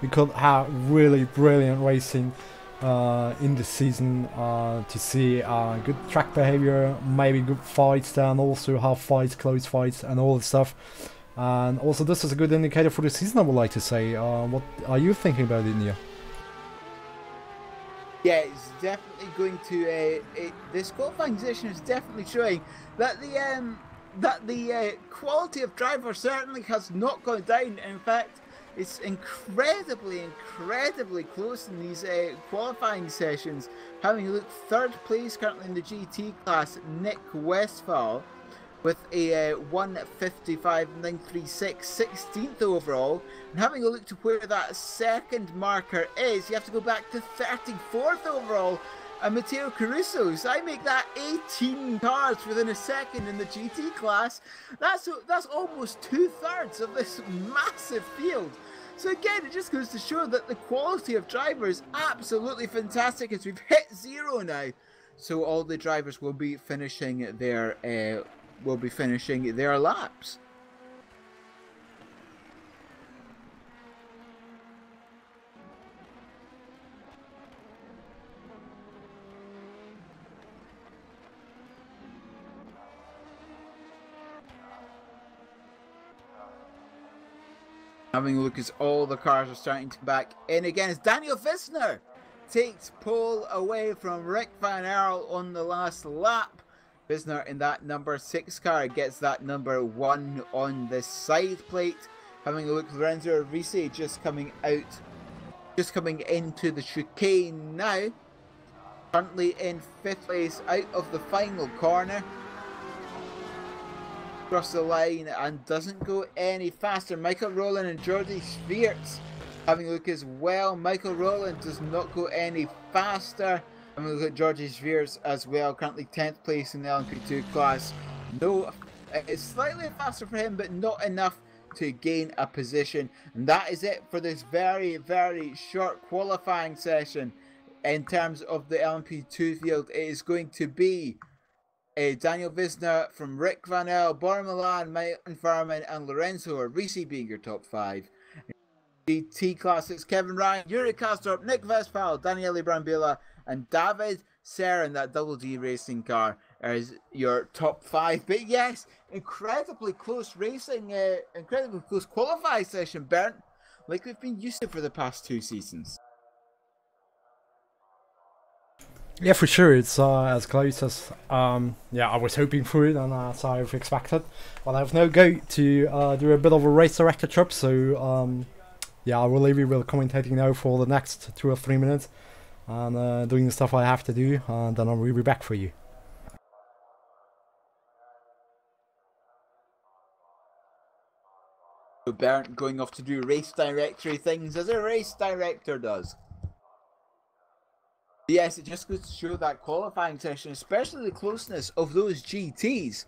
we could have really brilliant racing in the season to see good track behavior, maybe good fights, and also have fights, close fights and all the stuff. And also this is a good indicator for the season, I would like to say. What are you thinking about it, Nia? Yeah, it's definitely going to. This qualifying position is definitely showing that the quality of driver certainly has not gone down. In fact, it's incredibly close in these qualifying sessions. Having a look, 3rd place currently in the GT class, Nick Westphal, with a 1:55.936, 16th overall. And having a look to where that second marker is, you have to go back to 34th overall, and Matteo Caruso. So I make that 18 cars within a second in the GT class. That's almost 2/3 of this massive field. So again, it just goes to show that the quality of drivers is absolutely fantastic, as we've hit 0 now. So all the drivers will be finishing their laps. Having a look as all the cars are starting to back in again, as Daniel Visner takes pole away from Rick Van Earl on the last lap. Visner in that number 6 car gets that number 1 on the side plate. Having a look, Lorenzo Risi just coming into the chicane now. Currently in 5th place out of the final corner. Across the line and doesn't go any faster. Michael Rowland and Jordi Schwiertz having a look as well. Michael Rowland does not go any faster. I'm going to look at Jordi Schwiertz as well, currently 10th place in the LMP2 class. No, it's slightly faster for him, but not enough to gain a position. And that is it for this very, very short qualifying session. In terms of the LMP2 field, it is going to be Daniel Visner from Rick Van El, Bor Milan, Martin Farman, and Lorenzo Risi being your top 5. GT classes, Kevin Ryan, Yuri Kastrup, Nick Vespal, Daniele Brambilla, and David Seren, that Double D racing car, as your top 5. But yes, incredibly close racing, incredibly close qualifying session, Bernd, like we've been used to for the past 2 seasons. Yeah, for sure, it's as close as I was hoping for it and as I've expected. But I've now go to do a bit of a race director job, so I will leave you with commentating now for the next 2 or 3 minutes and doing the stuff I have to do, and then I'll be back for you. So Bernd going off to do race directory things as a race director does. Yes, it just goes to show that qualifying session, especially the closeness of those GTs,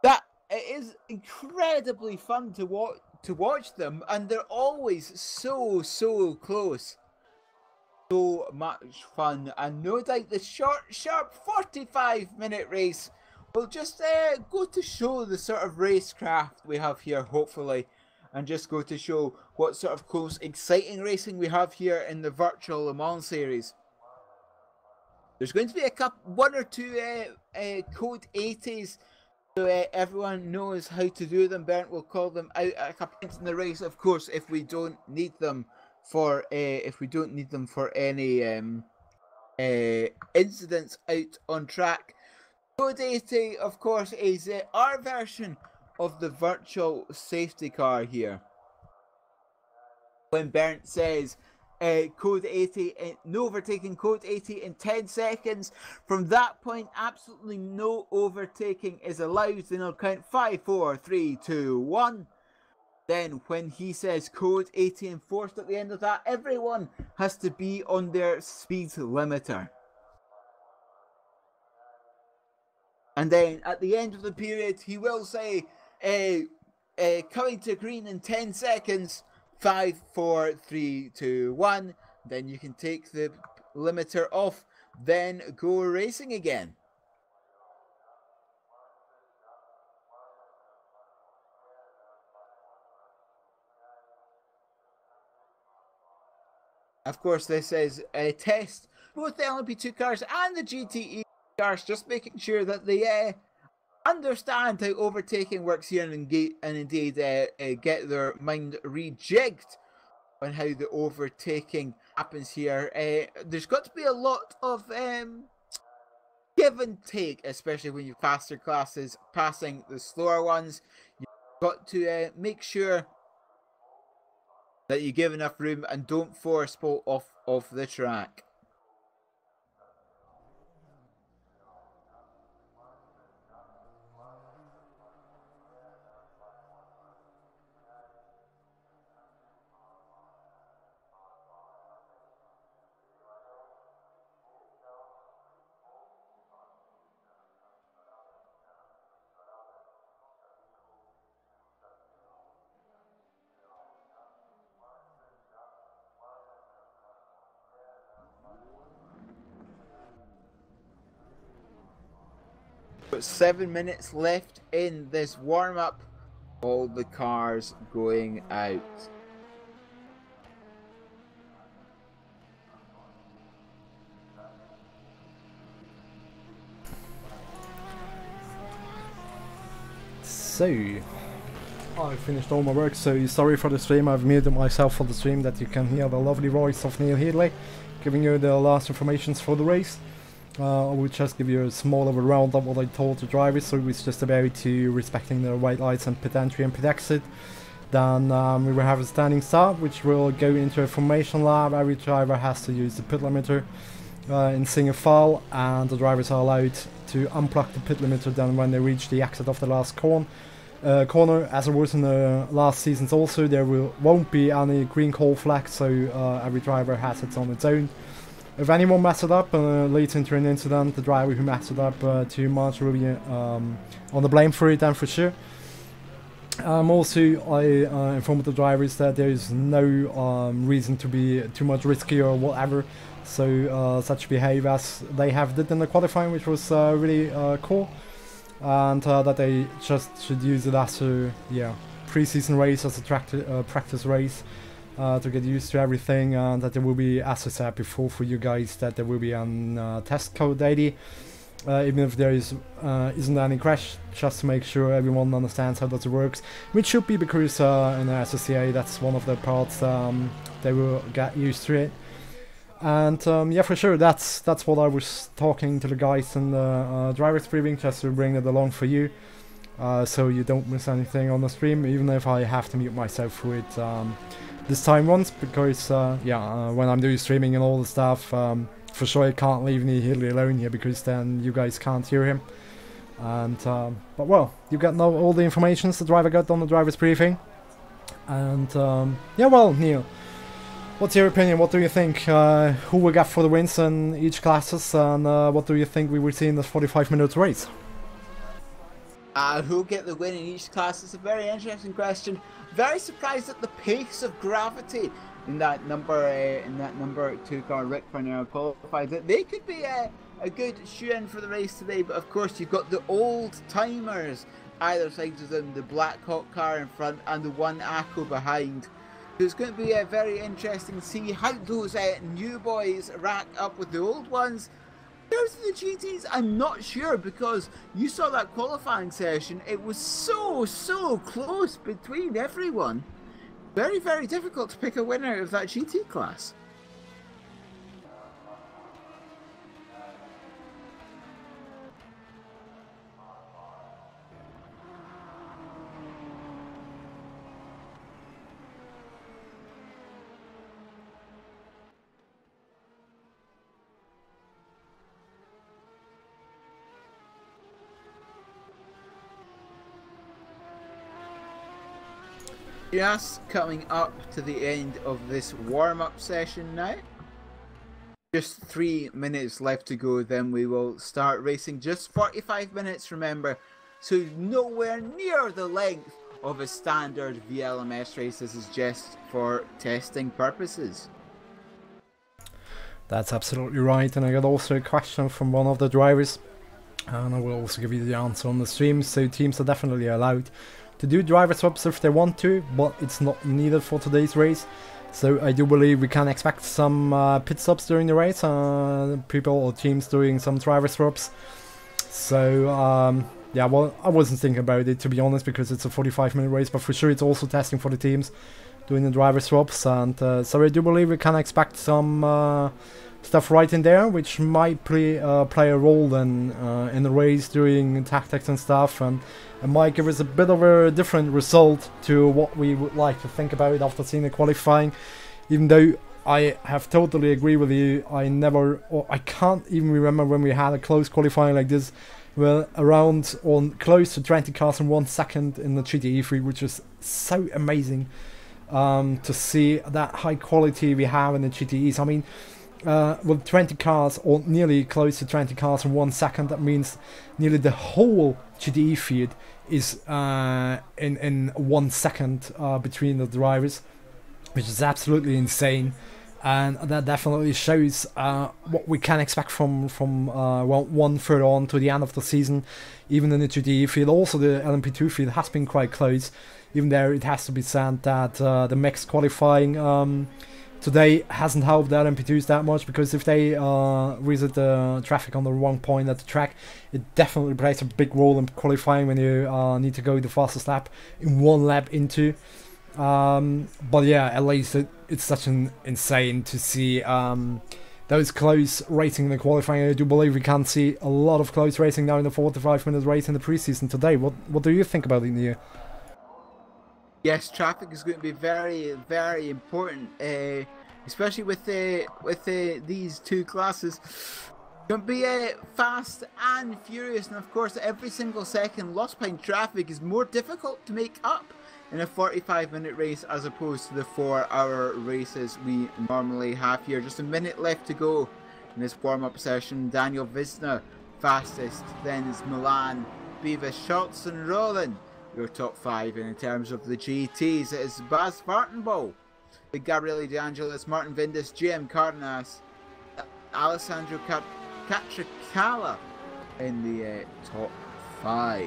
that it is incredibly fun to watch them, and they're always so close. So much fun, and no doubt the sharp 45-minute race will just go to show the sort of racecraft we have here, hopefully, and just go to show what sort of close, exciting racing we have here in the virtual Le Mans series. There's going to be one or two code 80s, so everyone knows how to do them. Bernd will call them out at a couple points in the race, of course, if we don't need them for any incidents out on track. Code 80, of course, is our version of the virtual safety car here. When Bernd says code 80, no overtaking, code 80 in 10 seconds. From that point, absolutely no overtaking is allowed. Then I'll count 5, 4, 3, 2, 1. Then when he says code 80 enforced at the end of that, everyone has to be on their speed limiter. And then at the end of the period, he will say, coming to green in 10 seconds, 5, 4, 3, 2, 1. Then you can take the limiter off, then go racing again. Of course, this is a test, both the LMP2 cars and the GTE cars, just making sure that they understand how overtaking works here and indeed get their mind rejigged on how the overtaking happens here. There's got to be a lot of give and take, especially when you've faster classes passing the slower ones. You've got to make sure that you give enough room and don't force Paul off the track. But 7 minutes left in this warm-up. All the cars going out. So, I finished all my work, so sorry for the stream. I've muted myself for the stream that you can hear the lovely voice of Neil Headley giving you the last informations for the race. I will just give you a small of a roundup what I told the drivers, so it's just about to respecting the white lights and pit entry and pit exit. Then we will have a standing start, which will go into a formation lap. Every driver has to use the pit limiter in single file, and the drivers are allowed to unplug the pit limiter then when they reach the exit of the last corner. As it was in the last seasons also, there won't be any green call flag, so every driver has it on its own. If anyone messes it up and leads into an incident, the driver who messed it up too much will be on the blame for it, then for sure. Also, I informed the drivers that there is no reason to be too much risky or whatever. So such behave as they have did in the qualifying, which was really cool, and that they just should use it as a pre-season race, as a practice race, to get used to everything, and that there will be, as I said before for you guys, that there will be an test code daily. Even if there isn't any crash, just to make sure everyone understands how that works, which should be because in the SSCA that's one of the parts they will get used to it. And yeah, for sure, that's what I was talking to the guys in the driver's briefing, just to bring it along for you, so you don't miss anything on the stream, even if I have to mute myself for it this time once, because when I'm doing streaming and all the stuff, for sure I can't leave Nihili alone here, because then you guys can't hear him. And but well, you got all the information the driver got on the driver's briefing. And yeah, well, Neil, what's your opinion? What do you think? Who will get for the wins in each classes, and what do you think we will see in this 45-minute race? Who'll get the win in each class is a very interesting question. Very surprised at the pace of gravity in that number 2 car. Rick Farnell qualified that they could be a good shoe-in for the race today, but of course you've got the old timers either side of them, the Black Hawk car in front and the one Akko behind. So it's going to be very interesting to see how those new boys rack up with the old ones. There's the GTs, I'm not sure, because you saw that qualifying session, it was so close between everyone. Very, very difficult to pick a winner of that GT class. Just coming up to the end of this warm-up session now. Just 3 minutes left to go, then we will start racing. Just 45 minutes, remember, so nowhere near the length of a standard VLMS race. This is just for testing purposes. That's absolutely right, and I got also a question from one of the drivers, and I will also give you the answer on the stream. So teams are definitely allowed to do driver swaps if they want to, but it's not needed for today's race. So I do believe we can expect some pit stops during the race, people or teams doing some driver swaps. So yeah, well, I wasn't thinking about it, to be honest, because it's a 45-minute race, but for sure it's also testing for the teams doing the driver swaps, and so I do believe we can expect some stuff right in there, which might play a role then in the race doing tactics and stuff, and it might give us a bit of a different result to what we would like to think about after seeing the qualifying. Even though I have totally agree with you, I can't even remember when we had a close qualifying like this. Well, around on close to 20 cars in 1 second in the GTE3, which is so amazing to see that high quality we have in the GTEs. I mean, with 20 cars, or nearly close to 20 cars in 1 second, that means nearly the whole GTE field is in 1 second between the drivers, which is absolutely insane. And that definitely shows what we can expect from one further on to the end of the season, even in the GTE field. Also, the LMP2 field has been quite close. Even there, it has to be said that the mixed qualifying today hasn't helped the LMP2s that much, because if they reset the traffic on the wrong point at the track, it definitely plays a big role in qualifying when you need to go the fastest lap in 1 lap into. But yeah, at least it's such an insane to see those close racing in the qualifying. I do believe we can see a lot of close racing now in the 45-minute race in the preseason today. What do you think about it, Nia? Yes, traffic is going to be very, very important, especially with these two classes. It's going to be fast and furious, and of course, every single second lost behind traffic is more difficult to make up in a 45-minute race as opposed to the 4-hour races we normally have here. Just a minute left to go in this warm-up session. Daniel Visna fastest, then is Milan, Beavis, Schultz and Roland your top 5. And in terms of the GTs, it is Baz Vartenbol, Gabriele De Angelis, Martin Vindis, GM Cardenas, Alessandro Catricala in the top 5.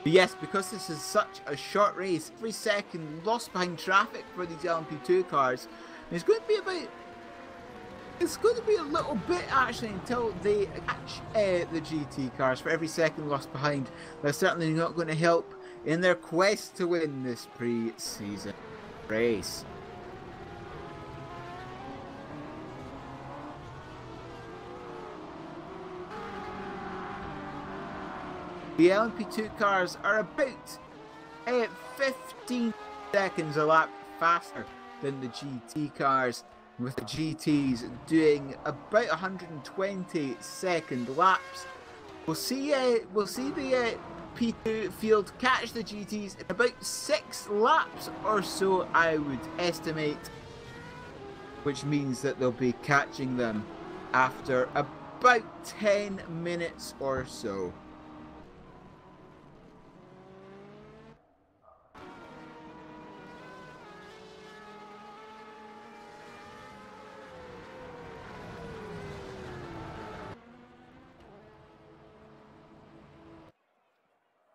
But yes, because this is such a short race, every second lost behind traffic for these LMP2 cars, it's going to be a little bit actually until they catch the GT cars. For every second lost behind, they're certainly not going to help in their quest to win this pre-season race. The LMP2 cars are about 15 seconds a lap faster than the GT cars, with the GTs doing about 120 second laps. We'll see the P2 field catch the GTs in about 6 laps or so, I would estimate, which means that they'll be catching them after about 10 minutes or so.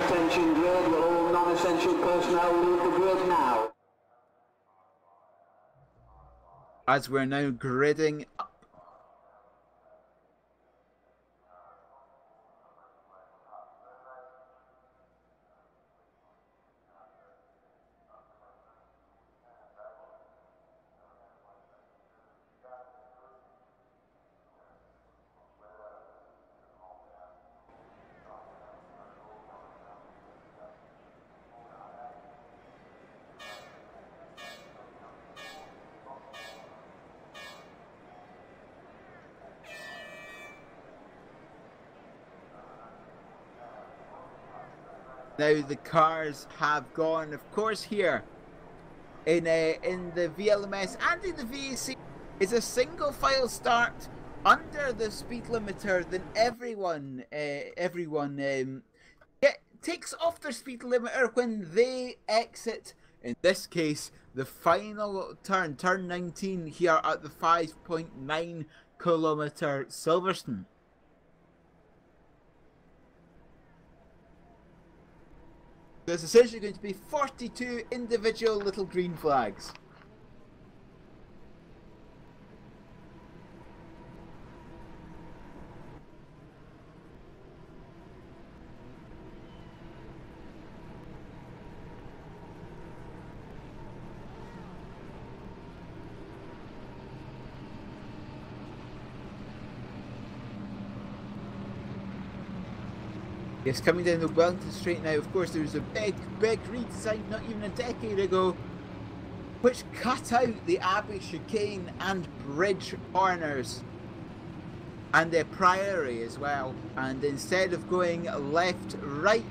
Attention grid, will all non-essential personnel leave the grid now? As we're now gridding up. Now the cars have gone, of course, here in the VLMS and in the VAC is a single file start under the speed limiter. Then everyone takes off their speed limiter when they exit. In this case, the final turn 19 here at the 5.9 kilometer Silverstone. There's essentially going to be 42 individual little green flags. Yes, coming down the Wellington Straight now, of course, there was a big redesign not even a decade ago, which cut out the Abbey chicane and bridge corners, and the Priory as well. And instead of going left, right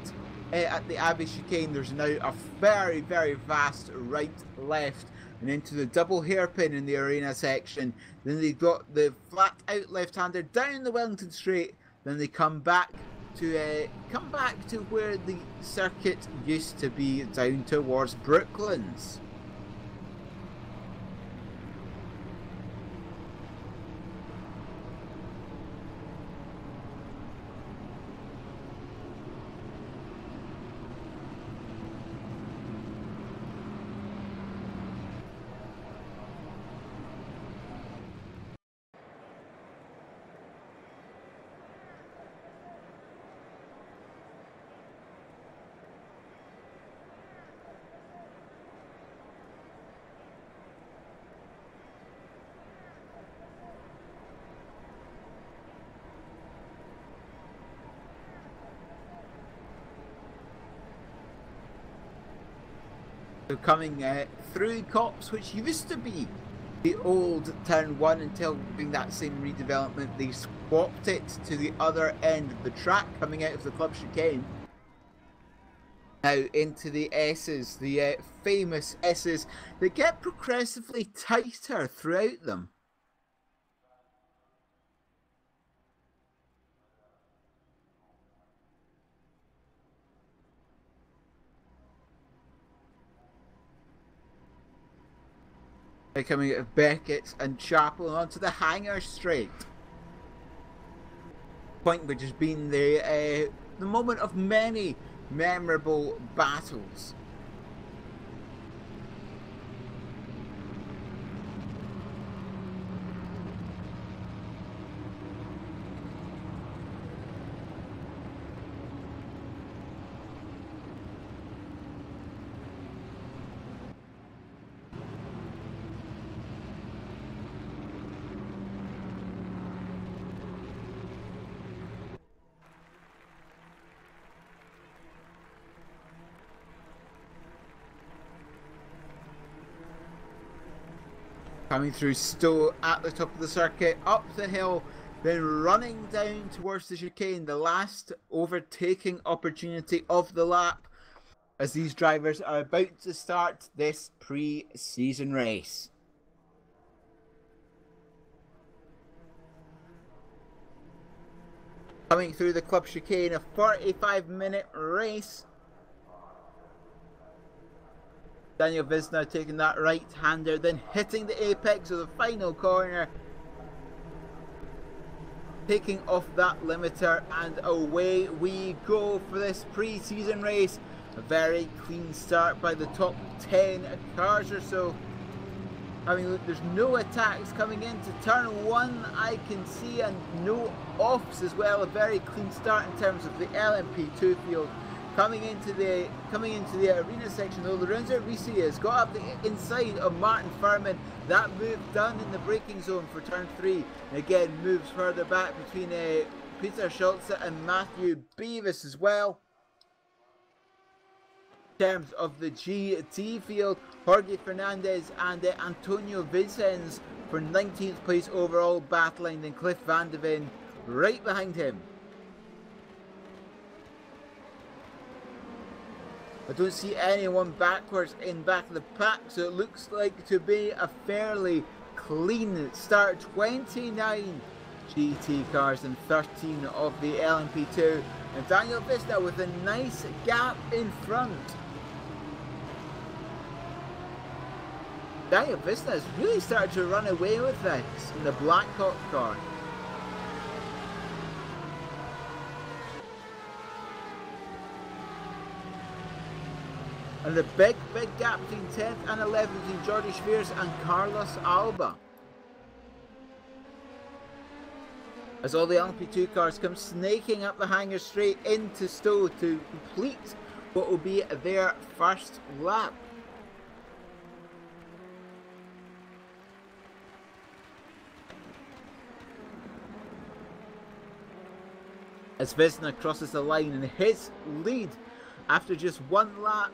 at the Abbey chicane, there's now a very, very fast right, left, and into the double hairpin in the arena section. Then they've got the flat out left-hander down the Wellington Straight. Then they come back to where the circuit used to be, down towards Brooklands. So coming through Cops, which used to be the old Turn 1 until doing that same redevelopment, they swapped it to the other end of the track, coming out of the Club Chicane. Now into the S's, the famous S's that get progressively tighter throughout them. coming out of Beckett's and Chapel onto the Hanger Straight. Point which has been the moment of many memorable battles. Coming through Stowe at the top of the circuit, up the hill, then running down towards the chicane, the last overtaking opportunity of the lap, as these drivers are about to start this pre-season race. Coming through the club chicane, a 45-minute race. Daniel Visna taking that right-hander, then hitting the apex of the final corner. Taking off that limiter, and away we go for this pre-season race. A very clean start by the top 10 cars or so. I mean, look, there's no attacks coming into turn 1, I can see, and no offs as well. A very clean start in terms of the LMP2 field. Coming into the arena section, though, Lorenzo Ricci has got up the inside of Martin Furman. That move done in the braking zone for turn 3. And again, moves further back between Peter Schulze and Matthew Beavis as well. In terms of the GT field, Jorge Fernandez and Antonio Vicens for 19th place overall, battling, then Cliff Van de Ven right behind him. I don't see anyone backwards in back of the pack, so it looks like to be a fairly clean start. 29 GT cars and 13 of the LMP2, and Daniel Visna with a nice gap in front. Daniel Visna has really started to run away with this in the Blackhawk car. And the big gap between 10th and 11th between Jordi Schweers and Carlos Alba. As all the LMP2 cars come snaking up the Hanger Straight into Stowe to complete what will be their first lap. As Visna crosses the line, and his lead after just one lap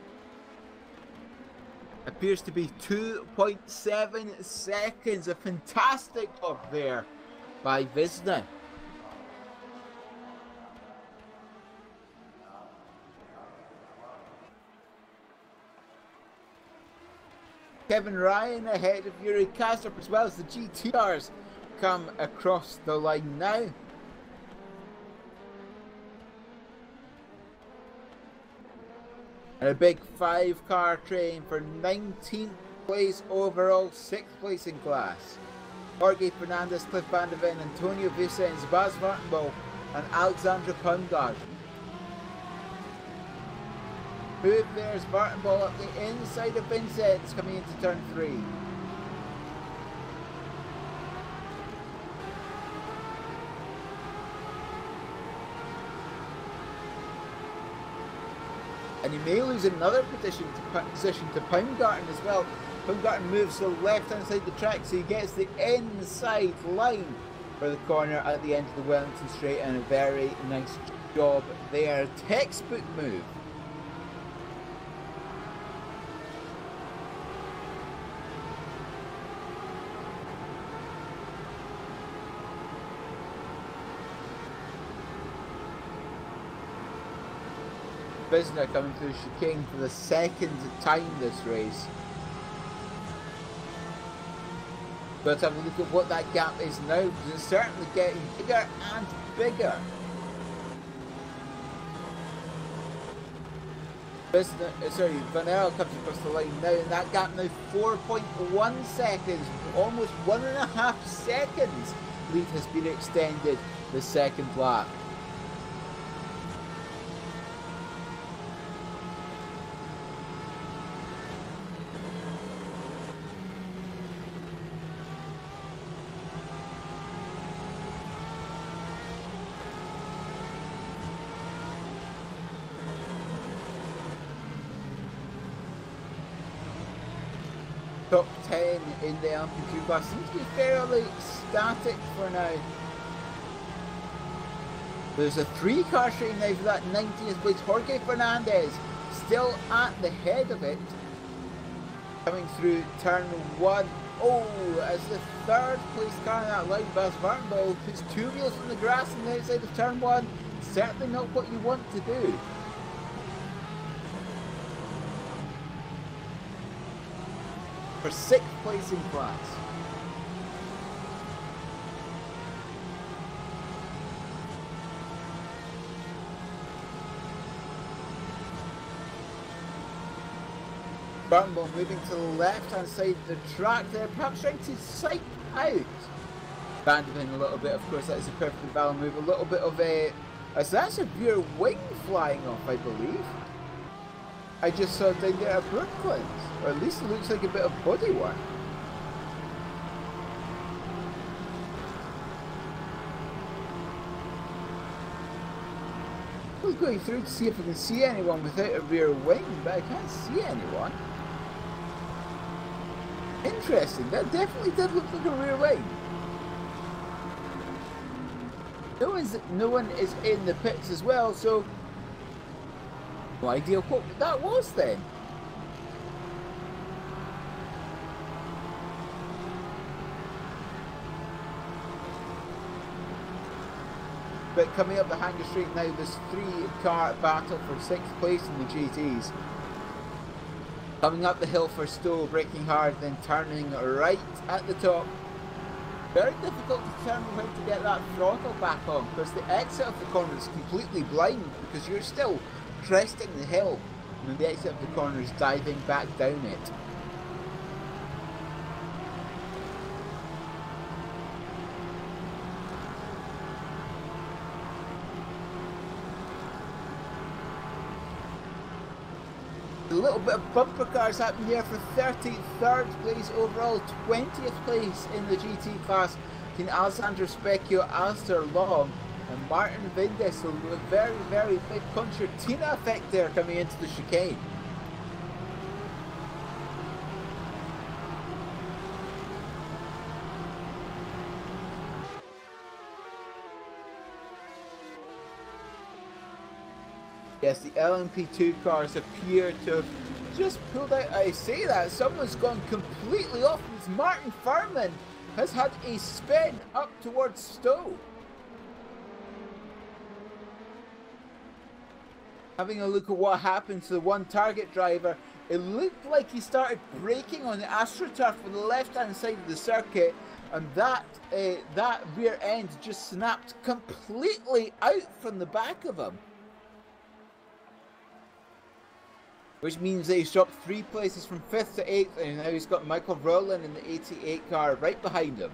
appears to be 2.7 seconds. A fantastic job there by Visna. Kevin Ryan ahead of Yuri Kastrup, as well as the GT cars come across the line now. And a big 5-car train for 19th place overall, 6th place in class. Jorge Fernandez, Cliff Van de Ven, Antonio Vicens, Baz Vartenbol and Alexandra Pungard. Move there's Vartenbol up the inside of Vincenz coming into turn 3. And he may lose another position to Poundgarten as well. Poundgarten moves to the left hand side of the track, so he gets the inside line for the corner at the end of the Wellington Straight, and a very nice job there. Textbook move. Visna coming through chicane for the second time this race. But have a look at what that gap is now, because it's certainly getting bigger and bigger. Vanel comes across the line now, and that gap now 4.1 seconds, almost 1.5 seconds. Lead has been extended the second lap. Top 10 in the LMP2 class seems to be fairly static for now. There's a 3-car straight now for that 90th place. Jorge Fernandez still at the head of it. Coming through turn 1. Oh, as the 3rd place car in that line, Bas Varnbol puts 2 wheels in the grass on the outside of turn 1. Certainly not what you want to do. For 6th place in class. Burnbull moving to the left hand side of the track there, perhaps trying to psych out. Vanderbilt a little bit, of course, that is a perfectly valid move. A little bit of a... So that's a rear wing flying off, I believe. I just saw down there at Brooklands, or at least it looks like a bit of bodywork. I was going through to see if I can see anyone without a rear wing, but I can't see anyone. Interesting, that definitely did look like a rear wing. No one is in the pits as well, so no idea what that was then. But coming up the Hanger Straight now, this 3-car battle for 6th place in the GTs. Coming up the hill for Stowe, braking hard, then turning right at the top. Very difficult to determine how to get that throttle back on, because the exit of the corner is completely blind, because you're still cresting the hill, and the exit of the corner is diving back down it. A little bit of bumper cars happening here for 33rd place overall, 20th place in the GT class between Alessandro Specchio, Alistair Long and Martin Vindes. So a very, very big concertina effect there coming into the chicane. Yes, the LMP2 cars appear to have just pulled out. I say that, someone's gone completely off. It's Martin Furman has had a spin up towards Stowe. Having a look at what happened to the one target driver, it looked like he started braking on the AstroTurf on the left-hand side of the circuit, and that rear end just snapped completely out from the back of him. Which means that he's dropped 3 places from 5th to 8th, and now he's got Michael Rowland in the 88 car right behind him.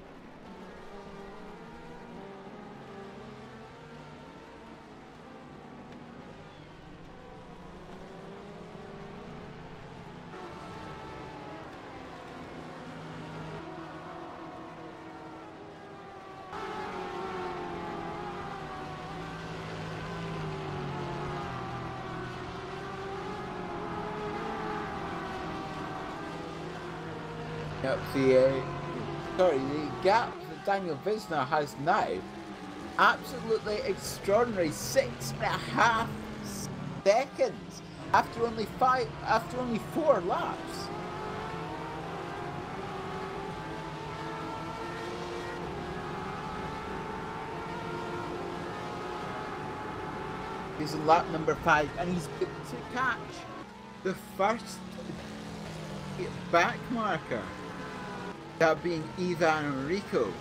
Yep, the gap that Daniel Wisner has now, absolutely extraordinary, 6.5 seconds after only 4 laps. He's in lap number 5, and he's to catch the first back marker. That being Ivan Enrico.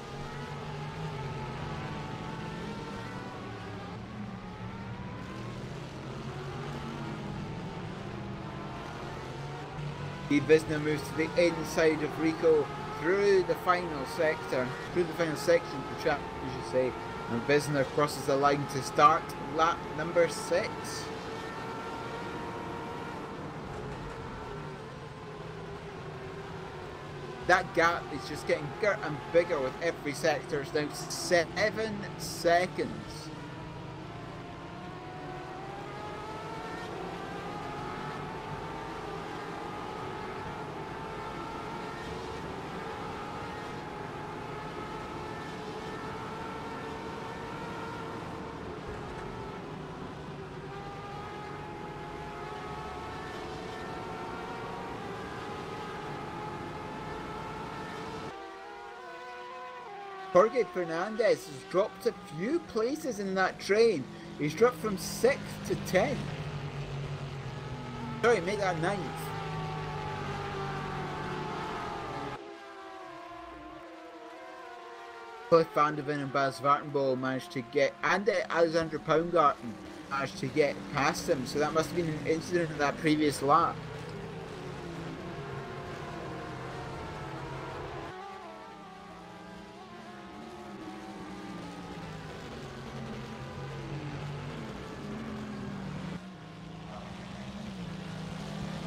Vizna moves to the inside of Rico through the final sector, through the final section of the track, you should say, and Vizna crosses the line to start lap number 6. That gap is just getting bigger and bigger with every sector. It's now 7 seconds. Jorge Fernandez has dropped a few places in that train. He's dropped from 6th to 10th. Sorry, make that 9th. Cliff Van de Ven and Bas Vartenbol managed to get, and Alexander Baumgarten managed to get past him, so that must have been an incident in that previous lap.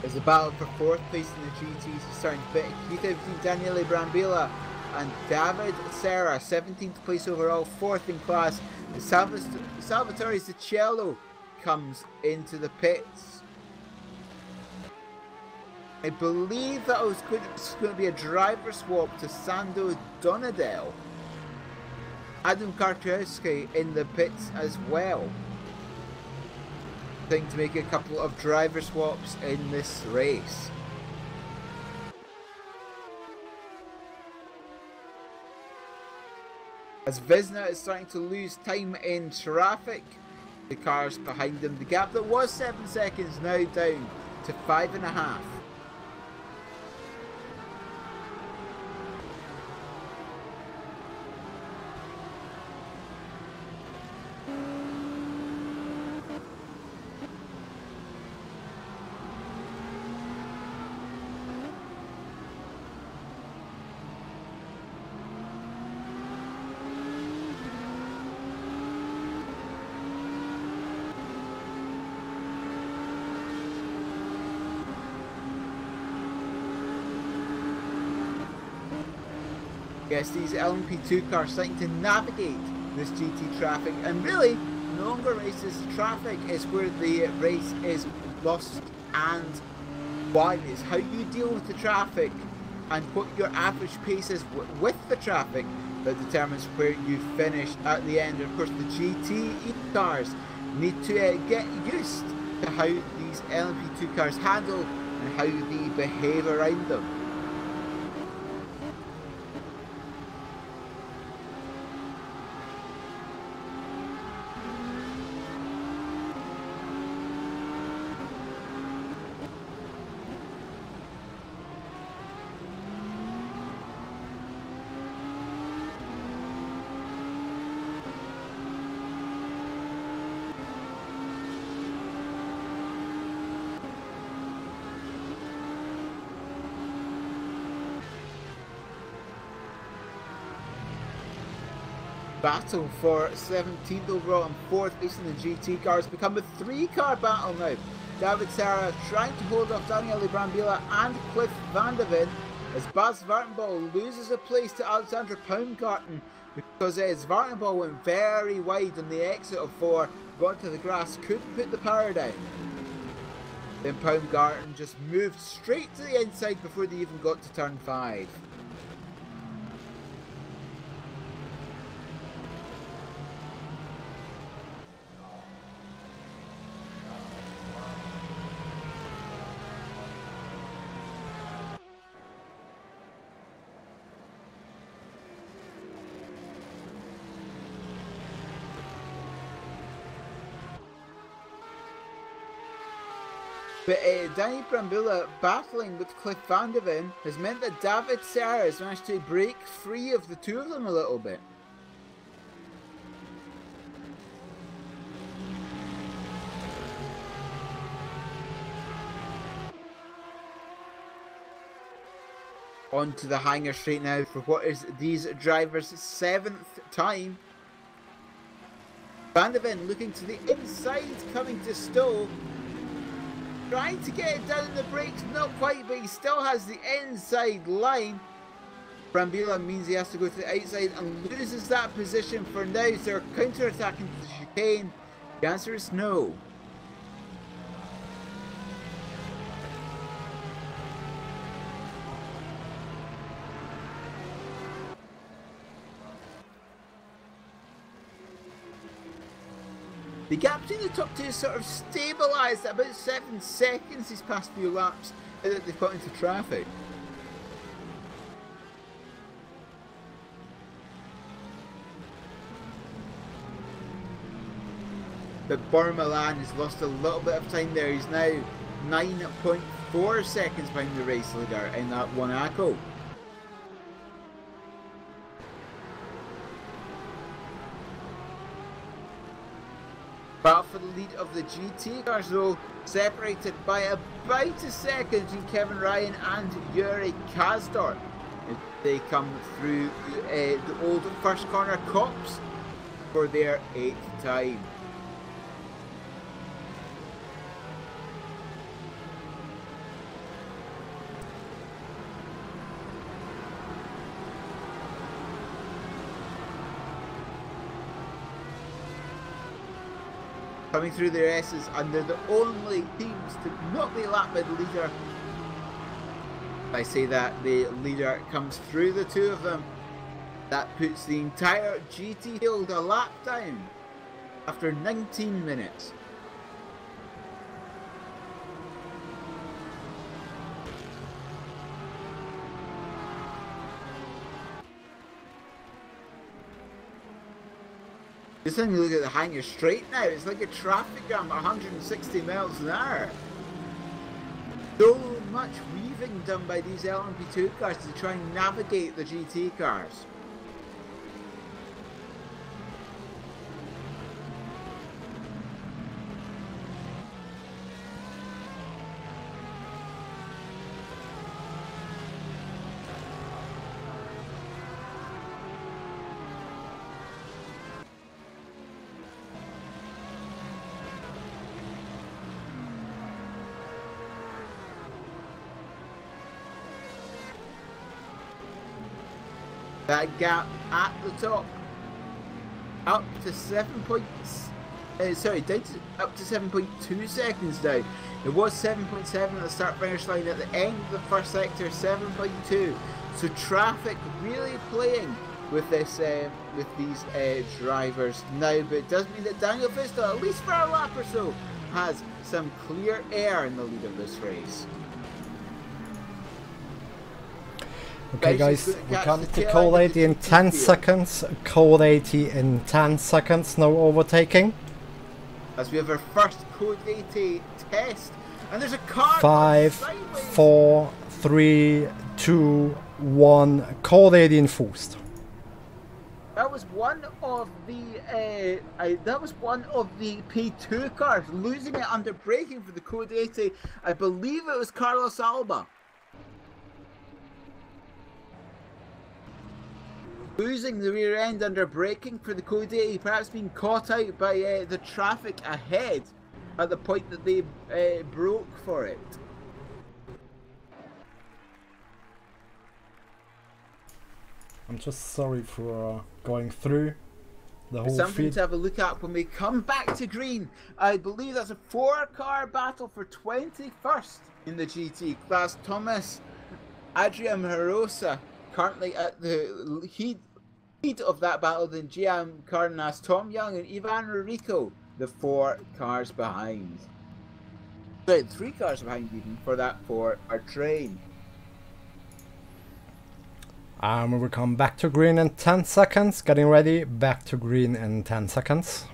As the battle for 4th place in the GTs is starting to bit heated between Daniele Brambilla and David Serra, 17th place overall, 4th in class. Salvatore Zucchello comes into the pits. I believe that was going to be a driver swap to Sando Donadel. Adam Karkowski in the pits as well. Thing to make a couple of driver swaps in this race. As Vizna is starting to lose time in traffic, the cars behind him, the gap that was 7 seconds now down to 5.5. Yes, these LMP2 cars starting to navigate this GT traffic, and really no longer races traffic is where the race is lost and won. It's how you deal with the traffic and what your average pace is with the traffic that determines where you finish at the end. And of course the GT cars need to get used to how these LMP2 cars handle and how they behave around them. Battle for 17th overall and 4th place in the GT cars become a 3-car battle now. David Serra trying to hold off Daniele Brambilla and Cliff Van de Ven as Bas Vartenbol loses a place to Alexander Baumgarten because Vartenbol went very wide on the exit of 4, got to the grass, couldn't put the power down. Then Baumgarten just moved straight to the inside before they even got to turn 5. But Danny Brambilla battling with Cliff Van de Ven has meant that David Serra has managed to break free of the two of them a little bit. onto the hangar straight now for what is these drivers' 7th time. Van der Ven looking to the inside, coming to Stowe. Trying to get it down in the brakes, not quite, but he still has the inside line. Brambilla means he has to go to the outside and loses that position for now, so they're counter-attacking the chicane. The answer is no. The gap between the top two is sort of stabilised at about 7 seconds these past few laps that they've got into traffic. But Bormalan has lost a little bit of time there. He's now 9.4 seconds behind the race leader in that Monaco. Battle for the lead of the GT cars though, separated by about a second between Kevin Ryan and Yuri Kazdor. They come through the old first corner cops for their 8th time. Coming through their S's, and they're the only teams to not be lapped by the leader. If I say that the leader comes through the two of them, that puts the entire GT field a lap down after 19 minutes. Just when you look at the hangar straight now, it's like a traffic jam at 160 miles an hour. So much weaving done by these LMP2 cars to try and navigate the GT cars. That gap at the top up to up to 7.2 seconds now. It was 7.7 at the start finish line. At the end of the first sector, 7.2. So traffic really playing with this with these drivers now, but it does mean that Daniel Fisto, at least for a lap or so, has some clear air in the lead of this race. Okay guys, we come to code 80 in 10 seconds, code 80 in 10 seconds, no overtaking. As we have our first code 80 test, and there's a car 5, 4, 3, 2, 1, code 80 in first. That was one of the P2 cars losing it under braking for the code 80. I believe it was Carlos Alba. Losing the rear end under braking for the code 80, perhaps being caught out by the traffic ahead at the point that they broke for it. I'm just sorry for going through the whole Something feed. to have a look at when we come back to green. I believe that's a 4-car battle for 21st in the GT class. Thomas Adrian Harosa currently at the lead of that battle, then GM Cardenas, Tom Young and Ivan Rico, the 4 cars behind. Sorry, 3 cars behind even for that 4-car train. We will come back to green in 10 seconds, getting ready, back to green in 10 seconds.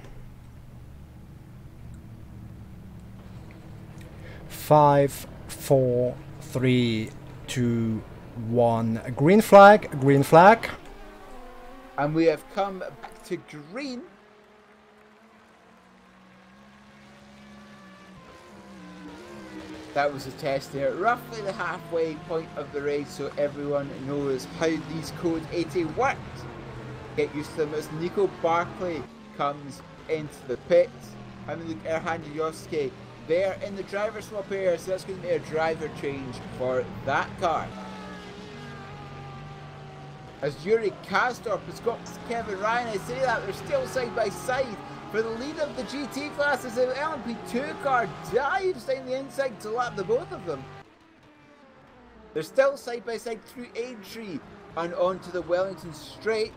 5, 4, 3, 2, 1, green flag, green flag. And we have come back to green. That was a test there, roughly the halfway point of the race, so everyone knows how these Code 80 work. Get used to them as Nico Barclay comes into the pits. Hamiluk Erhanjioski there in the driver swap area, so that's going to be a driver change for that car. As Yuri Kastorp has got Kevin Ryan, I say that they're still side by side for the lead of the GT class as the LMP2 car dives down the inside to lap the both of them. They're still side by side through Aintree and onto the Wellington straight.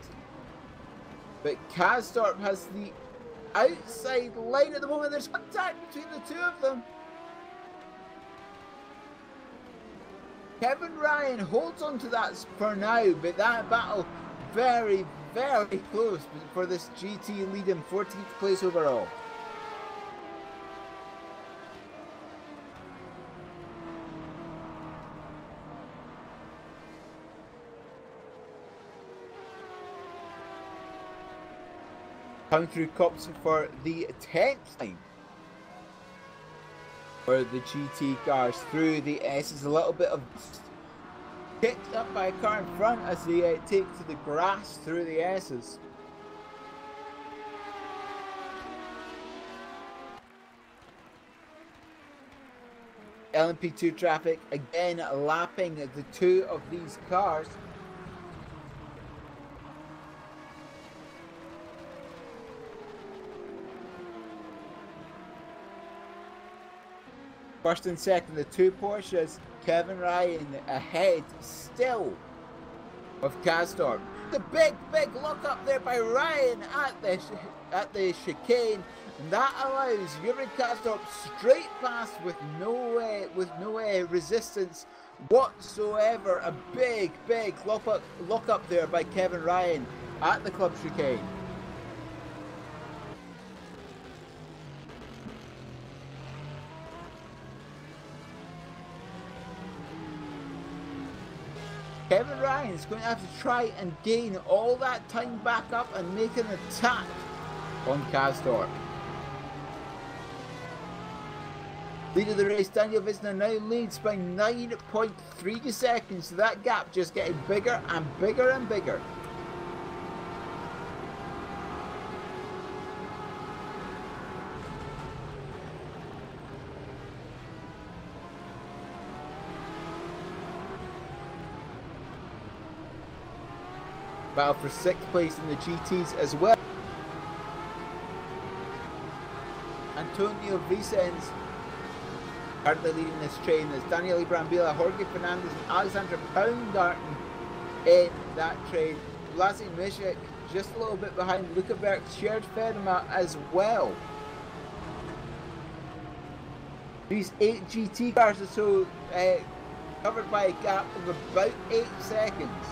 But Kastorp has the outside line at the moment. There's contact between the two of them. Kevin Ryan holds on to that for now, but that battle very, very close for this GT lead in 14th place overall. Coming through Cops for the 10th time for the GT cars through the S's. A little bit of kicked up by a car in front as they take to the grass through the S's. LMP2 traffic again lapping the two of these cars. First and second, the two Porsches. Kevin Ryan ahead still of Kastorp. The big look up there by Ryan at the chicane. And that allows Yuri Kastorp straight past with no resistance whatsoever. A big look up there by Kevin Ryan at the club chicane. Kevin Ryan is going to have to try and gain all that time back up and make an attack on Kastorp. Lead of the race, Daniel Visner now leads by 9.3 seconds. So that gap just getting bigger and bigger and bigger. Battle for 6th place in the GTs as well. Antonio Vicens currently leading this train. There's Daniel Brambilla, Jorge Fernandez and Alexander Baumgarten in that train. Blasi Mishik just a little bit behind. Luca Berg shared Fedema as well. These 8 GT cars are so covered by a gap of about 8 seconds.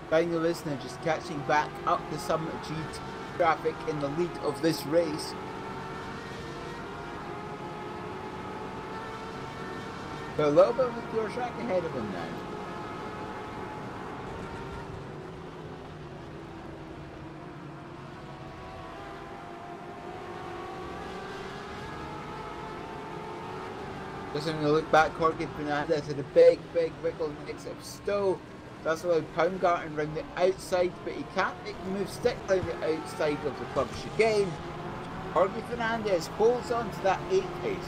Daniel Visner just catching back up to some GT traffic in the lead of this race. But a little bit of a clear track ahead of him now. Just having a look back, Jorge Fernandez had a big wiggle next up Stowe. That's allowed Baumgarten round the outside, but he can't make the move stick round the outside of the club chicane. Jorge Fernandez holds on to that 8th place.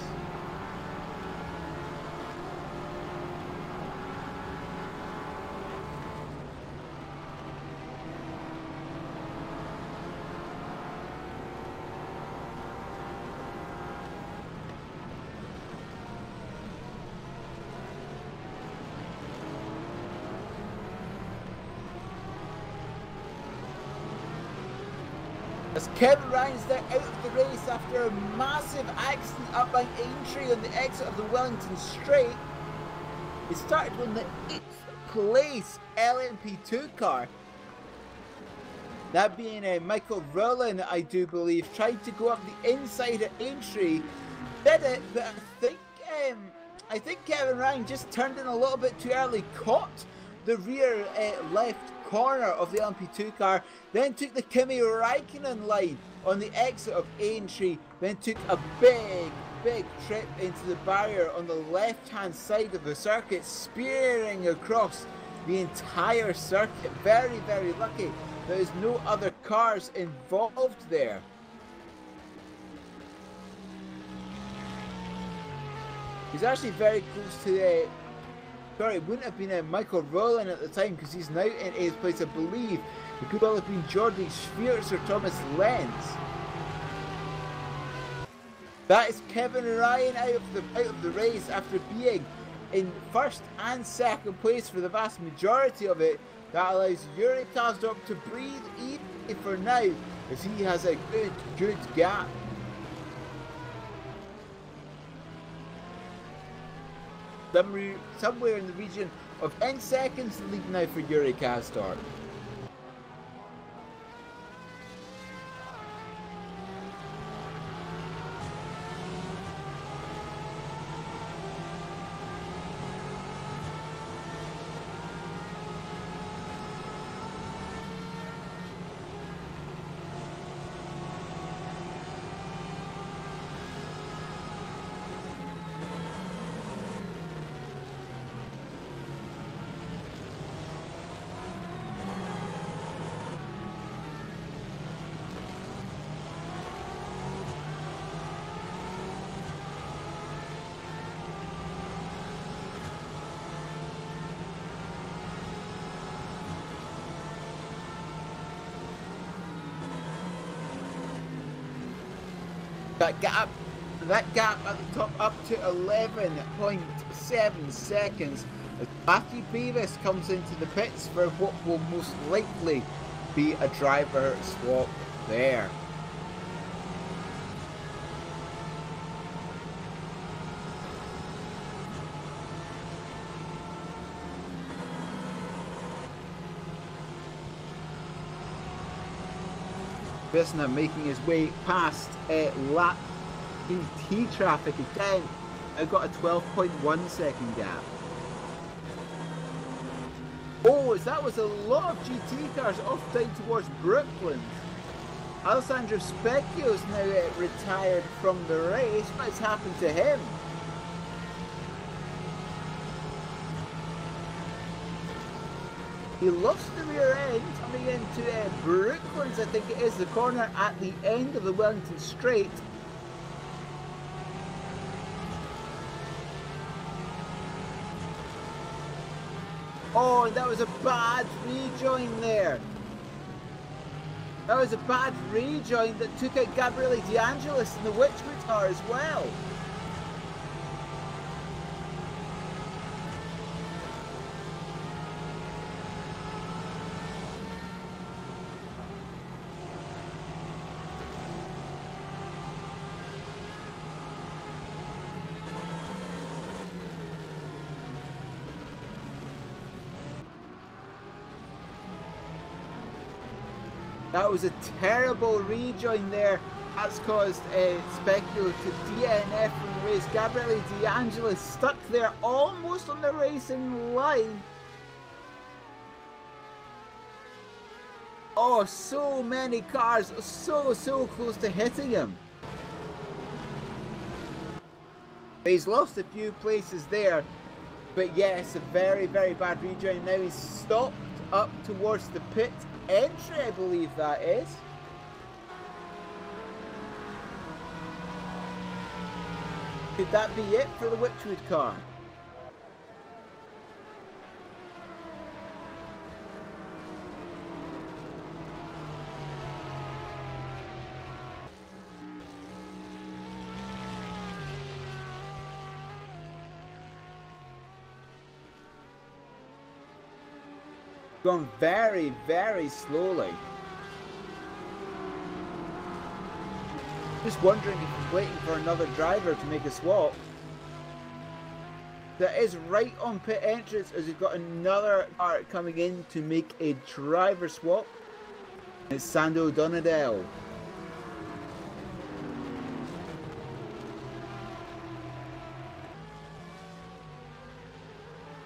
As Kevin Ryan's now out of the race after a massive accident up by Aintree on the exit of the Wellington Straight. He started on the 8th place LMP2 car. That being Michael Rowland, I do believe, tried to go up the inside of Aintree. Did it, but I think Kevin Ryan just turned in a little bit too early, caught the rear left corner of the LMP2 car, then took the Kimi Raikkonen line on the exit of Aintree, then took a big trip into the barrier on the left hand side of the circuit, spearing across the entire circuit. Very, very lucky there's no other cars involved there. He's actually very close to sorry, it wouldn't have been Michael Rowland at the time because he's now in 8th place, I believe. It could well have been Jordi Schwiertz or Thomas Lenz. That is Kevin Ryan out of the race after being in 1st and 2nd place for the vast majority of it. That allows Yuri Kazdorp to breathe easy for now as he has a good gap. Somewhere in the region of 10 seconds lead now for Yuri Kazdorp. That gap at the top up to 11.7 seconds as Matthew Beavis comes into the pits for what will most likely be a driver swap there. Bisna making his way past lap T traffic again. I've got a 12.1 second gap. Oh, that was a lot of GT cars off down towards Brooklyn. Alessandro Specchio's now retired from the race. What has happened to him? He lost the rear end coming into Brooklands, I think it is, the corner at the end of the Wellington Straight. Oh, and that was a bad rejoin there. That was a bad rejoin that took out Gabriele De Angelis in the Witchwood car as well. That was a terrible rejoin there. That's caused Speculo to DNF from the race. Gabriele De Angelis stuck there almost on the racing line. Oh, so many cars so close to hitting him. He's lost a few places there. But yes, a very bad rejoin. Now he's stopped up towards the pit entry, I believe that is. Could that be it for the Witchwood car? Gone very slowly. Just wondering if he's waiting for another driver to make a swap. That is right on pit entrance as we've got another car coming in to make a driver swap. It's Sando Donadell.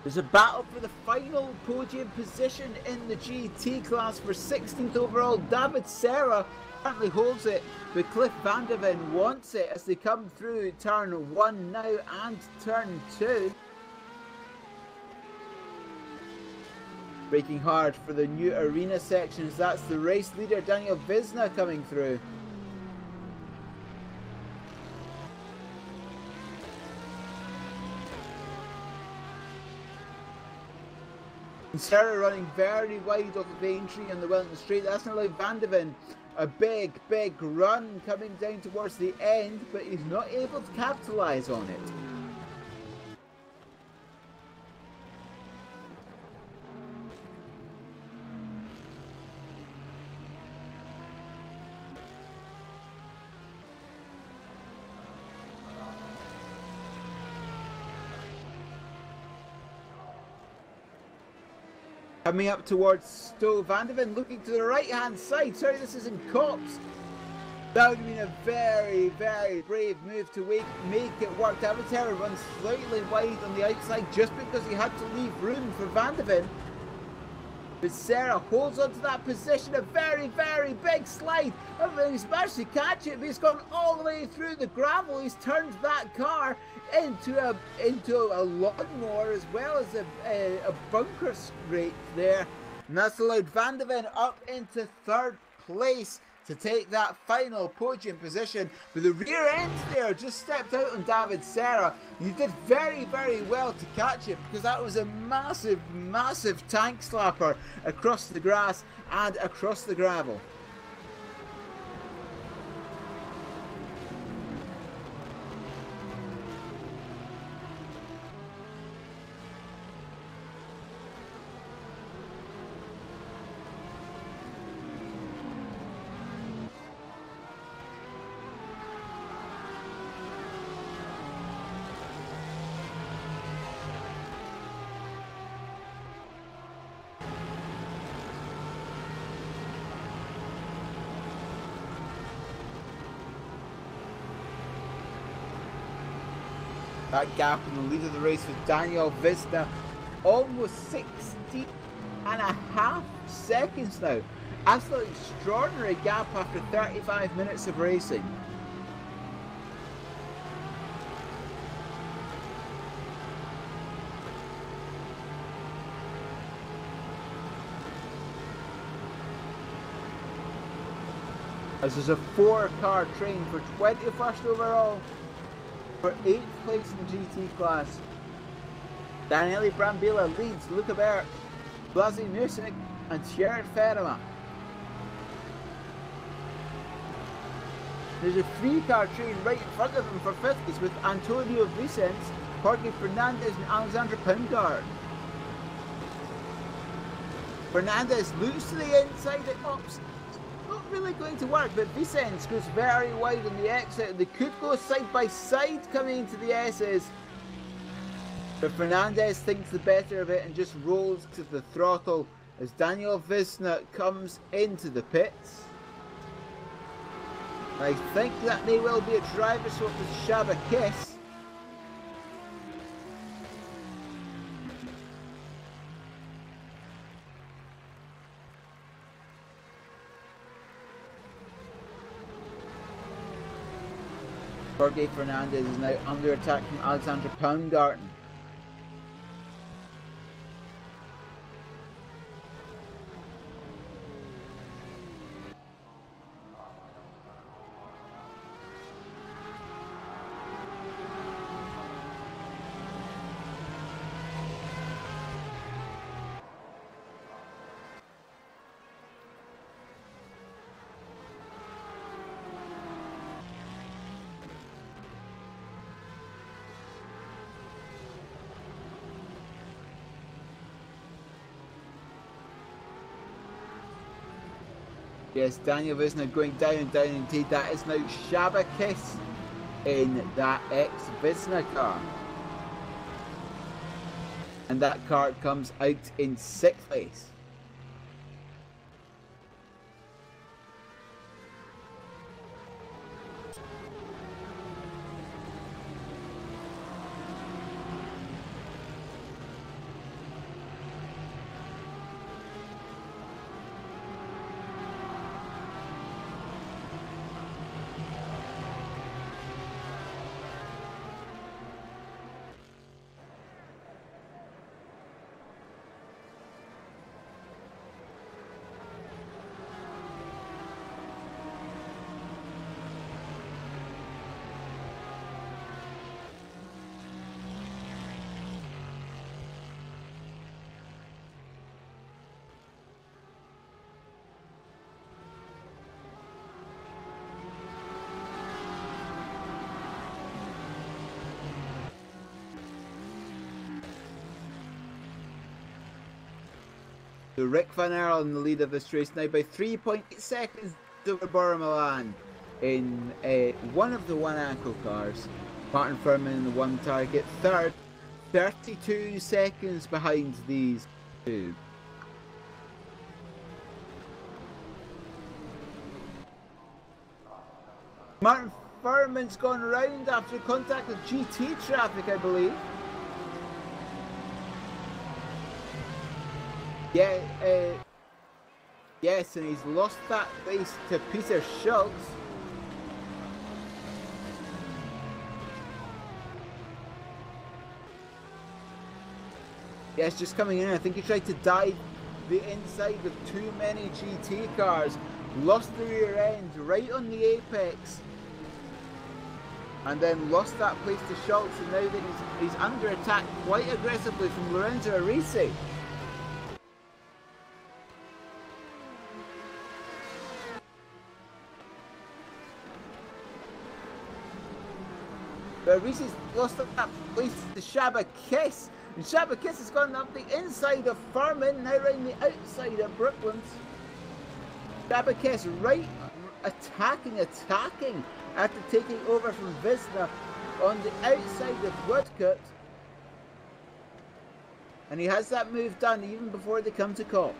There's a battle for the final podium position in the GT class for 16th overall. David Serra currently holds it, but Cliff Vanderven wants it as they come through turn 1 now and turn 2. Braking hard for the new arena sections. That's the race leader Daniel Visna coming through. Serra running very wide off of Aintree on the Wellington Straight. That's not like Vanderven. A big run coming down towards the end, but he's not able to capitalise on it. Coming up towards Stowe, Vanderven looking to the right hand side. Sorry, this is in Cops. That would have been a very brave move to make it work. David runs slightly wide on the outside just because he had to leave room for Vanderven. But Serra holds onto that position, a very big slide. He's managed to catch it, but he's gone all the way through the gravel. He's turned that car into a lawnmower as well as a bunker scrape there. And that's allowed Vanderven up into 3rd place to take that final podium position. But the rear end there just stepped out on David Serra. You did very well to catch it because that was a massive tank slapper across the grass and across the gravel. That gap in the lead of the race with Daniel Visna, almost 16.5 seconds now. Absolutely extraordinary gap after 35 minutes of racing. This is a 4-car train for 21st overall. For 8th place in the GT class. Daniele Brambilla leads Luca Bert, Blasi Music and Jared Ferma. There's a 3-car train right in front of them for 5th place with Antonio Vicens, Jorge Fernandez and Alexandra Poundard. Fernandez looks to the inside at Ops. Not really going to work, but Vicens goes very wide on the exit. They could go side by side coming into the S's. But Fernandez thinks the better of it and just rolls to the throttle as Daniel Visna comes into the pits. I think that may well be a driver swap with Shaba Kiss. Jorge Fernandez is now under attack from Alexandra Poundgarten. Yes, Daniel Visner going down and down indeed. That is now Shabba Kiss in that ex-Visner car. And that car comes out in 6th place. So Rick Van Earl in the lead of this race now by 3.8 seconds over Bora Milan in one of the one ankle cars. Martin Furman in the one target, third, 32 seconds behind these two. Martin Furman's gone round after contact with GT traffic, I believe. Yeah, yes, and he's lost that place to Peter Schultz. Yes, just coming in. I think he tried to dive the inside of too many GT cars. Lost the rear end right on the apex. And then lost that place to Schultz. And now that he's under attack quite aggressively from Lorenzo Arisi. But Arisi's lost that place to Shabba Kiss. And Shabba Kiss has gone up the inside of Furman, now around the outside of Brooklands. Shabba Kiss right attacking after taking over from Visner on the outside of Woodcote. And he has that move done even before they come to court.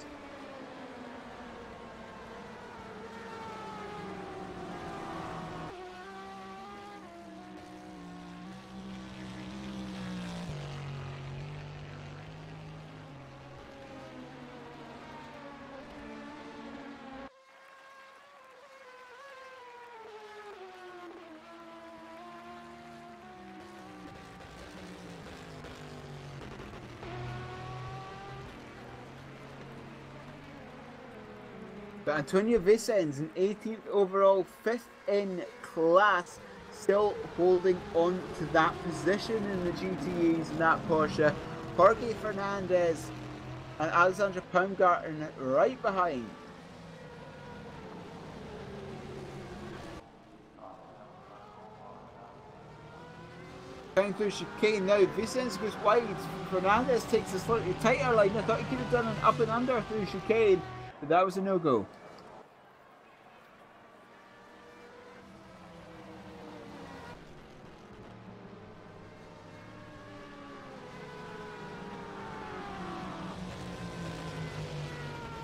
But Antonio Vicens, an 18th overall, 5th in class, still holding on to that position in the GTEs in that Porsche. Jorge Fernandez and Alexander Baumgarten right behind. Going through chicane now, Vicens goes wide, Fernandez takes a slightly tighter line. I thought he could have done an up and under through chicane, but that was a no-go.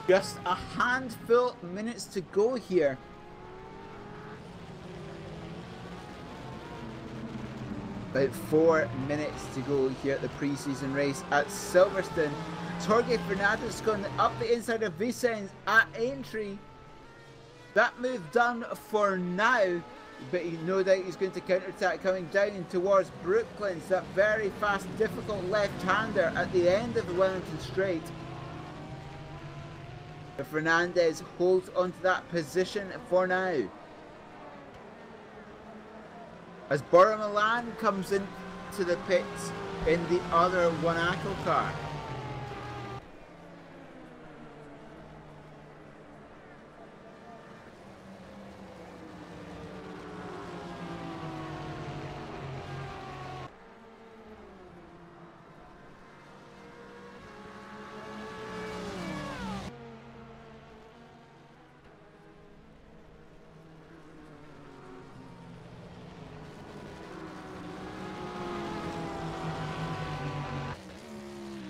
Just a handful of minutes to go here. About 4 minutes to go here at the pre-season race at Silverstone. Jorge Fernandez going up the inside of Vicens at entry. That move done for now, but no doubt he's going to counter-attack coming down towards Brooklands. That very fast, difficult left-hander at the end of the Wellington Straight. But Fernandez holds onto that position for now. As Bora Milan comes into the pits in the other one-ankle car.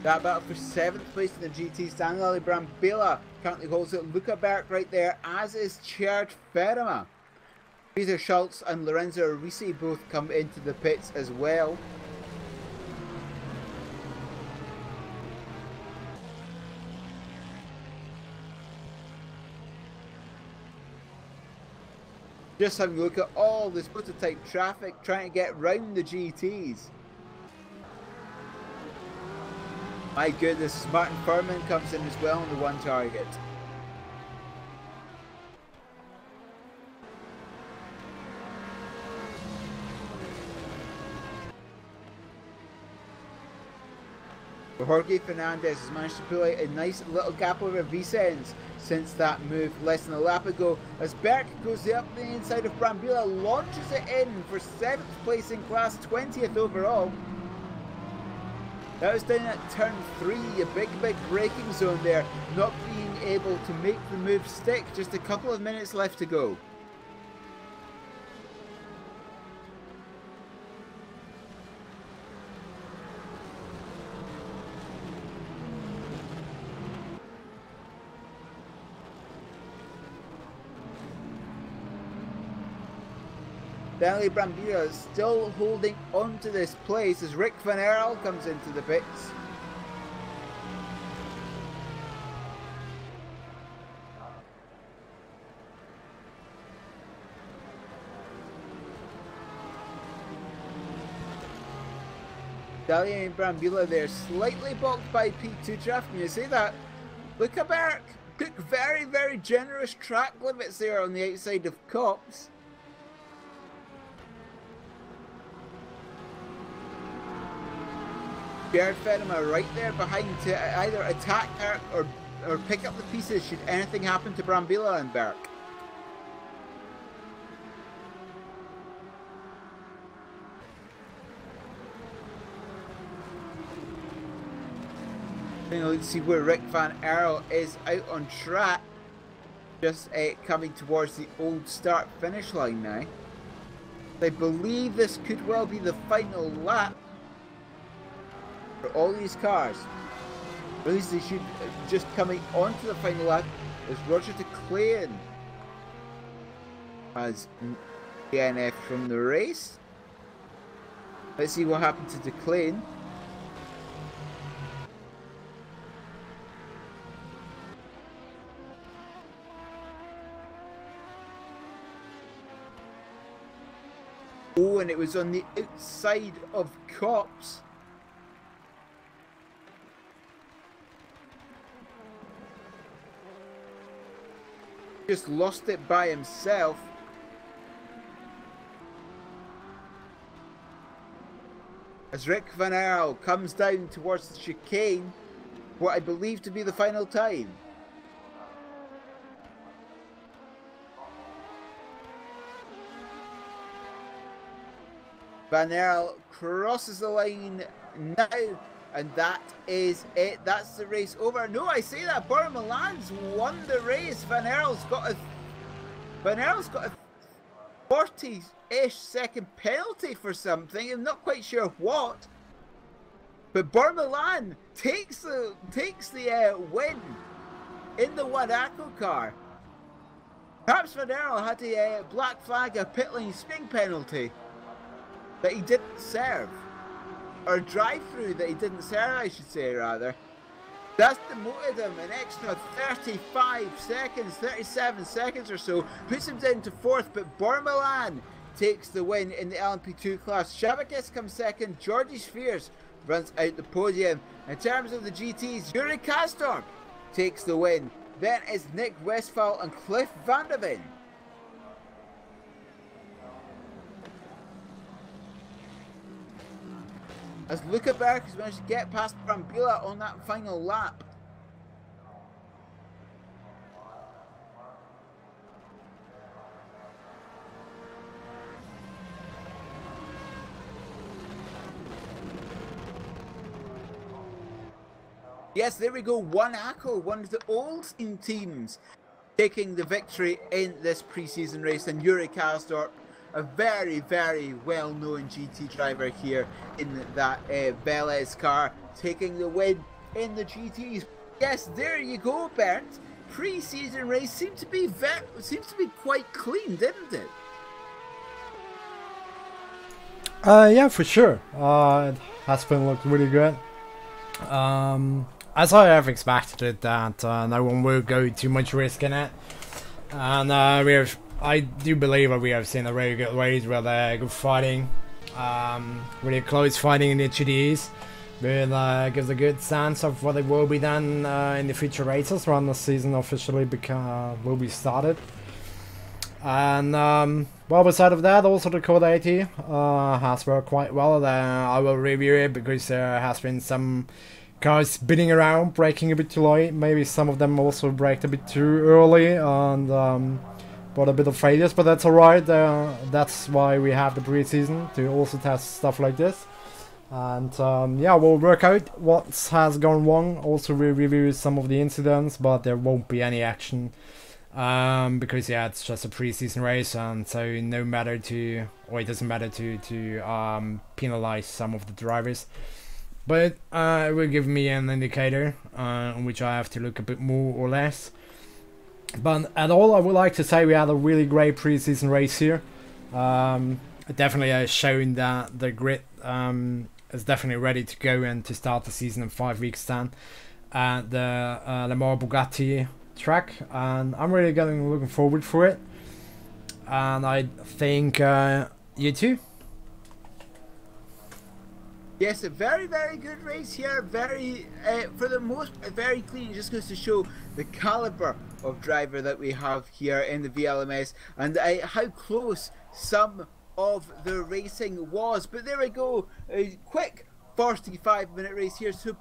That battle for 7th place in the GT. Stanley Brambilla currently holds it. Luca Berg right there, as is Chad Ferma. Peter Schultz and Lorenzo Risi both come into the pits as well. Just having a look at all this prototype traffic trying to get round the GTs. My goodness, Martin Furman comes in as well on the one target. Jorge Fernandez has managed to pull out a nice little gap over Vicens since that move less than a lap ago, as Berg goes up the inside of Brambilla, launches it in for 7th place in class, 20th overall. That was down at turn 3, a big braking zone there, not being able to make the move stick, just a couple of minutes left to go. Stanley Brambilla is still holding on to this place as Rick Van Earl comes into the pits. Stanley and Brambilla there, slightly blocked by P2 traffic. You see that? Look at Berg. Took very generous track limits there on the outside of Cops. Jared Fedema right there behind to either attack her or pick up the pieces should anything happen to Brambilla and Berg. Let's see where Rick Van Earl is out on track. Just coming towards the old start finish line now. I believe this could well be the final lap for all these cars. Or at least they should just coming onto the final lap as Roger DeClain has DNF from the race. Let's see what happened to DeClain. Oh, and it was on the outside of Cops. Just lost it by himself. As Rick Van Earl comes down towards the chicane, what I believe to be the final time. Van Earl crosses the line now, and that is it. That's the race over. No, I say that Bora Milan's won the race. Van Earl's got a 40-ish second penalty for something. I'm not quite sure what. But Bora Milan takes the win in the Wadako car. Perhaps Van Earl had a black flag, a pit lane spin penalty that he didn't serve. Or drive-through that he didn't serve, I should say, rather. That's demoted him an extra 35 seconds, 37 seconds or so, puts him down to 4th, but Bora Milan takes the win in the LMP2 class. Shabakis comes second, Georgie Spheres runs out the podium. In terms of the GTs, Yuri Kastorp takes the win. Then it's Nick Westphal and Cliff Vanderven. As Luca Berg has managed to get past Brambilla on that final lap. Yes, there we go. One ACO, one of the old teams, taking the victory in this pre-season race, and Yuri Kastorp, a very well-known GT driver here in that Velez car, taking the win in the GTs. Yes, there you go, Bernd. Pre-season race seemed to be quite clean, didn't it? Yeah, for sure. It has been looked really good. As I have expected it, that no one will go too much risk in it, and I do believe that we have seen a really good race with good fighting, really close fighting in the GTs. Will gives a good sense of what it will be done in the future races when the season officially will be started. And well, beside of that, also the Code 80 has worked quite well. I will review it because there has been some cars spinning around, braking a bit too late. Maybe some of them also braked a bit too early and brought a bit of failures, but that's alright. That's why we have the pre-season, to also test stuff like this. And yeah, we'll work out what has gone wrong. Also, we'll review some of the incidents, but there won't be any action because yeah, it's just a pre-season race, and so it doesn't matter to penalize some of the drivers. But it will give me an indicator on which I have to look a bit more or less. But at all, I would like to say we had a really great pre-season race here. It definitely has shown that the grid is definitely ready to go and to start the season in 5 weeks' time at the Le Mans Bugatti track, and I'm really looking forward for it. And I think you too. Yes, a very, very good race here. Very, for the most part, very clean. It just goes to show the caliber of driver that we have here in the VLMS, and how close some of the racing was. But there we go, a quick 45-minute race here. So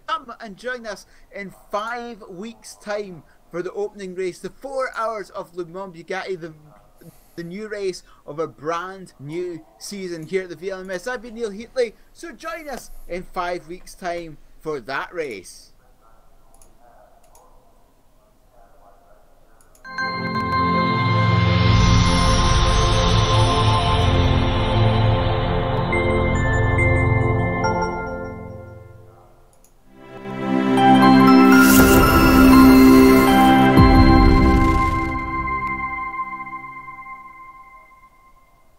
come and join us in 5 weeks' time for the opening race, the 4 hours of Le Mans Bugatti, the new race of a brand new season here at the VLMS. I've been Neil Heatley, so join us in 5 weeks' time for that race.